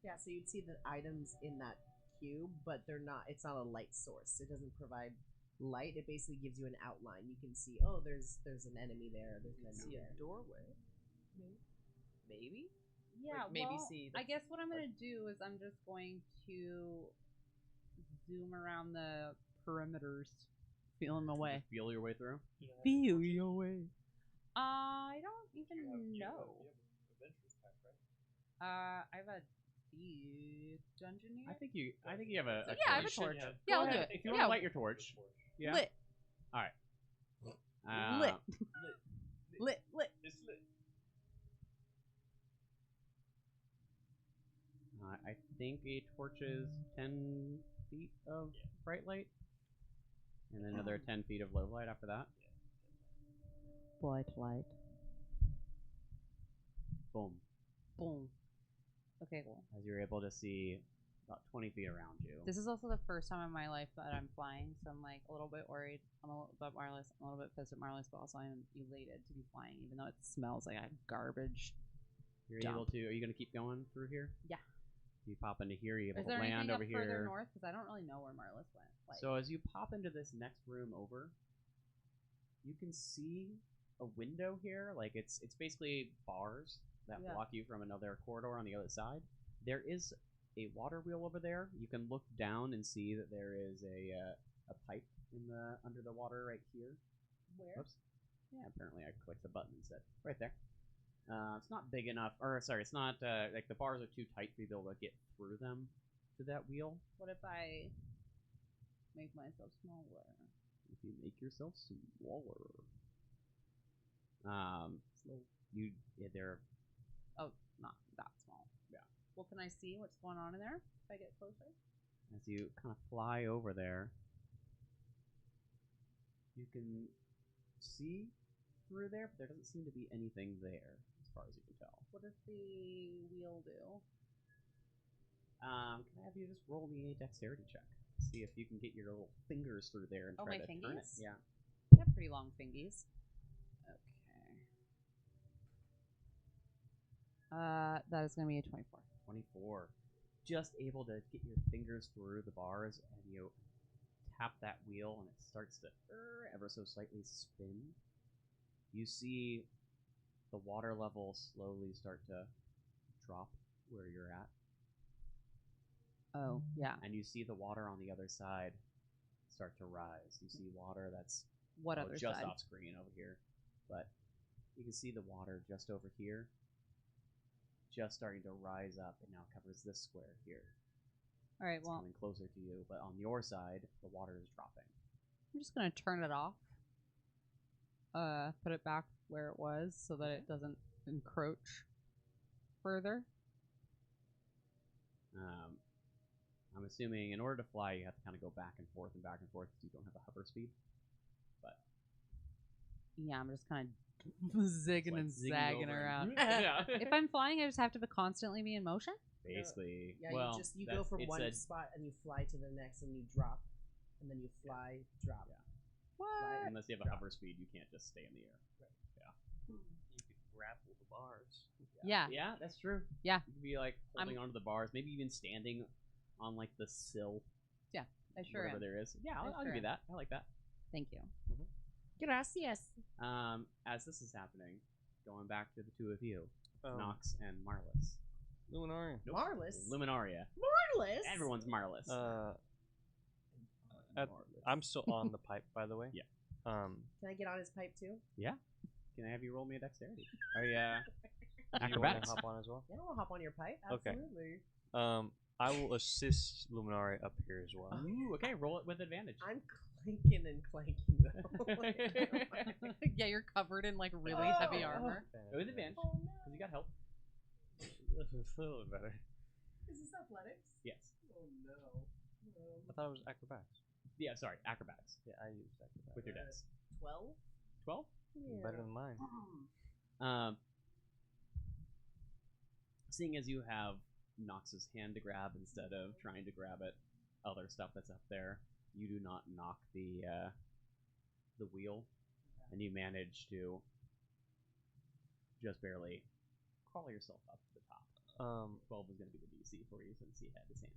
Yeah, so you'd see the items in that cube, but they're not. It's not a light source. It doesn't provide light. It basically gives you an outline. You can see, oh, there's an enemy there. There's an enemy See a there. doorway. Maybe. Yeah. Like, maybe well, see the- I guess what I'm gonna do is I'm just going to zoom around the perimeters, feeling my way. Feel your way through. Feel your way. I don't even know. I have a deep dungeon here. I think you have a. Yeah, I have a torch. torch. Go Yeah, I'll do ahead. it. If you want Yeah. to light your torch. Yeah. Lit. All right. Lit. Lit. I think a torch is 10 feet of bright light, and then another 10 feet of low light after that. Bright light. Boom. Boom. Okay, cool. As you're able to see about 20 feet around you. This is also the first time in my life that I'm flying, so I'm like a little bit worried. I'm a little bit Marlis. I'm a little bit pissed at Marlis, but also I'm elated to be flying, even though it smells like a garbage. You're dump. able to. Are you going to keep going through here? Yeah. You pop into here. You Is able to there land anything up over further here. north? Because I don't really know where Marlis went. Like, So as you pop into this next room over, you can see a window here. Like it's basically bars that Yeah. block you from another corridor on the other side. There is a water wheel over there. You can look down and see that there is a pipe in the under the water right here. where? Oops. Yeah, apparently I clicked the button instead. Right there. It's not big enough, or sorry, it's not like the bars are too tight for you to be able to get through them to that wheel. What if I make myself smaller? If you make yourself smaller, they're Oh, not that small. Yeah. Well, can I see what's going on in there if I get closer? as you kind of fly over there, you can see through there, but there doesn't seem to be anything there as far as you can tell. What does the wheel do? Can I have you just roll me a dexterity check? See if you can get your little fingers through there and Oh, try my to turn it. fingies? Yeah. I have pretty long fingies. Okay. That is going to be a 24. 24. Just able to get your fingers through the bars, and you tap that wheel, and it starts to ever so slightly spin. You see the water level slowly start to drop where you're at, Oh, yeah. and you see the water on the other side start to rise. You see water that's What other just side? off screen over here, but you can see the water just over here, just starting to rise up. It now covers this square here. All right, It's well, coming closer to you, but on your side, the water is dropping. I'm just going to turn it off. Put it back where it was so that it doesn't encroach further. I'm assuming in order to fly, you have to kind of go back and forth because you don't have a hover speed. But Yeah, I'm just kind of zigging like and zigging zagging over around. yeah. If I'm flying, I just have to constantly be in motion? Basically, Yeah, well, you go from it's one a- spot and you fly to the next and you drop, and then you fly, drop. Yeah. What? unless you have a hover speed, you can't just stay in the air. You could grapple the bars. Yeah. Yeah, that's true. Yeah. You could be like holding onto the bars, maybe even standing on like the sill, I sure whatever am. there is. Yeah, I I'll sure give you am. that. I like that. Thank you. Gracias. As this is happening, going back to the two of you, Um, Nox and Marlis. Luminari. Nope. Marlis. Luminaria. Marlis. Everyone's Marlis. I'm still on the pipe, by the way. Yeah. Can I get on his pipe too? Can I have you roll me a dexterity? Oh yeah. Do you want to Acrobatics. hop on as well? Yeah, I'll hop on your pipe. Okay. Absolutely. I will assist Luminari up here as well. Ooh, okay. Roll it with advantage. I'm clinking and clanking though. Yeah, you're covered in like really heavy armor. With advantage, Oh because no. you got help. That's a little better. Is this athletics? Yes. Oh no. I thought it was acrobatics. Yeah, sorry, acrobatics Yeah, I used acrobatics. with your dice. 12? 12? Better than mine. Seeing as you have Nox's hand to grab instead of trying to grab at other stuff that's up there, you do not knock the wheel, and you manage to just barely crawl yourself up to the top. 12 is going to be the DC for you since he had his hand.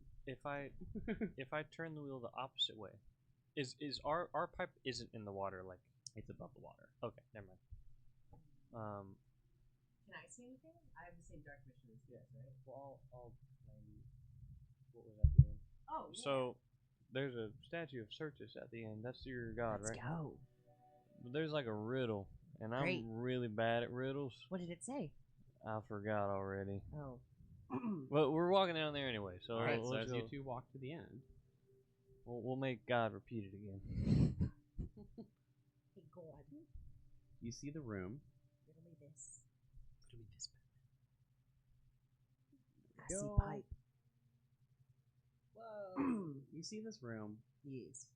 If I turn the wheel the opposite way, is our pipe isn't in the water, like It's above the water. okay, never mind. Can I see anything? I have the same dark vision as you guys, right? Well, I'll what was at the end? Oh, yeah. So there's a statue of Certus at the end. That's your god, Let's right? go. But there's like a riddle, and Great. I'm really bad at riddles. What did it say? I forgot already. Oh. Well, we're walking down there anyway, so All right, so let's as go. you two walk to the end, We'll make God repeat it again. Hey, God. you see the room. Riddle me this. Riddle me this. I see Go. pipe. Whoa. You see this room. Yes.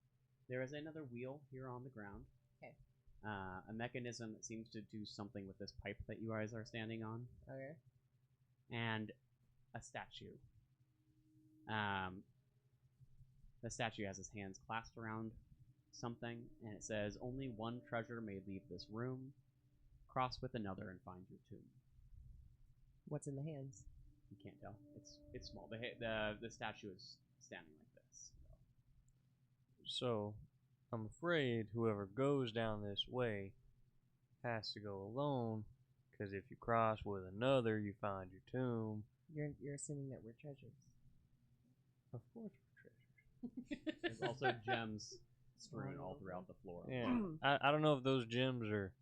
There is another wheel here on the ground. Okay. A mechanism that seems to do something with this pipe that you guys are standing on. Okay. And a statue. The statue has his hands clasped around something, and it says, "Only one treasure may leave this room. Cross with another and find your tomb." What's in the hands? You can't tell. It's small. The statue is standing like this. So, I'm afraid whoever goes down this way has to go alone, because if you cross with another, you find your tomb. You're assuming that we're treasures. Of course, we're treasures. There's also gems strewn all throughout the floor. Yeah, I don't know if those gems are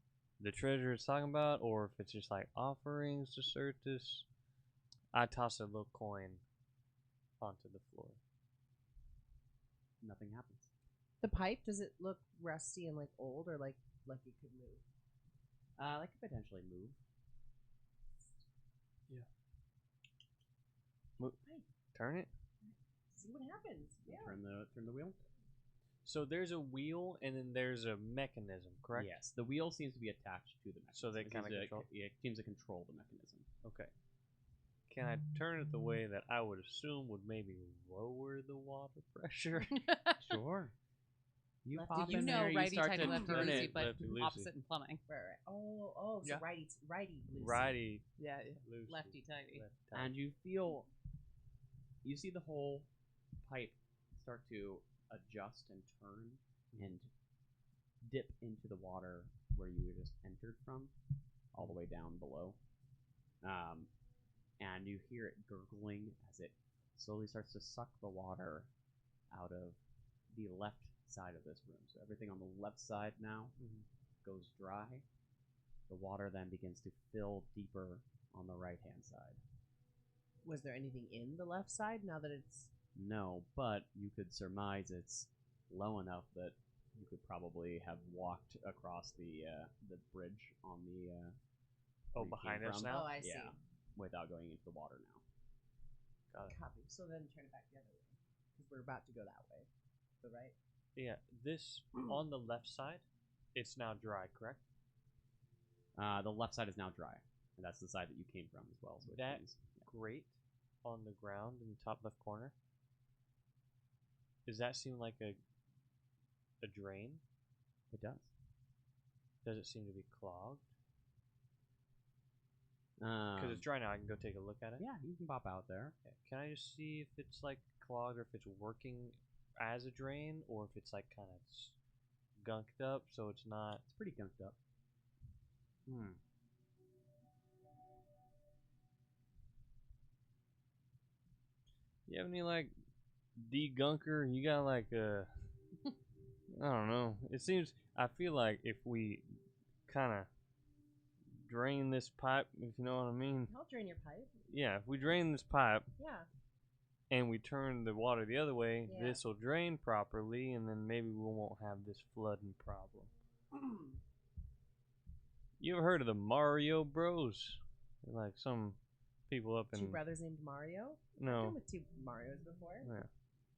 the treasure it's talking about, or if it's just like offerings to Certus. I toss a little coin onto the floor. Nothing happens. The pipe, does it look rusty and like old, or like it could move? That could potentially move. Turn it. See what happens. Yeah. Turn the wheel. So there's a wheel, and then there's a mechanism, correct? Yes, the wheel seems to be attached to the mechanism. So they It kinda seems to- control- It seems to control the mechanism. Okay. Can I turn it the way that I would assume would maybe lower the water pressure? Sure. You Lefty pop loosey. in You know, there, you righty start tighty, to lefty turn loosey, it. but lefty loosey. opposite in plumbing. Right. Oh, so Yeah. righty loosey. Righty, Yeah. loosey, Lefty tighty. lefty tighty. And you see the whole pipe start to adjust and turn and dip into the water where you just entered from, all the way down below. And you hear it gurgling as it slowly starts to suck the water out of the left side of this room. So everything on the left side now goes dry. The water then begins to fill deeper on the right-hand side. Was there anything in the left side now that it's? No, but you could surmise it's low enough that you could probably have walked across the bridge on the where you behind came us from. now? Oh, I see. Yeah, without going into the water now. Got it. Copy. So then turn it back the other way, because we're about to go that way. So right. Yeah, this on the left side, it's now dry, correct? The left side is now dry, and that's the side that you came from as well. So which That means, grate on the ground in the top left corner. Does that seem like a drain? it does. Does it seem to be clogged? Because it's dry now, I can go take a look at it. Yeah, you can pop out there. Okay. Can I just see if it's like clogged, or if it's working as a drain, or if it's like kind of gunked up, so it's not? It's pretty gunked up. You have any like degunker? You got like a I don't know. It seems I feel like if we kind of drain this pipe, if you know what I mean. I'll drain your pipe. Yeah, if we drain this pipe, Yeah. and we turn the water the other way, Yeah. this will drain properly, and then maybe we won't have this flooding problem. You ever heard of the Mario Bros? They're like some people up in Two brothers named Mario? I've no, been with two Marios before. yeah,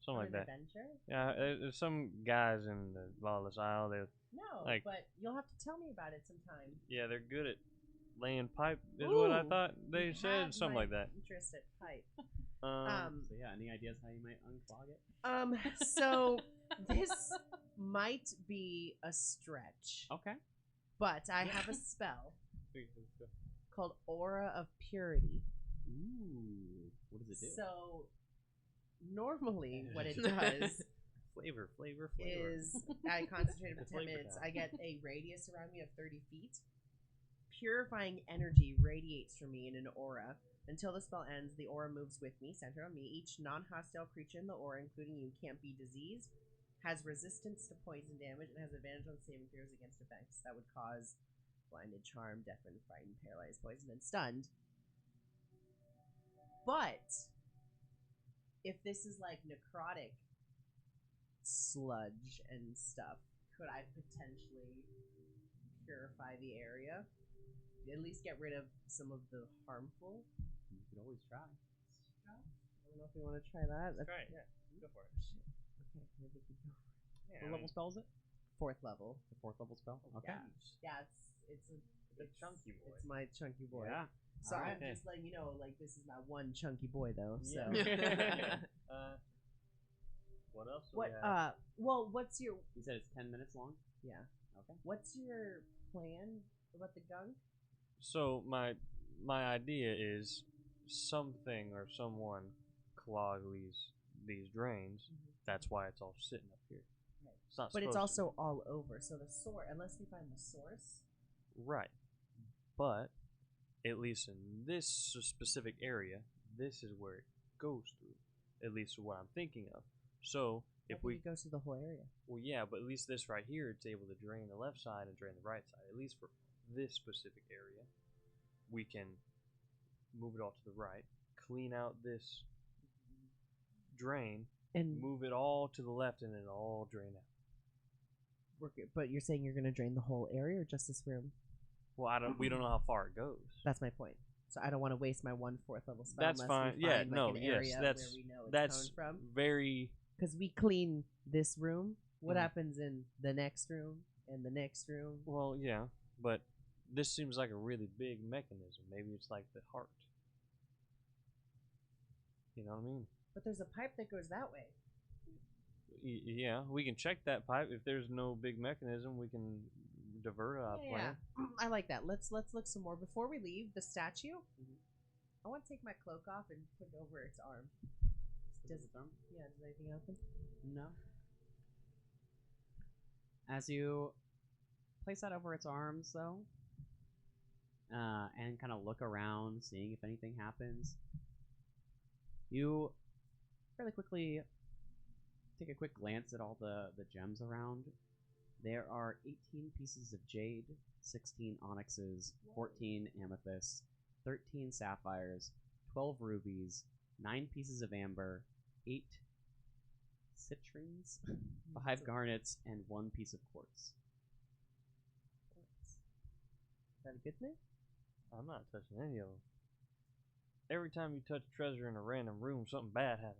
something On like an that. adventure? Yeah, there's some guys in the Lawless Isle. They No, Like- but you'll have to tell me about it sometime. yeah, they're good at laying pipe. Is what I Ooh, thought they you said, had something my like that. Interest at pipe. So yeah, any ideas how you might unclog it? So this might be a stretch, Okay. but I have a spell called Aura of Purity. Ooh. What does it do? So normally what it does flavor. is I concentrate for 10 Flavor minutes. time. I get a radius around me of 30 feet. Purifying energy radiates from me in an aura. Until the spell ends, the aura moves with me, centered on me. Each non-hostile creature in the aura, including you, can't be diseased, has resistance to poison damage, and has advantage on saving throws against effects that would cause blinded, charmed, deafened, frightened, paralyzed, poisoned, and stunned. But if this is like necrotic sludge and stuff, could I potentially purify the area? At least get rid of some of the harmful. You could always try. I don't know if we want to try that. That's, Try it. Yeah. Go for it. Shit. Okay, maybe we could go for Yeah, What level spell is it? 4th level. The 4th level spell. Okay. Yeah, it's a chunky boy. It's my chunky boy. Yeah. So Alright. I'm just letting you know, like, this is not one chunky boy though. So What else? do what? we have? Well, what's your? You said it's 10 minutes long. Yeah. Okay. What's your plan about the gunk? So my idea is something or someone clog these drains. That's why it's all sitting up here. Right. It's not But it's supposed to also all over. So the source, unless we find the source. be. Right. But at least in this specific area, this is where it goes through. At least what I'm thinking of. So if we go to the whole area. well, yeah, but at least this right here, it's able to drain the left side and drain the right side. At least for this specific area, we can move it all to the right, clean out this drain, And move it all to the left, and it'll all drain out. but you're saying you're going to drain the whole area or just this room? Well, we don't know how far it goes. That's my point. So I don't want to waste my 4th level spell. That's unless fine. We Yeah, find, like, no, an yes, area that's where we know it's that's coming from. very. Because we clean this room. What Mhm. happens in the next room and the next room? Well, yeah, but this seems like a really big mechanism. Maybe it's like the heart. You know what I mean? But there's a pipe that goes that way. Yeah, we can check that pipe. If there's no big mechanism, we can divert our plan. I like that. Let's look some more before we leave. The statue. I want to take my cloak off and put it over its arm. Does anything happen? No. As you place that over its arms, though, and kind of look around, seeing if anything happens, you fairly quickly take a quick glance at all the gems around. There are 18 pieces of jade, 16 onyxes, 14 amethysts, 13 sapphires, 12 rubies, 9 pieces of amber, 8 citrines, 5 garnets, and 1 piece of quartz. Is that a good thing? I'm not touching any of them. Every time you touch treasure in a random room, something bad happens.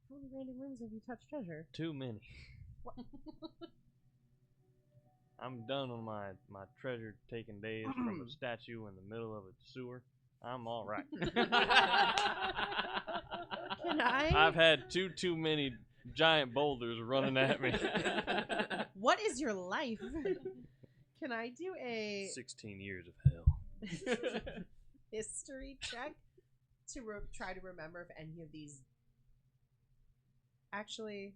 How many random rooms have you touched treasure? Too many. I'm done on my treasure taking days from a statue in the middle of a sewer. I'm all right. Can I? I've had too many giant boulders running at me. What is your life? Can I do a 16 years of hell. history check to try to remember if any of these actually?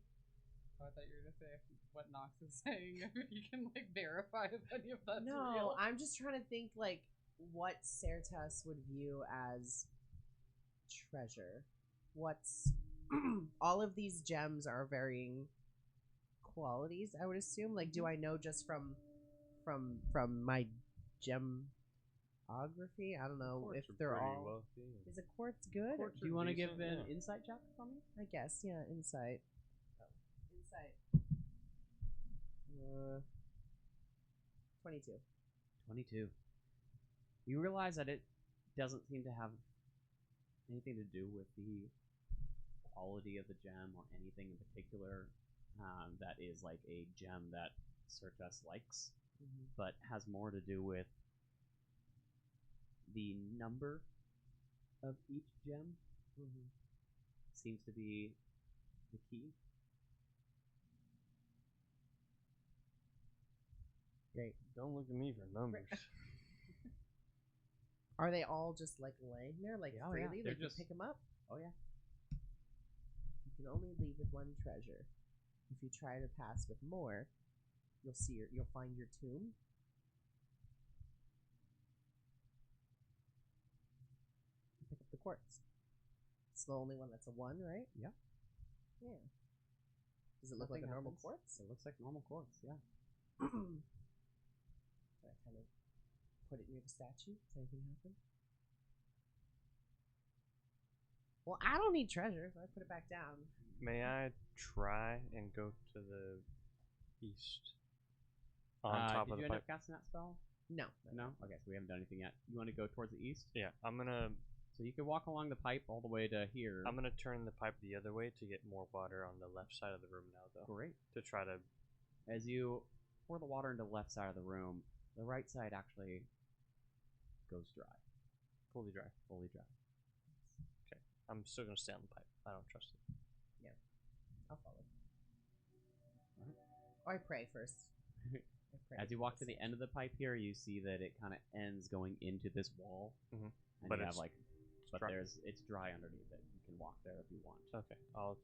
Oh, I thought you were gonna say what Nox is saying. You can like verify if any of that's No, real. I'm just trying to think like what Certas would view as treasure. What's all of these gems are varying qualities, I would assume. Like, do I know just from my gem geography. I don't know Quartz if are they're pretty all. wealthy. Is a quartz good? Quartz Do you are want to give decent, an yeah. insight check from me? I guess, yeah. Insight. Insight. 22. 22. You realize that it doesn't seem to have anything to do with the quality of the gem or anything in particular that is like a gem that Sertus likes, but has more to do with the number of each gem seems to be the key. Great. Don't look at me for numbers. Are they all just like laying there, like Yeah, oh, yeah. freely? They're Like you just- pick them up? Oh yeah. You can only leave with one treasure. If you try to pass with more, you'll find your tomb. Pick up the quartz. It's the only one that's a 1, right? Yeah. Yeah. Does it look like a Nothing normal happens. quartz? It looks like normal quartz, yeah. So I kind of put it near the statue. Does anything happen? Well, I don't need treasure, so I put it back down. May I try and go to the east? On top did of you the end pipe? up casting that spell? No. No? Okay, so we haven't done anything yet. You want to go towards the east? Yeah, I'm gonna So you can walk along the pipe all the way to here. turn the pipe the other way to get more water on the left side of the room now, though. Great. To try to. As you pour the water into the left side of the room, the right side actually goes dry. Fully dry. Fully dry. I'm still gonna stay on the pipe. I don't trust it. I'll follow. Or I pray first. I pray As you for walk to this. the end of the pipe here, you see that it kind of ends going into this wall. Mhm. And But you it's have like, but dry. it's dry underneath it. You can walk there if you want. Okay, I'll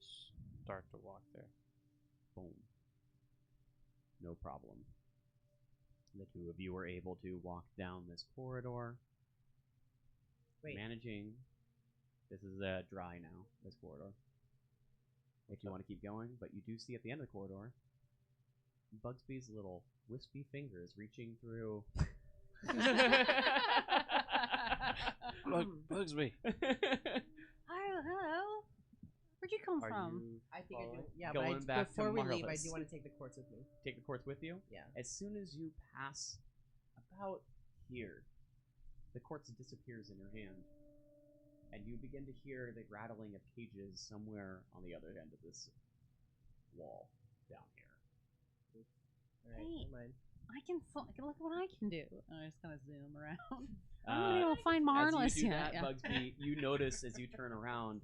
start to walk there. Boom. No problem. The two of you were able to walk down this corridor, Wait. managing. This is dry now, this corridor. If you want to keep going, but you do see at the end of the corridor, Bugsby's little wispy fingers reaching through. Bugs me. Hello. Where'd you come Are from? you I think I do. following? Yeah, Going but back to before we leave, I Marvelous. do want to take the quartz with me. Take the quartz with you. Yeah. As soon as you pass about here, the quartz disappears in your hand, and you begin to hear the rattling of cages somewhere on the other end of this wall down here. All right, Hey. never mind. I can look what I can do. I just kind of zoom around. Uh, I'm gonna go find Marvelous as you do yet. that, Yeah. Bugsby, you notice as you turn around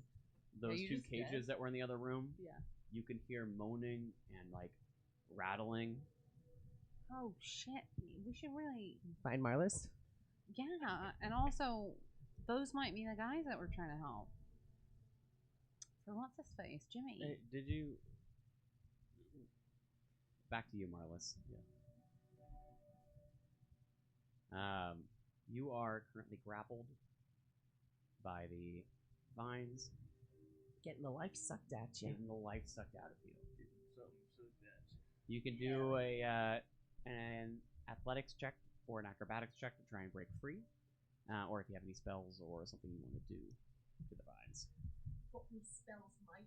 those you two just cages dead? that were in the other room. Yeah. You can hear moaning and like rattling. Oh shit! We should really, Find Marlis. yeah. And also, those might be the guys that we're trying to help. For what's his face, Jimmy? Hey, did you? Back to you, Marlis. You are currently grappled by the vines, Getting the life sucked at you. getting the life sucked out of you. You can do an athletics check or an acrobatics check to try and break free, or if you have any spells or something you want to do to the vines. What spells, Mike?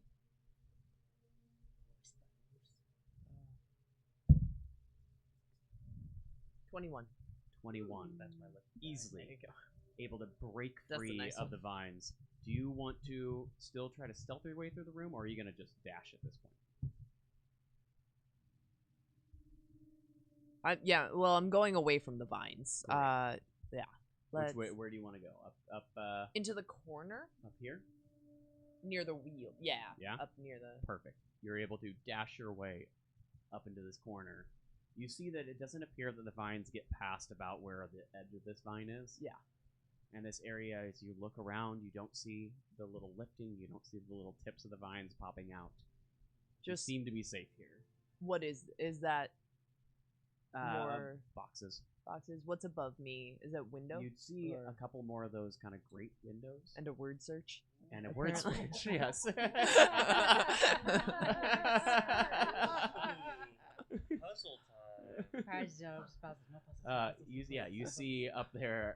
21. 21. That's my easily There you go. able to break That's the free nice of one. the vines. Do you want to still try to stealth your way through the room, or are you going to just dash at this point? Well, I'm going away from the vines. Great. Yeah. Which way? Where do you want to go? Up Into the corner here. near the wheel. Yeah. Yeah? Up near the. Perfect. You're able to dash your way up into this corner. You see that it doesn't appear that the vines get past about where the edge of this vine is. Yeah. And this area, as you look around, you don't see the little lifting. You don't see the little tips of the vines popping out. You Just seem to be safe here. what is that? Uh, More boxes. boxes. What's above me? Is that window? You'd see Or- a couple more of those kind of great windows. and a word search. And a word Apparently. switch, yes. Puzzle time. You see up there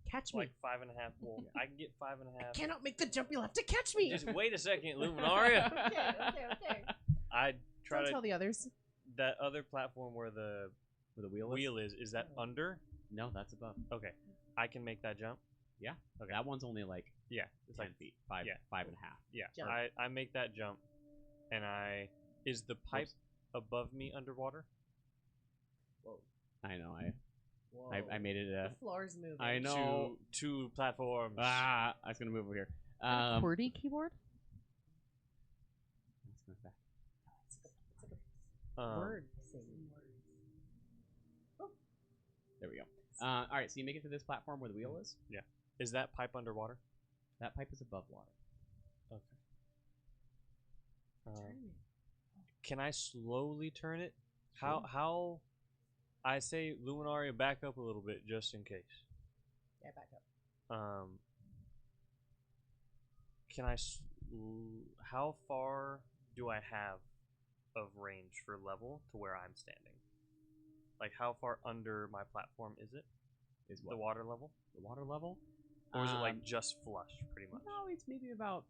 Catch me. like 5.5. Well, I can get 5.5. I cannot make the jump. You'll have to catch me. Just wait a second, Luminaria. okay. I try Don't to tell the others. that other platform where the Where the wheel wheel is that under? No, that's above. Okay, I can make that jump. Yeah. Okay. That one's only like Yeah, it's 10 like feet. 5, yeah. 5.5. yeah. Jump. I make that jump, and is the pipe above me underwater? I know. Whoa. I made it. The floor's moving. I know. Two platforms. I was gonna move over here. QWERTY keyboard? Let's go back. It's like a word thing. There we go. All right. So you make it to this platform where the wheel is. Is that pipe underwater? That pipe is above water. Okay. Can I slowly turn it? How? I say Luminaria, back up a little bit just in case. Yeah, back up. Can I? How far do I have of range for level to where I'm standing? Like how far under my platform is it? Is The what? water level? The water level? Or is it like just flush, pretty much? No, it's maybe about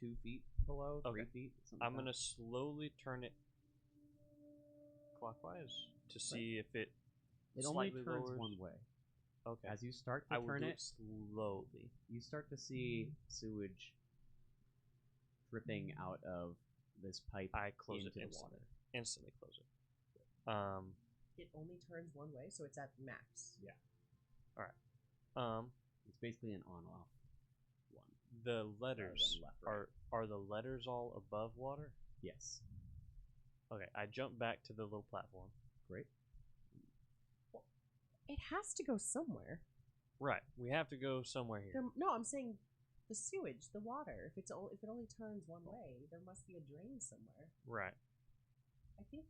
2 feet below, 3 Okay. feet. Something I'm like gonna slowly turn it clockwise to see if it that. It only slightly turns lowers. one way. Okay. As you start I to will turn do it, it slowly. you start to see sewage dripping out of this pipe I close into it the instantly. water. Instantly close it. It only turns one way, so it's at max. Yeah. Um, It's basically an on-off one. the letters than left, right. are the letters all above water? Yes. Okay, I jump back to the little platform. Great. It has to go somewhere. Right, we have to go somewhere here. No, I'm saying the sewage, the water. If it only turns one way, there must be a drain somewhere. Right. I think.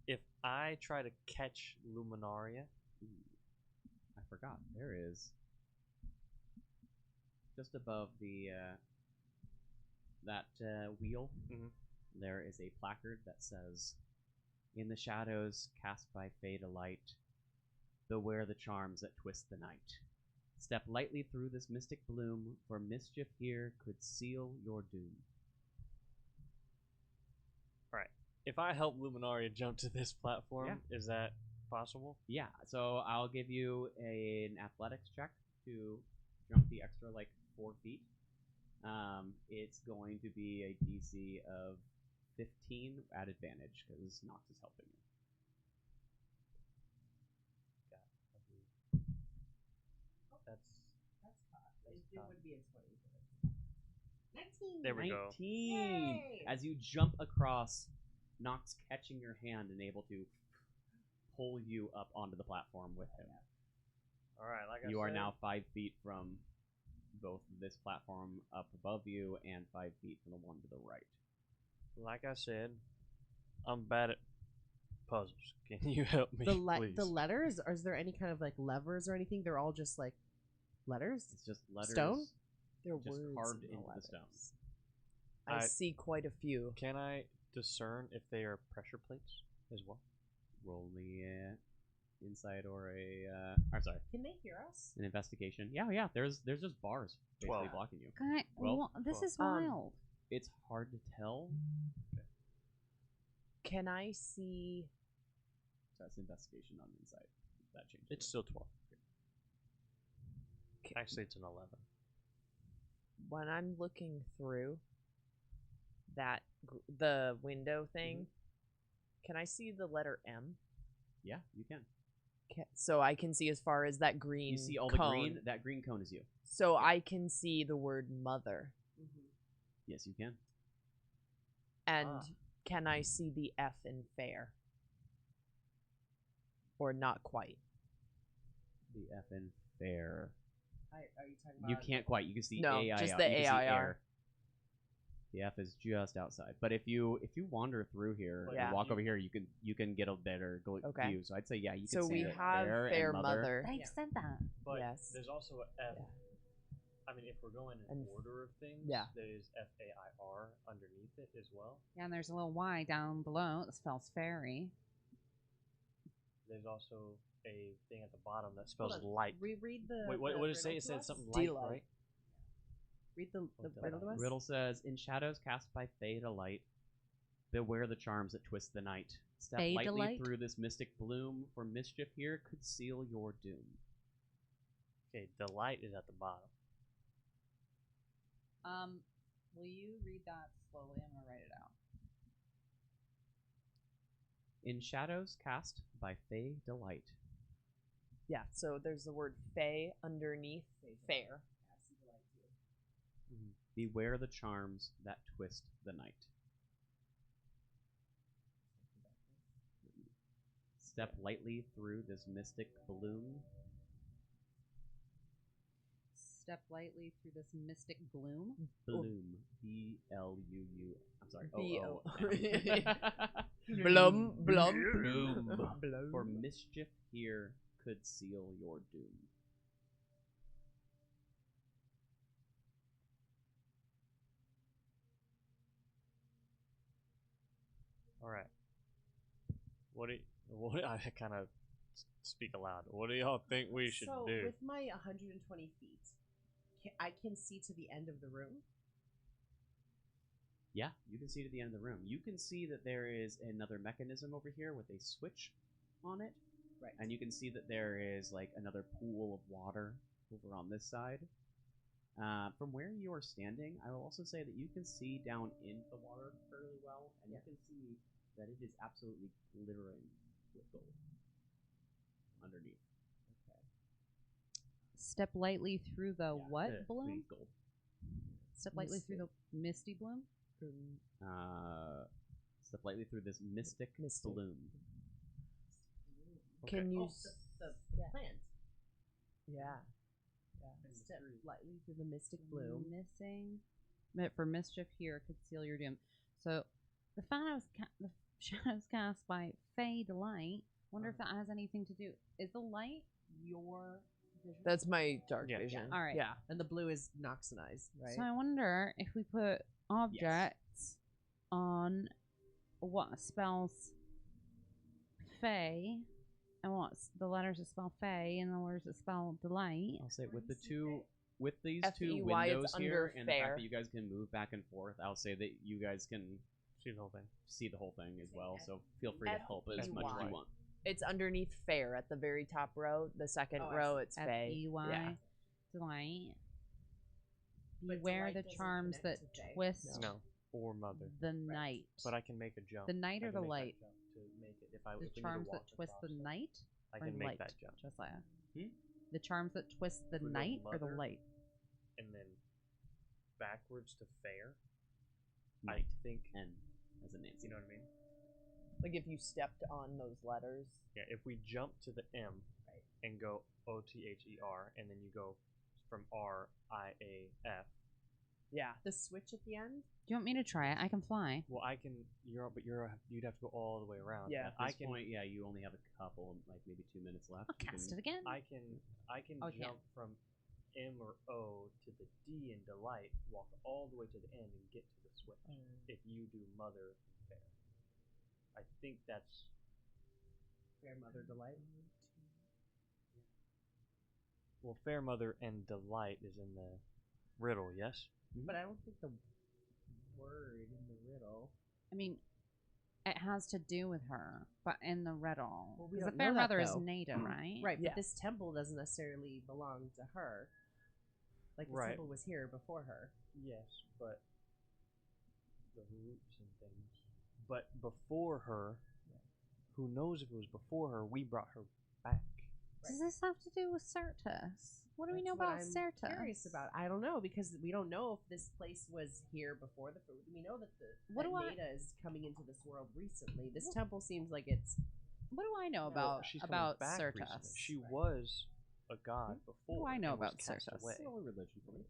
If I try to catch Luminaria, I forgot. There is just above the that wheel. Mhm. There is a placard that says, "In the shadows cast by fate alight, beware the charms that twist the night. Step lightly through this mystic bloom, for mischief here could seal your doom." if I help Luminaria jump to this platform, is that possible? Yeah, so I'll give you an athletics check to jump the extra like 4 feet. It's going to be a DC of 15 at advantage because Nox is helping you. That's It would be a 20. 19. there we go. 19! Yay! As you jump across, Nox catching your hand and able to pull you up onto the platform with him. All right, like I You are said, now 5 feet from both this platform up above you and 5 feet from the one to the right. like I said, I'm bad at puzzles. Can you help me, please? The letters, or is there any kind of like levers or anything? They're all just like letters? It's just letters Stone? They're just words carved in into the letters. stone. I I- see quite a few. Can I discern if they are pressure plates as well? Roll me insight or I'm sorry, Can they hear us? an investigation. Yeah. There's just bars basically 12. blocking you. Well, this is wild. It's hard to tell. Can I see? So that's investigation on insight. That changes. It's it. still 12. Actually, it's an 11. When I'm looking through that the window thing, can I see the letter M? Yeah, you can. So I can see as far as that green. You see all cone. the green. That green cone is you. So I can see the word mother, Yes, you can. and can I see the F in fair? Or not quite. The F in fair. Are you talking about? You can't quite. You can see No, AIR. just the you can see AIR. air. The F is just outside. But if you wander through here Yeah. and walk over here, you can get a better Okay. view. So I'd say yeah, you can So see we it. have fair, fair and mother. They Yeah. said that. But Yes. there's also a F. Yeah. I mean, if we're going in And- order of things, yeah. there is FAIR underneath it as well. Yeah, and there's a little Y down below that spells fairy. There's also a thing at the bottom that spells Hold on. light. Reread the. Wait, what the did it say? riddle It to said us? something light, Delight. right? Read the Delight. riddle to us. Riddle says, "In shadows cast by fade light, beware the charms that twist the night. Step Fade lightly delight? through this mystic bloom, for mischief here could seal your doom." Okay, the light is at the bottom. Will you read that slowly? I'm gonna write it out. In shadows cast by fey delight. Yeah, so there's the word fey underneath fair. Beware the charms that twist the night. Step lightly through this mystic bloom. Step lightly through this mystic gloom. Bloom. B-L-U-U. I'm sorry. B-O. O-O-M. Blum, blum, Bloom. blum. For mischief here could seal your doom. All right. What I kind of speak aloud. What do y'all think we should so do? with my 120 feet, I can see to the end of the room. Yeah, you can see to the end of the room. You can see that there is another mechanism over here with a switch on it. Right. And you can see that there is like another pool of water over on this side. From where you are standing, I will also say that you can see down into the water fairly well, and you can see that it is absolutely glittering with gold underneath. Okay. Step lightly through the what bloom? Please, gold. Step lightly through the misty bloom. Step lightly through this mystic bloom. Can you? The plant. Yeah. Step lightly through the mystic bloom. Missing. Meant for mischief here could seal your doom. So the shadows cast by fey delight. Wonder if that has anything to do. Is the light your vision? That's my dark Yeah. vision. All right. Yeah. And the blue is Noxonized, right? So I wonder if we put objects on what spells fey and what's the letters that spell fey and the letters that spell delight. I'll say with these two F-E-Y, it's windows here, under and the fact fair. that you guys can move back and forth, I'll say that you guys can See the whole thing. see the whole thing as well. So feel free to help as much as F-E-Y. you want. It's underneath fair at the very top row. The second Oh, I row, see. it's fey. F-E-Y Yeah. delight. But Beware delight the doesn't charms that connect to fey. twist No, or mother. the night. But I can make a jump. The night I or can the make that light? jump to make it. If The we need to charms that walk twist the across it, night I or can make light? that jump. Josiah. Hmm? The charms that twist the If we go night or the mother, light? And then backwards to fair. I Night. think. N as a Nancy. You know what I mean? Like if you stepped on those letters. Yeah. If we jump to the M and go O-T-H-E-R, and then you go from R-I-A-F. Yeah. The switch at the end. Do you want me to try it? I can fly. Well, I can. You'd have to go all the way around. Yeah. At I this can. point, you only have a couple, like maybe 2 minutes left. I'll You cast can- it again. I can Oh, I can. jump from M or O to the D in delight, walk all the way to the end, and get to the switch. If you do mother and fair, I think that's Fair Mother Delight. well. Fair mother and delight is in the riddle, yes. But I don't think the word in the riddle. I mean, it has to do with her, but in the riddle. Well, we 'Cause don't the fair know that, mother is though. Nada, right? Right, Yeah. but this temple doesn't necessarily belong to her. Like the Right. temple was here before her. Yes, but the roots and things. But before her, who knows if it was before her? We brought her back. Does this have to do with Certus? What do we That's know what about I'm Certus? Curious about. I don't know because we don't know if this place was here before the. We know that What do I- Nada is coming into this world recently. This temple seems like it's. What do I know Well, about she's coming back Certus? recently. She was a god before. What do I know and was about cast Certus? away. Roll a religion for me.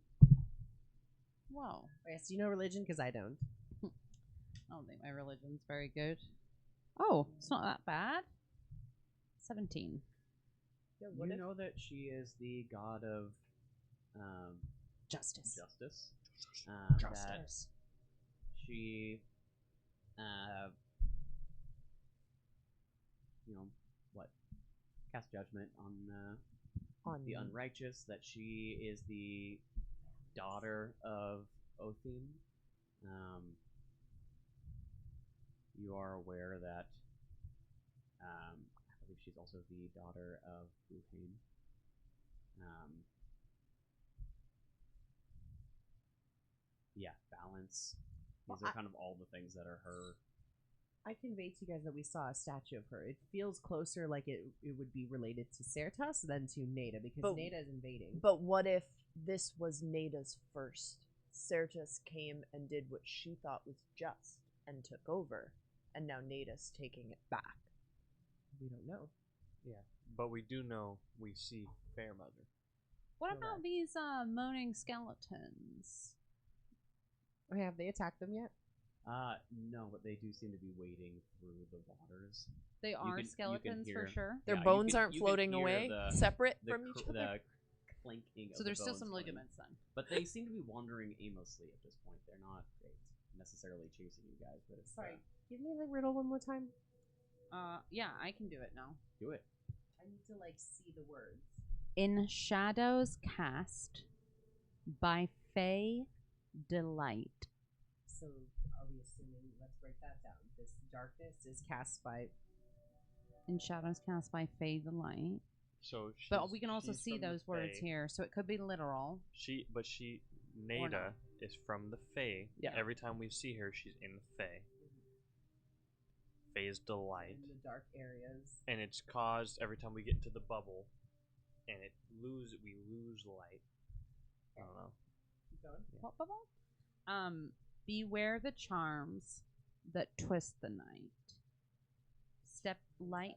Whoa. Yes, do you know religion? Because I don't. I don't think my religion's very good. Oh, it's not that bad. 17. Yeah, You know that she is the god of Justice. justice. Justice. That she, cast judgment on On the unrighteous, that she is the daughter of Othim. You are aware that I believe she's also the daughter of Buhain. Yeah, balance. These are kind of all the things that are her. I conveyed to you guys that we saw a statue of her. It feels closer like it would be related to Certas than to Nada, because Nada is invading. But what if this was Nada's first? Certus came and did what she thought was just and took over, and now Nada's taking it back. We don't know. Yeah, but we do know we see Fairmother. What about these moaning skeletons? Okay, have they attacked them yet? No, but they do seem to be wading through the waters. They are you skeletons hear- for sure. Their Yeah, bones you aren't can floating hear away, separate from each other. The clanking of So the there's still bones some playing. ligaments then. But they seem to be wandering aimlessly at this point. They're not necessarily chasing you guys, but it's Sorry, give me the riddle one more time. Yeah, I can do it now. do it. I need to see the words. In shadows cast by Fey delight. So are we assuming? Let's break that down. This darkness is cast by. In shadows cast by Fey delight. So, But we can also she's see from the those words Fae. here, so it could be literal. Nada is from the Fae. Yeah. Every time we see her, she's in the Fae. Fae's delight. In the dark areas. And it's caused every time we get into the bubble, and we lose light. I don't know. Keep going. What bubble? Beware the charms that twist the night. Step light.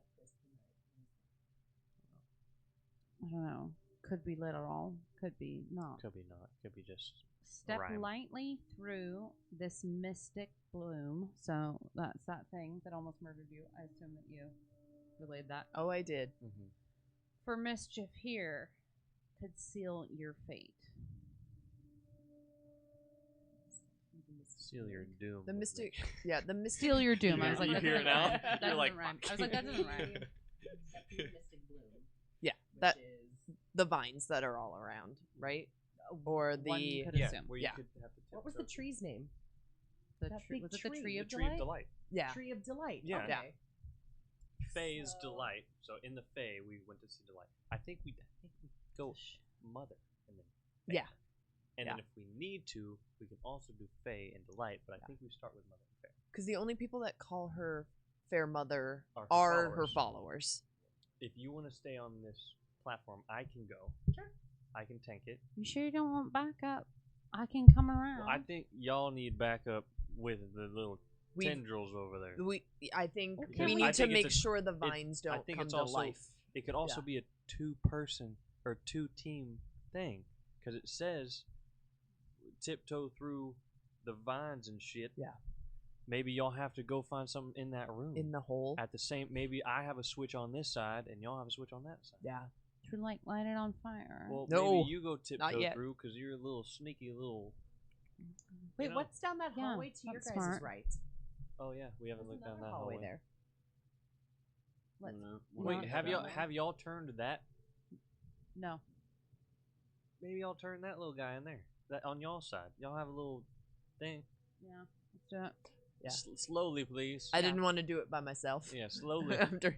I don't know. Could be literal. Could be not. Could be not. Could be just Step rhyme. lightly through this mystic bloom. So that's that thing that almost murdered you. I assume that you relayed that. Oh, I did. Mm-hmm. For mischief here could seal your fate. Seal your doom. The with mystic, me. yeah, the mystic. Seal your doom. I was like, You that hear it doesn't now? rhyme. That You're doesn't like, rhyme. fuck. I was like, that doesn't rhyme. Mystic bloom. Yeah, Which that is the vines that are all around, right? Or One the could Yeah, assume. where you Yeah. could have to what was the tiptoe. tree's name? The That tree, big was it the tree. tree The of tree delight? of delight. yeah. Tree of delight. Yeah. Okay. Yeah. Fae's So- delight. So in the Fae, we went to see delight. I think we go mother and then Fae. Yeah. And Yeah. then if we need to, we can also do Fae and delight. But I think we start with mother and Fae. Because the only people that call her Fair Mother Are her are her followers. followers. If you want to stay on this platform, I can go. Sure. I can tank it. You sure you don't want backup? I can come around. Well, I think y'all need backup with the little We've- tendrils over there. I think Okay. we I need to think it's make a- sure the vines I don't think come it's to also life. It could also Yeah. be a 2-person or 2-team thing because it says tiptoe through the vines and shit. Yeah. Maybe y'all have to go find something in that room. In the hole. At the same, maybe I have a switch on this side and y'all have a switch on that side. Yeah. To like light it on fire. Well, No, maybe you go tiptoe yet. through because you're a little sneaky little. Wait, you know? what's down that Yeah, hallway to your that's guys' smart. right? Oh yeah, we haven't There's looked down another that hallway. there. Let's, Wait, Not have y'all turned that? no. Maybe y'all turn that little guy in there. That on y'all side. Y'all have a little thing. Yeah. Let's do it. Yeah. Slowly, please. I didn't want to do it by myself. Yeah, slowly. After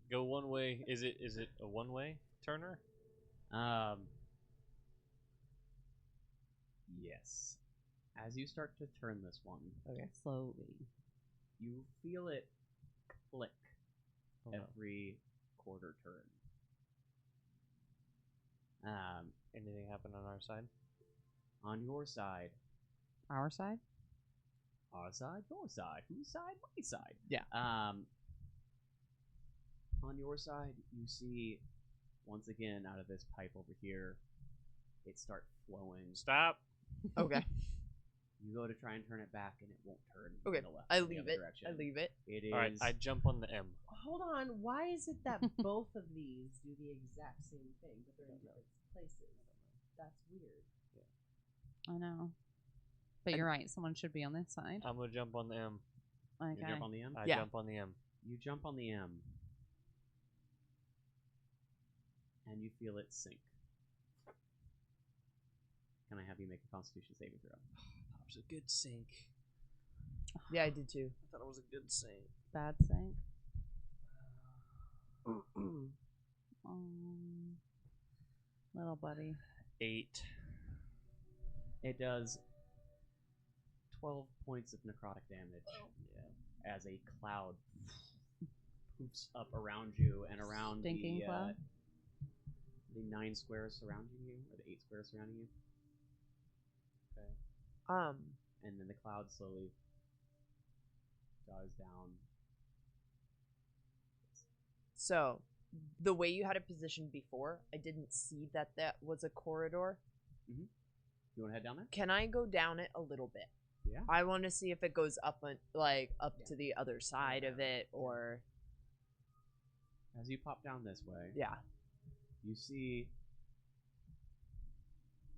Go one way. Is it a one-way turner? Yes. As you start to turn this one, Slowly. you feel it click Oh, no. every quarter turn. Anything happen on our side? On your side, Our side? our side, your side, whose side, my side. Yeah. On your side, you see once again out of this pipe over here, it start flowing. Stop. okay, You go to try and turn it back, and it won't turn. okay, in the left, I in the leave other it. Direction. I leave it. It is. All right, I jump on the M. Hold on. Why is it that both of these do the exact same thing, but they're in different places? That's weird. I know. But you're right. Someone should be on this side. I'm gonna jump on the M. You Okay. jump on the M. I Yeah. jump on the M. You jump on the M. and you feel it sink. Can I have you make a Constitution saving throw? That was a good sink. Yeah, I did too. I thought it was a good sink. Bad sink. Little buddy. 8. It does 12 points of necrotic damage as a cloud poofs up around you and around Stinking the cloud? the 9 squares surrounding you, or the 8 squares surrounding you. And then the cloud slowly dies down. So, the way you had it positioned before, I didn't see that was a corridor. You want to head down there? Can I go down it a little bit? Yeah. I want to see if it goes up, to the other side of it, or As you pop down this way, yeah. you see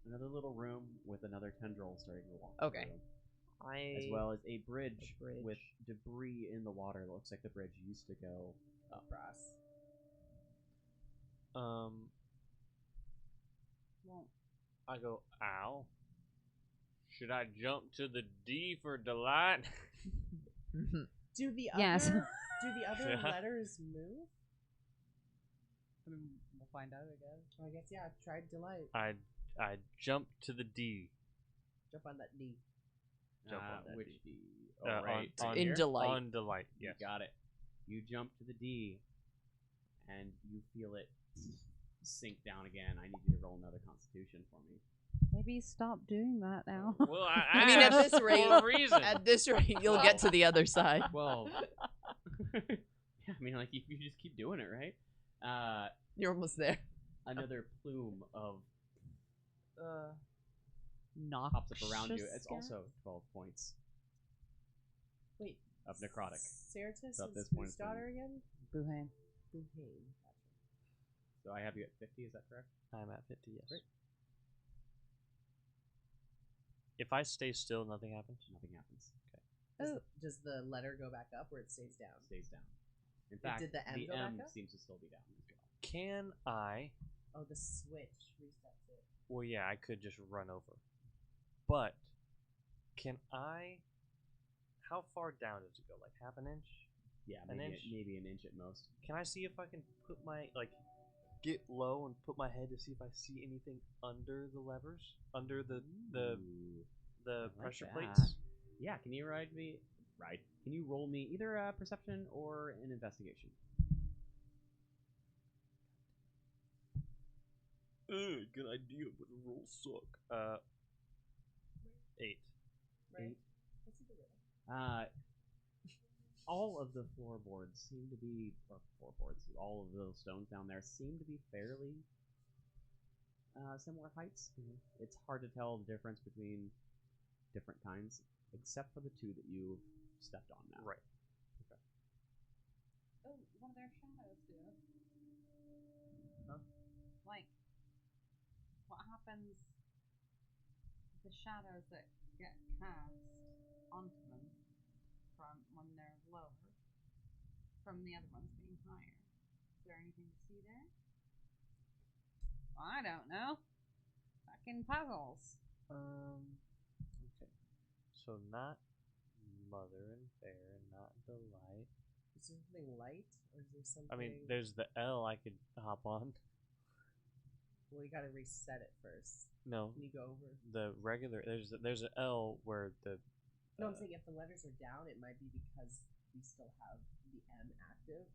another little room with another tendril starting to walk Okay. through. As well as a bridge, bridge. with debris in the water. It looks like the bridge used to go across. I go, ow. Should I jump to the D for delight? Do the Yes. other do the other Yeah. letters move? I mean, we'll find out, I guess. I guess yeah. Try delight. I jump to the D. Jump on that D. Jump on that which D. D? Oh, right. on In here? delight. On delight, yes. You got it. You jump to the D, and you feel it sink down again. I need you to roll another Constitution for me. Maybe stop doing that now. Well, I mean, at asked this rate, for a reason. At this rate, you'll get to the other side. Well, yeah, I mean, like, you just keep doing it, right? You're almost there. Another plume of Noxious pops up around you. It's gas? also 12 points Wait. of necrotic. Certus So at is this point whose it's been- daughter again? Buhane. Buhane. So I have you at 50, is that correct? I'm at 50, yes. Great. If I stay still, nothing happens? Nothing happens. Does the letter go back up or it stays down? Stays down. In fact, did the M go back up? seems to still be down as well. Can I... Oh, the switch resets it. Well, yeah, I could just run over. But, can I... How far down does it go? Like half an inch? Yeah, An maybe, inch? maybe an inch at most. Can I see if I can put my... get low and put my head to see if I see anything under the levers? Under the Ooh, I like pressure that. plates? Yeah, can you Can you roll me either a perception or an investigation? Good idea, but the rolls suck. 8. Right. All of the floorboards seem to be, or floorboards, all of those stones down there seem to be fairly similar heights. It's hard to tell the difference between different kinds, except for the two that you've stepped on now. Right. Oh, one of their shadows do. Huh? Like, what happens? The shadows that get cast onto them from when they're lower, from the other ones being higher. Is there anything to see there? I don't know. Fucking puzzles. Okay. So not Mother and Fair, not Delight. Is there something light or is there something? I mean, there's the L I could hop on. Well, you gotta reset it first. No, Can you go over? the regular. There's an L where the. No, I'm saying if the letters are down, it might be because we still have the M active,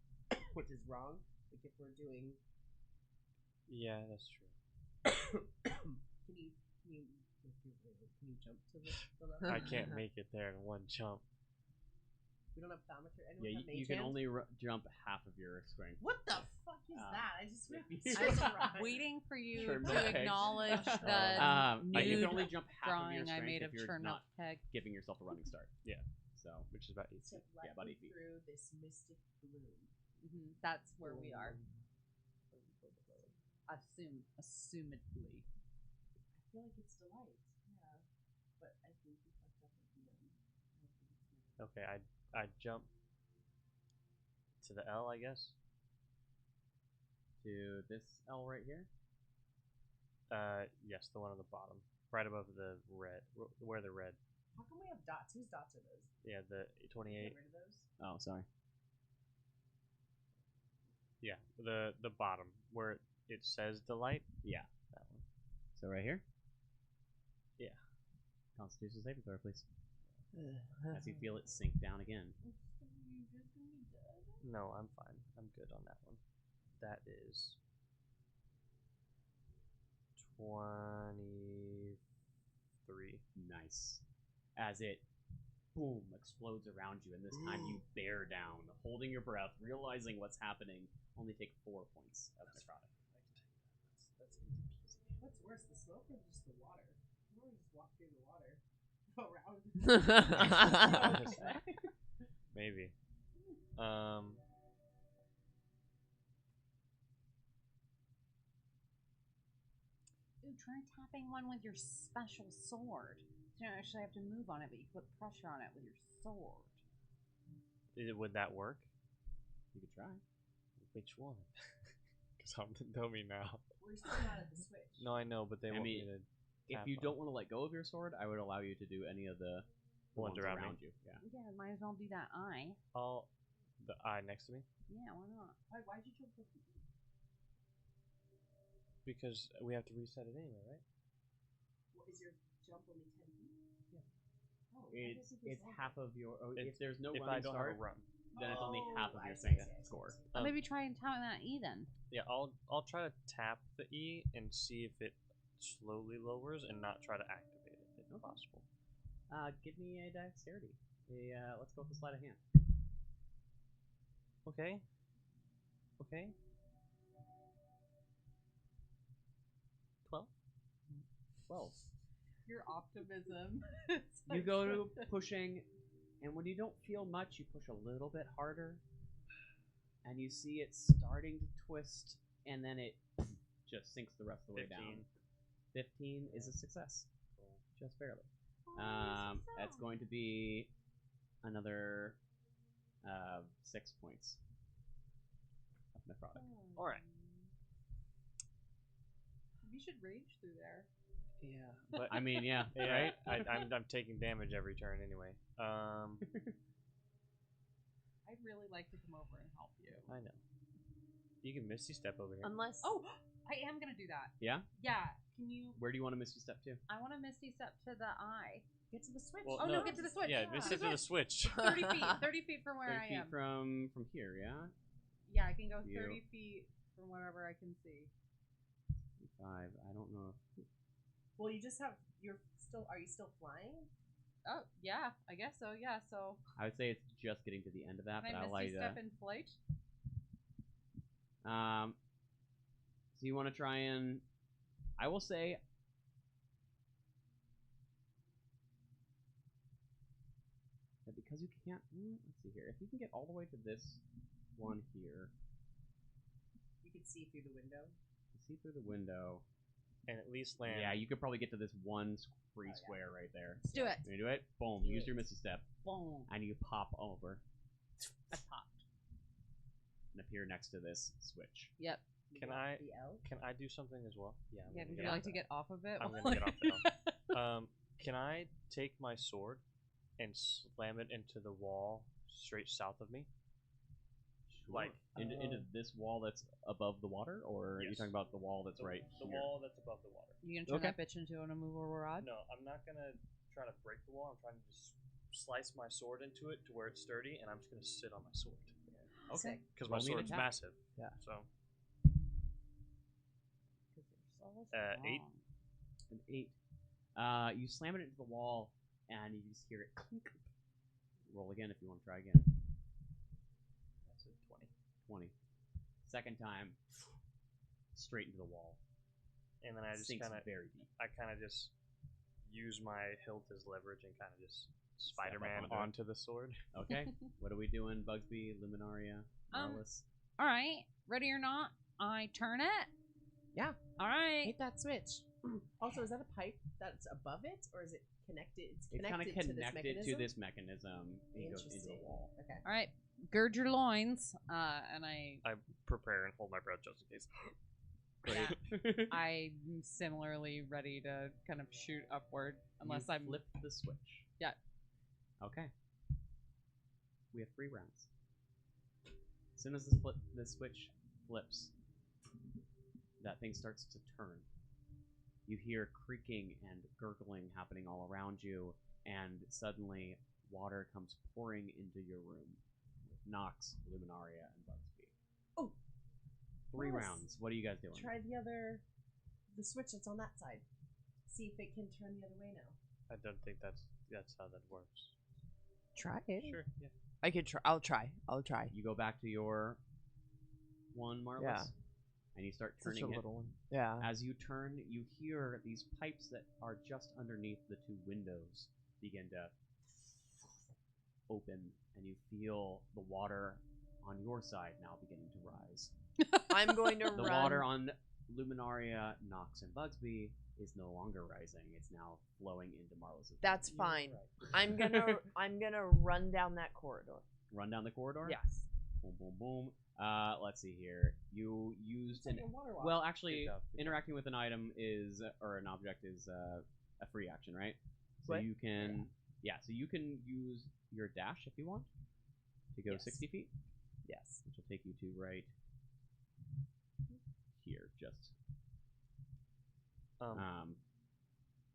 which is wrong. Like if we're doing, Yeah, that's true. can you jump to the level? I can't make it there in one jump. We don't have thaumaturgy. Anyone Yeah, have you mage can hand? only jump half of your strength. What the fuck is that? I just yeah. I was surprised. waiting for you Chernobyl to peg. acknowledge the You nude can only jump half of your drawing I strength made if of you're Chernobyl not peg. giving yourself a running start. Yeah. So, Which is about 8 So feet. let about me 8 feet. through this mystic bloom. That's where we are. Assumedly. I feel like it's delight. Yeah, but I think we fucked up at the end. Okay, I jump to the L, I guess. To to this L right here. Yes, the one on the bottom, right above the red, where the red. How come we have dots? Whose dots are those? Yeah, the Get 28. rid of those. Oh, sorry. Yeah, the bottom where it says the light. Yeah. That one. So right here. Yeah. Constitution saving throw, please. As you feel it sink down again. No, I'm fine. I'm good on that one. That is 23. Nice. As it, boom, explodes around you, and this time you bear down, holding your breath, realizing what's happening. Only take 4 points of necrotic. That's easy. What's worse, the smoke or just the water? You want to just walk through the water. Around. Maybe. Ooh, try tapping one with your special sword. You don't actually have to move on it, but you put pressure on it with your sword. Would that work? You could try. Which one? Because something tell me now. We're still not at the switch. No, I know, but they want me to. If you don't want to let go of your sword, I would allow you to do any of the ones around you. Yeah. Yeah, might as well do that eye. The eye next to me. Yeah, why not? Why'd you jump over? Because we have to reset it anyway, right? What, is your jump only 10 feet? Yeah. Oh, It's half of your. If there's no if running I don't start, have a run. then it's only half of I your see, sync I see, I see. score. Well, maybe try and tapping that E then. Yeah, I'll try to tap the E and see if it slowly lowers and not try to activate it if possible. Give me a dexterity. Let's go with the sleight of hand. Okay. Okay. 12. 12. Your optimism. You go to pushing, and when you don't feel much, you push a little bit harder, and you see it starting to twist, and then it just sinks the rest of the way down. 15 is a success. Just barely. That's going to be another 6 points of necrotic. All right. You should rage through there. Yeah, but I mean, yeah, yeah, right? I'm taking damage every turn anyway. I'd really like to come over and help you. I know. You can Misty Step over here. Unless Oh, I am gonna do that. Yeah? Yeah. Can you? Where do you want to Misty Step to? I want to Misty Step to the eye. Get to the switch. Well, Oh no, get to the switch. Yeah, Misty to the switch. 30 feet. 30 feet from where 30 I feet am. from here, yeah? Yeah, I can go You- 30 feet from wherever I can see. 5. I don't know. Well, you just have. Are you still flying? Oh, yeah, I guess so, yeah, so. I would say it's just getting to the end of that, Can but I I'll allow you Misty to. Step in flight? So you want to try and. I will say. That because you can't. Let's see here. If you can get all the way to this one here, You can see through the window. you see through the window. And at least land. Yeah, you could probably get to this one free square right there. Let's do it. Can you do it? Boom. Do Use it. your Misty Step. Boom. And you pop over. I popped. And appear next to this switch. Yep. Can walk I the L? can I do something as well? Yeah. I'm Yeah, gonna would get you off like to it. get off of it? I'm gonna get off it now. Can I take my sword and slam it into the wall straight south of me? Like into this wall that's above the water, or are you Yes. talking about the wall that's right the here? wall that's above the water. You gonna turn Okay. that bitch into an immovable rod? No, I'm not gonna try to break the wall. I'm trying to just slice my sword into it to where it's sturdy, and I'm just gonna sit on my sword. Okay. Because my Roll me an sword's attack. massive. Yeah. So 'Cause you're so 8. strong. An 8. You slam it into the wall, and you just hear it clink. Roll again if you want to try again. That's a 20. 20. Second time, straight into the wall. And then I just Sinks kind of very deep. I kind of just use my hilt as leverage and kind of just Step up Spider-Man onto it. onto the sword. Okay. What are we doing, Bugsby, Luminaria, Um, Marlis? Alright, ready or not, I turn it. Yeah. Alright. Hit that switch. Also, is that a pipe that's above it, or is it connected? It's It's kind of connected to this connected mechanism. to this mechanism. It goes into the Interesting. wall. Okay. Alright, gird your loins, and I prepare and hold my breath just in case. I'm similarly ready to kind of shoot upward, unless You I'm flip the switch. Yeah. Okay. We have 3 rounds. As soon as the switch flips, that thing starts to turn. You hear creaking and gurgling happening all around you, and suddenly water comes pouring into your room with Nox, Luminaria, and Bugsby. Oh. 3 Nice. rounds. What are you guys doing? Try the switch that's on that side. See if it can turn the other way now. I don't think that's how that works. Try it. Sure. Yeah. I could try. I'll try. You go back to your one, Marlis, Yeah. and you start Such a turning it. little one. Yeah. As you turn, you hear these pipes that are just underneath the 2 windows begin to open, and you feel the water on your side now beginning to rise. I'm going to The run. water on Luminaria, Nox, and Bugsby is no longer rising. It's now flowing into Marlis'. That's fine. I'm gonna run down that corridor. Run down the corridor? Yes. Boom, boom, boom. Let's see here. You used It's like a water walk. well, actually, Good job, good job. interacting with an item is or an object is a free action, right? So What? you can, so you can use your dash if you want to go Yes. 60 feet, Yes. which will take you to right here. Just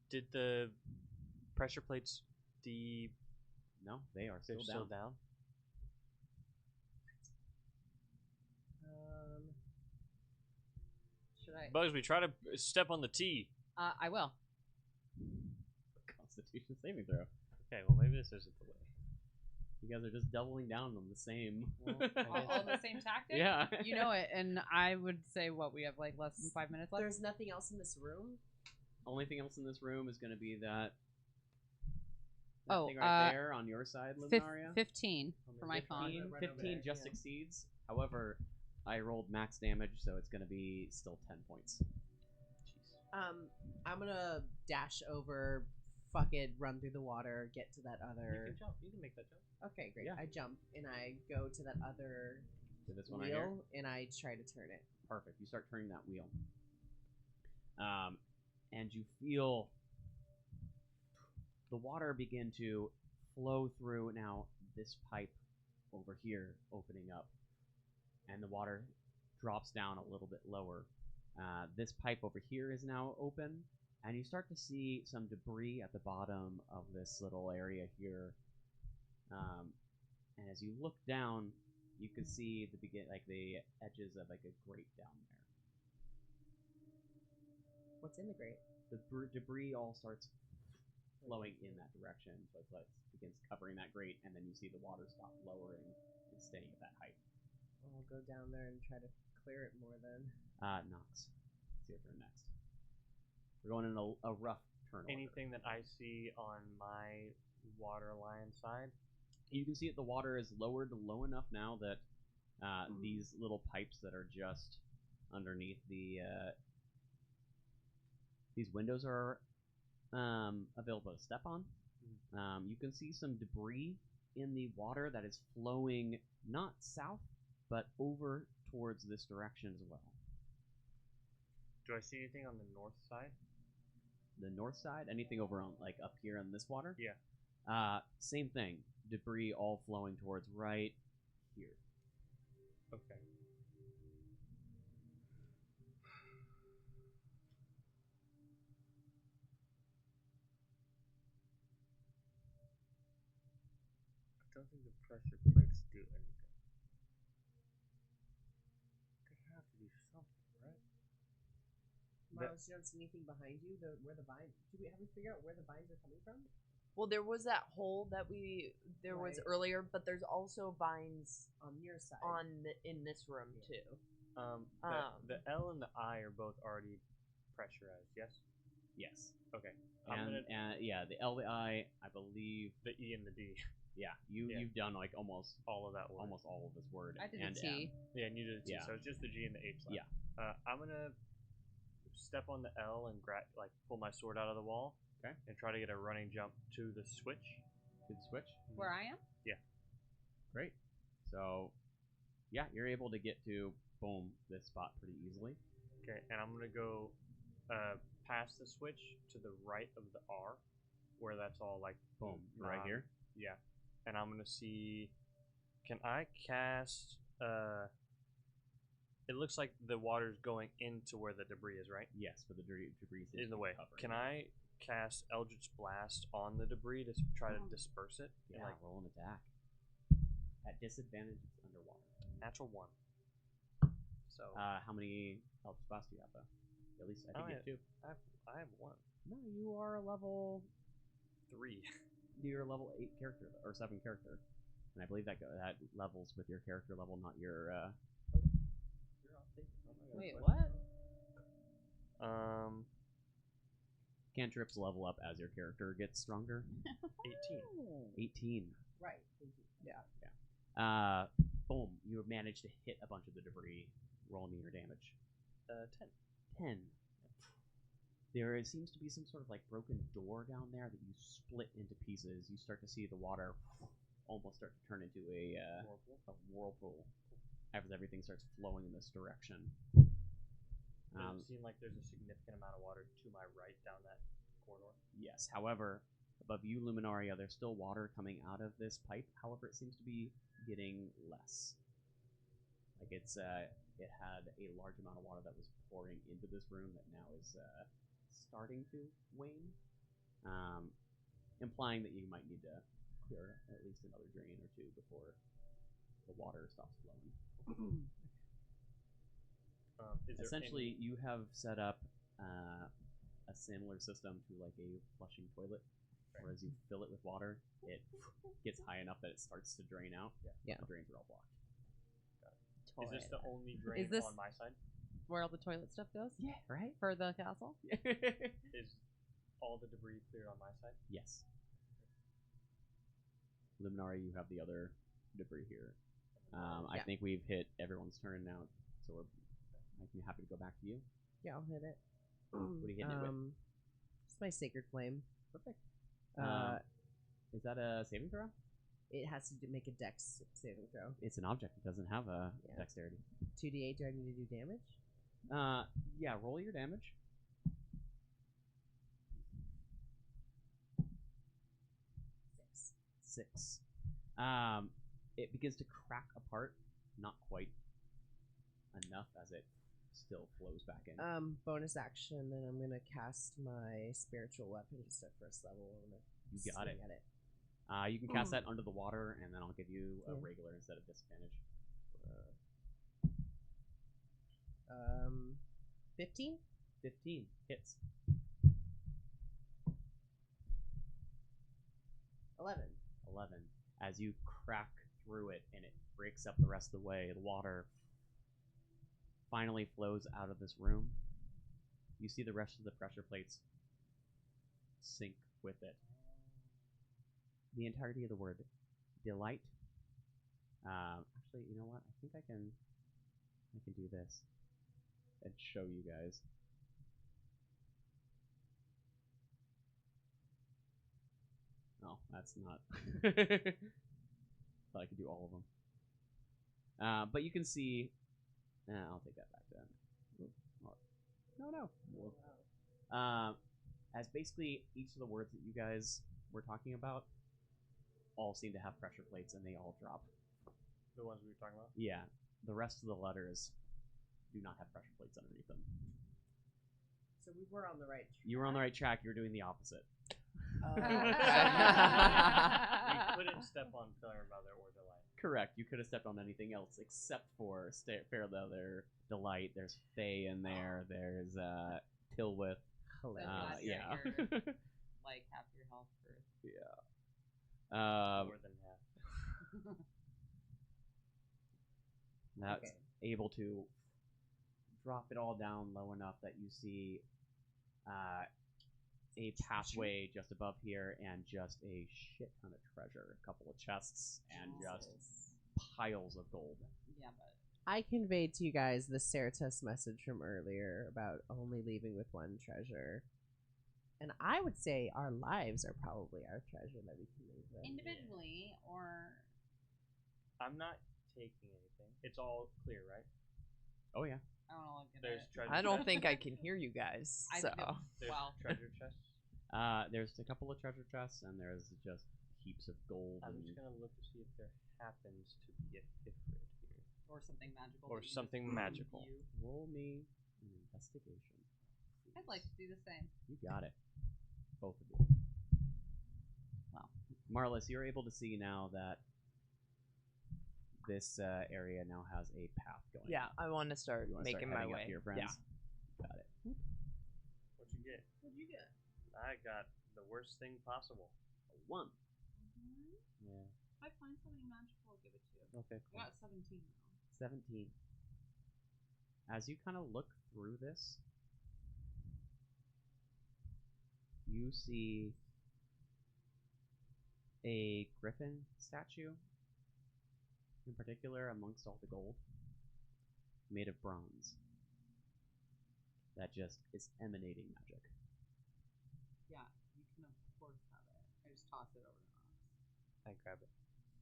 Did the pressure plates no, they are they're still still down. down? should I? Bugsby, try to step on the T. I will. Constitution saving throw. Okay, well maybe this isn't the way. You guys are just doubling down on the same. Well, I guess- All the same tactic. Yeah. You know it, and I would say what we have like less than 5 minutes left. There's nothing else in this room. Only thing else in this room is going to be that. Oh, thing right there on your side, Luminaria. 15 for my con. 15, Right 15 over there, just yeah. succeeds. However, I rolled max damage, so it's going to be still 10 points. I'm gonna dash over, fucking run through the water, get to that You other. can jump. You can make that jump. Okay, great. Yeah. I jump and I go to that other So this one right here. wheel and I try to turn it. Perfect. You start turning that wheel. And you feel the water begin to flow through now this pipe over here opening up. And the water drops down a little bit lower. This pipe over here is now open. And you start to see some debris at the bottom of this little area here. And as you look down, you can see the edges of like a grate down there. What's in the grate? The debris all starts flowing in that direction, so it begins covering that grate, and then you see the water stop lowering and staying at that height. I'll go down there and try to clear it more then. Nox, it's your turn next. We're going in a rough turn order. Anything that I see on my water line side? You can see that the water is lowered low enough now that these little pipes that are just underneath these windows are available to step on. You can see some debris in the water that is flowing not south, but over towards this direction as well. Do I see anything on the north side? The north side, anything over on like up here on this water? Yeah. Same thing. Debris all flowing towards right here. Okay. I don't think the pressure plates do anything. They have to do something, right? Miles, you don't see anything behind you? Where the vines? Have we figured out where the vines are coming from? Well, there was that hole that there was Right. earlier, but there's also vines On your side. in this room too. The L and the I are both already pressurized, yes? Yes. Okay. And yeah, the LI, I believe. The E and the D. Yeah, Yeah. you've done like almost All of that word. almost all of this word. I did and a T. Yeah, and you did a T, Yeah. so it's just the G and the H left. Yeah. I'm gonna step on the L and pull my sword out of the wall. Okay. And try to get a running jump to the switch. To the switch. Where I am? Great. So, yeah, you're able to get to boom this spot pretty easily. Okay, and I'm gonna go past the switch to the right of the R, where that's all like Boom, right here. Yeah, and I'm gonna see. Can I cast? It looks like the water's going into where the debris is, right? Yes, but the debris seems In to the be way. covering Can it. I cast Eldritch Blast on the debris to try to disperse it? Yeah, And, like roll an attack. At disadvantage, it's underwater. natural 1. So How many Eldritch Blast do you have, though? At least I think you have 2. I have 1. No, you are a level 3. You're a level 8 character or 7 character, and I believe that levels with your character level, not your. Wait, what? Cantrips level up as your character gets stronger. 18. Right. Boom! You have managed to hit a bunch of the debris. Roll me your damage. 10. 10. There seems to be some sort of like broken door down there that you split into pieces. You start to see the water almost start to turn into a whirlpool as everything starts flowing in this direction. Does it seem like there's a significant amount of water to my right down that corridor? Yes. However, above you, Luminaria, there's still water coming out of this pipe. However, it seems to be getting less. Like it had a large amount of water that was pouring into this room that now is starting to wane, implying that you might need to clear at least another drain or two before the water stops flowing. Essentially, you have set up a similar system to like a flushing toilet, where as you fill it with water, it gets high enough that it starts to drain out. Yeah. The drains are all blocked. Is this the only drain Is this- on my side? Where all the toilet stuff goes? Yeah, right? For the castle? Is all the debris cleared on my side? Yes. Luminari, you have the other debris here. I think we've hit everyone's turn now, so I'm happy to go back to you. Yeah, I'll hit it. What are you hitting it with? It's my Sacred Flame. Perfect. Is that a saving throw? It has to make a dex saving throw. It's an object. It doesn't have a Yeah. dexterity. 2d8, do I need to do damage? Yeah, roll your damage. 6. It begins to crack apart, not quite enough as it still flows back in. Bonus action, then I'm gonna cast my spiritual weapon just at first level. I'm gonna You got swing it. at it. You can cast that under the water, and then I'll give you a Yeah. regular instead of disadvantage. 15? 15 hits. 11. 11. As you crack through it and it breaks up the rest of the way, the water finally flows out of this room. You see the rest of the pressure plates sink with it. The entirety of the word delight. Actually, you know what? I think I can do this and show you guys. Oh, that's not. Thought I could do all of them. But you can see. I'll take that back then. No. As basically each of the words that you guys were talking about all seem to have pressure plates and they all drop. The ones we were talking about? Yeah. The rest of the letters do not have pressure plates underneath them. So we were on the right track. You were on the right track. You were doing the opposite. We couldn't step on Fair Mother or Delight. Correct. You could have stepped on anything else except for Fair Leather, Delight. There's Faye in there. There's Tilwith. Hilarious. Yeah. Like half your health for More than half. That's Okay. able to drop it all down low enough that you see a pathway just above here and just a shit ton of treasure. A couple of chests and just piles of gold. yeah, but I conveyed to you guys the Certus message from earlier about only leaving with one treasure. And I would say our lives are probably our treasure that we can leave with. Individually, or I'm not taking anything. It's all clear, right? Oh yeah. I don't know. There's treasure. I don't chests. think I can hear you guys. I So know. There's Well. treasure chests. There's a couple of treasure chests, and there's just heaps of gold. I'm and just gonna look to see if there happens to be a Ifrit here. Or something magical. Or that you just something magical. view. roll me an investigation. I'd like to do the same. You got it. Both of you. Wow. Marlis, you're able to see now that this area now has a path going. yeah, I want to start You want to making start my heading up way. to your friends? Yeah. Got it. What'd you get? What'd you get? I got the worst thing possible. A 1. Yeah. If I find something magical, I'll give it to you. Okay. I got 17 now. 17. As you kind of look through this, you see a griffin statue in particular amongst all the gold, made of bronze, that just is emanating magic. Yeah, you can of course have it. I just toss it over to Nox. I grab it.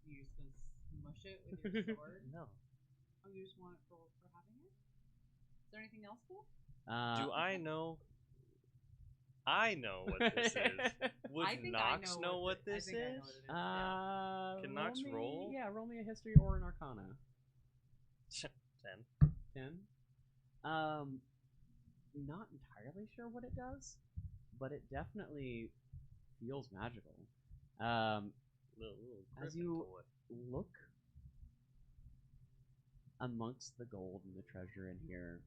You just gonna smush it with your sword? No. Oh, you just want it for having it? Is there anything else cool? Do I know? I know what this is. Would I think I Nox know know what I this think I know is? what it is. Yeah. Can Nox roll? Yeah, roll me a history or an arcana. 10. 10. Not entirely sure what it does, but it definitely feels magical. Little As griffin you toy. look amongst the gold and the treasure in here,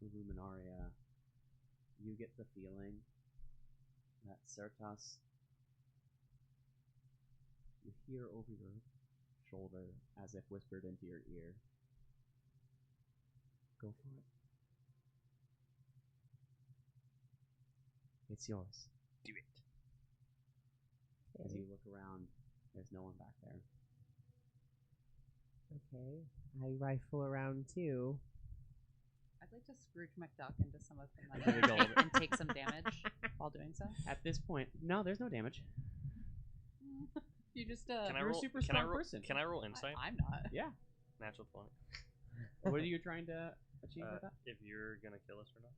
Luminaria, you get the feeling that Certas, you hear over your shoulder as if whispered into your ear, go for it. It's yours. Do it. As you look around, there's no one back there. Okay. I rifle around too. I'd like to Scrooge McDuck into some of the Into the money gold. and take some damage while doing so. At this point, no, there's no damage. You just Can I you're a roll? super can I strong roll? person. Can I roll insight? I'm not. Yeah. Natural 20. What are you trying to achieve with that? If you're gonna kill us or not?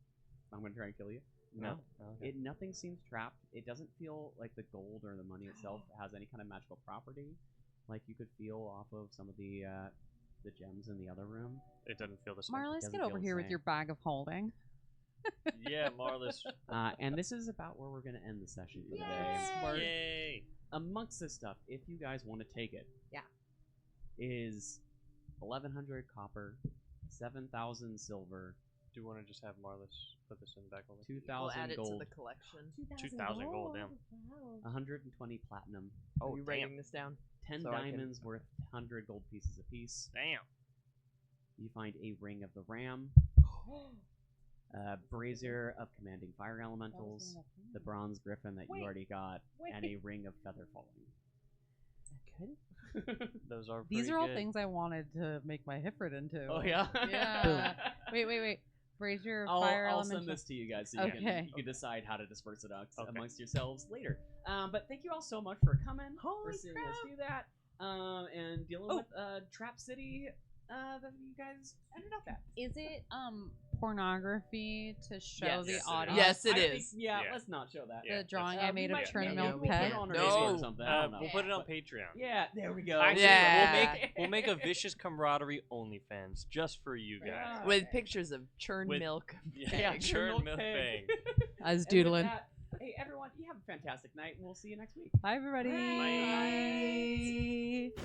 I'm gonna try and kill you. No. Okay. Nothing seems trapped. It doesn't feel like the gold or the money itself has any kind of magical property, like you could feel off of some of the gems in the other room. It doesn't feel the same. Marlis, doesn't get feel over the here with same. your bag of holding. Yeah, Marlis. And this is about where we're gonna end the session for today. Yay! Amongst this stuff, if you guys want to take it, Yeah. is 1,100 copper, 7,000 silver, Do you want to just have Marlis put this in the back over? 2,000 We'll add it gold, to the collection. 2,000 gold, damn. 120 platinum, Are you damn. writing this down? 10 So I can- diamonds worth 100 gold pieces apiece. Damn. You find a ring of the ram, brazier of commanding fire elementals, the bronze griffin that you already got, and a ring of feather falling. Is that good? Those are These pretty are all good. things I wanted to make my Hifrit into. Oh yeah. Yeah. wait. Brazier of I'll fire send elemental. this to you guys so you Okay. can decide how to disperse it out Okay. amongst yourselves later. But thank you all so much for coming, for Holy seeing us do that, and dealing with Trap City that you guys ended up at. Is it pornography to show Yes. the Yes, it is. audience? Yes, it I think- is. yeah, Yeah. let's not show that. Yeah. The drawing Uh, I we made might- of churned maybe milk we'll put pet. it on our No. Discord or something. I don't know. We'll put it on Patreon. Yeah, there we go. Actually, Yeah. we'll make a vicious camaraderie OnlyFans just for you guys. Yeah. With pictures of churned With- milk. Yeah, Peg. churn milk Peg. bang. I was And with doodling. that, hey everyone, you have a fantastic night, and we'll see you next week. Bye, everybody. Bye. Bye.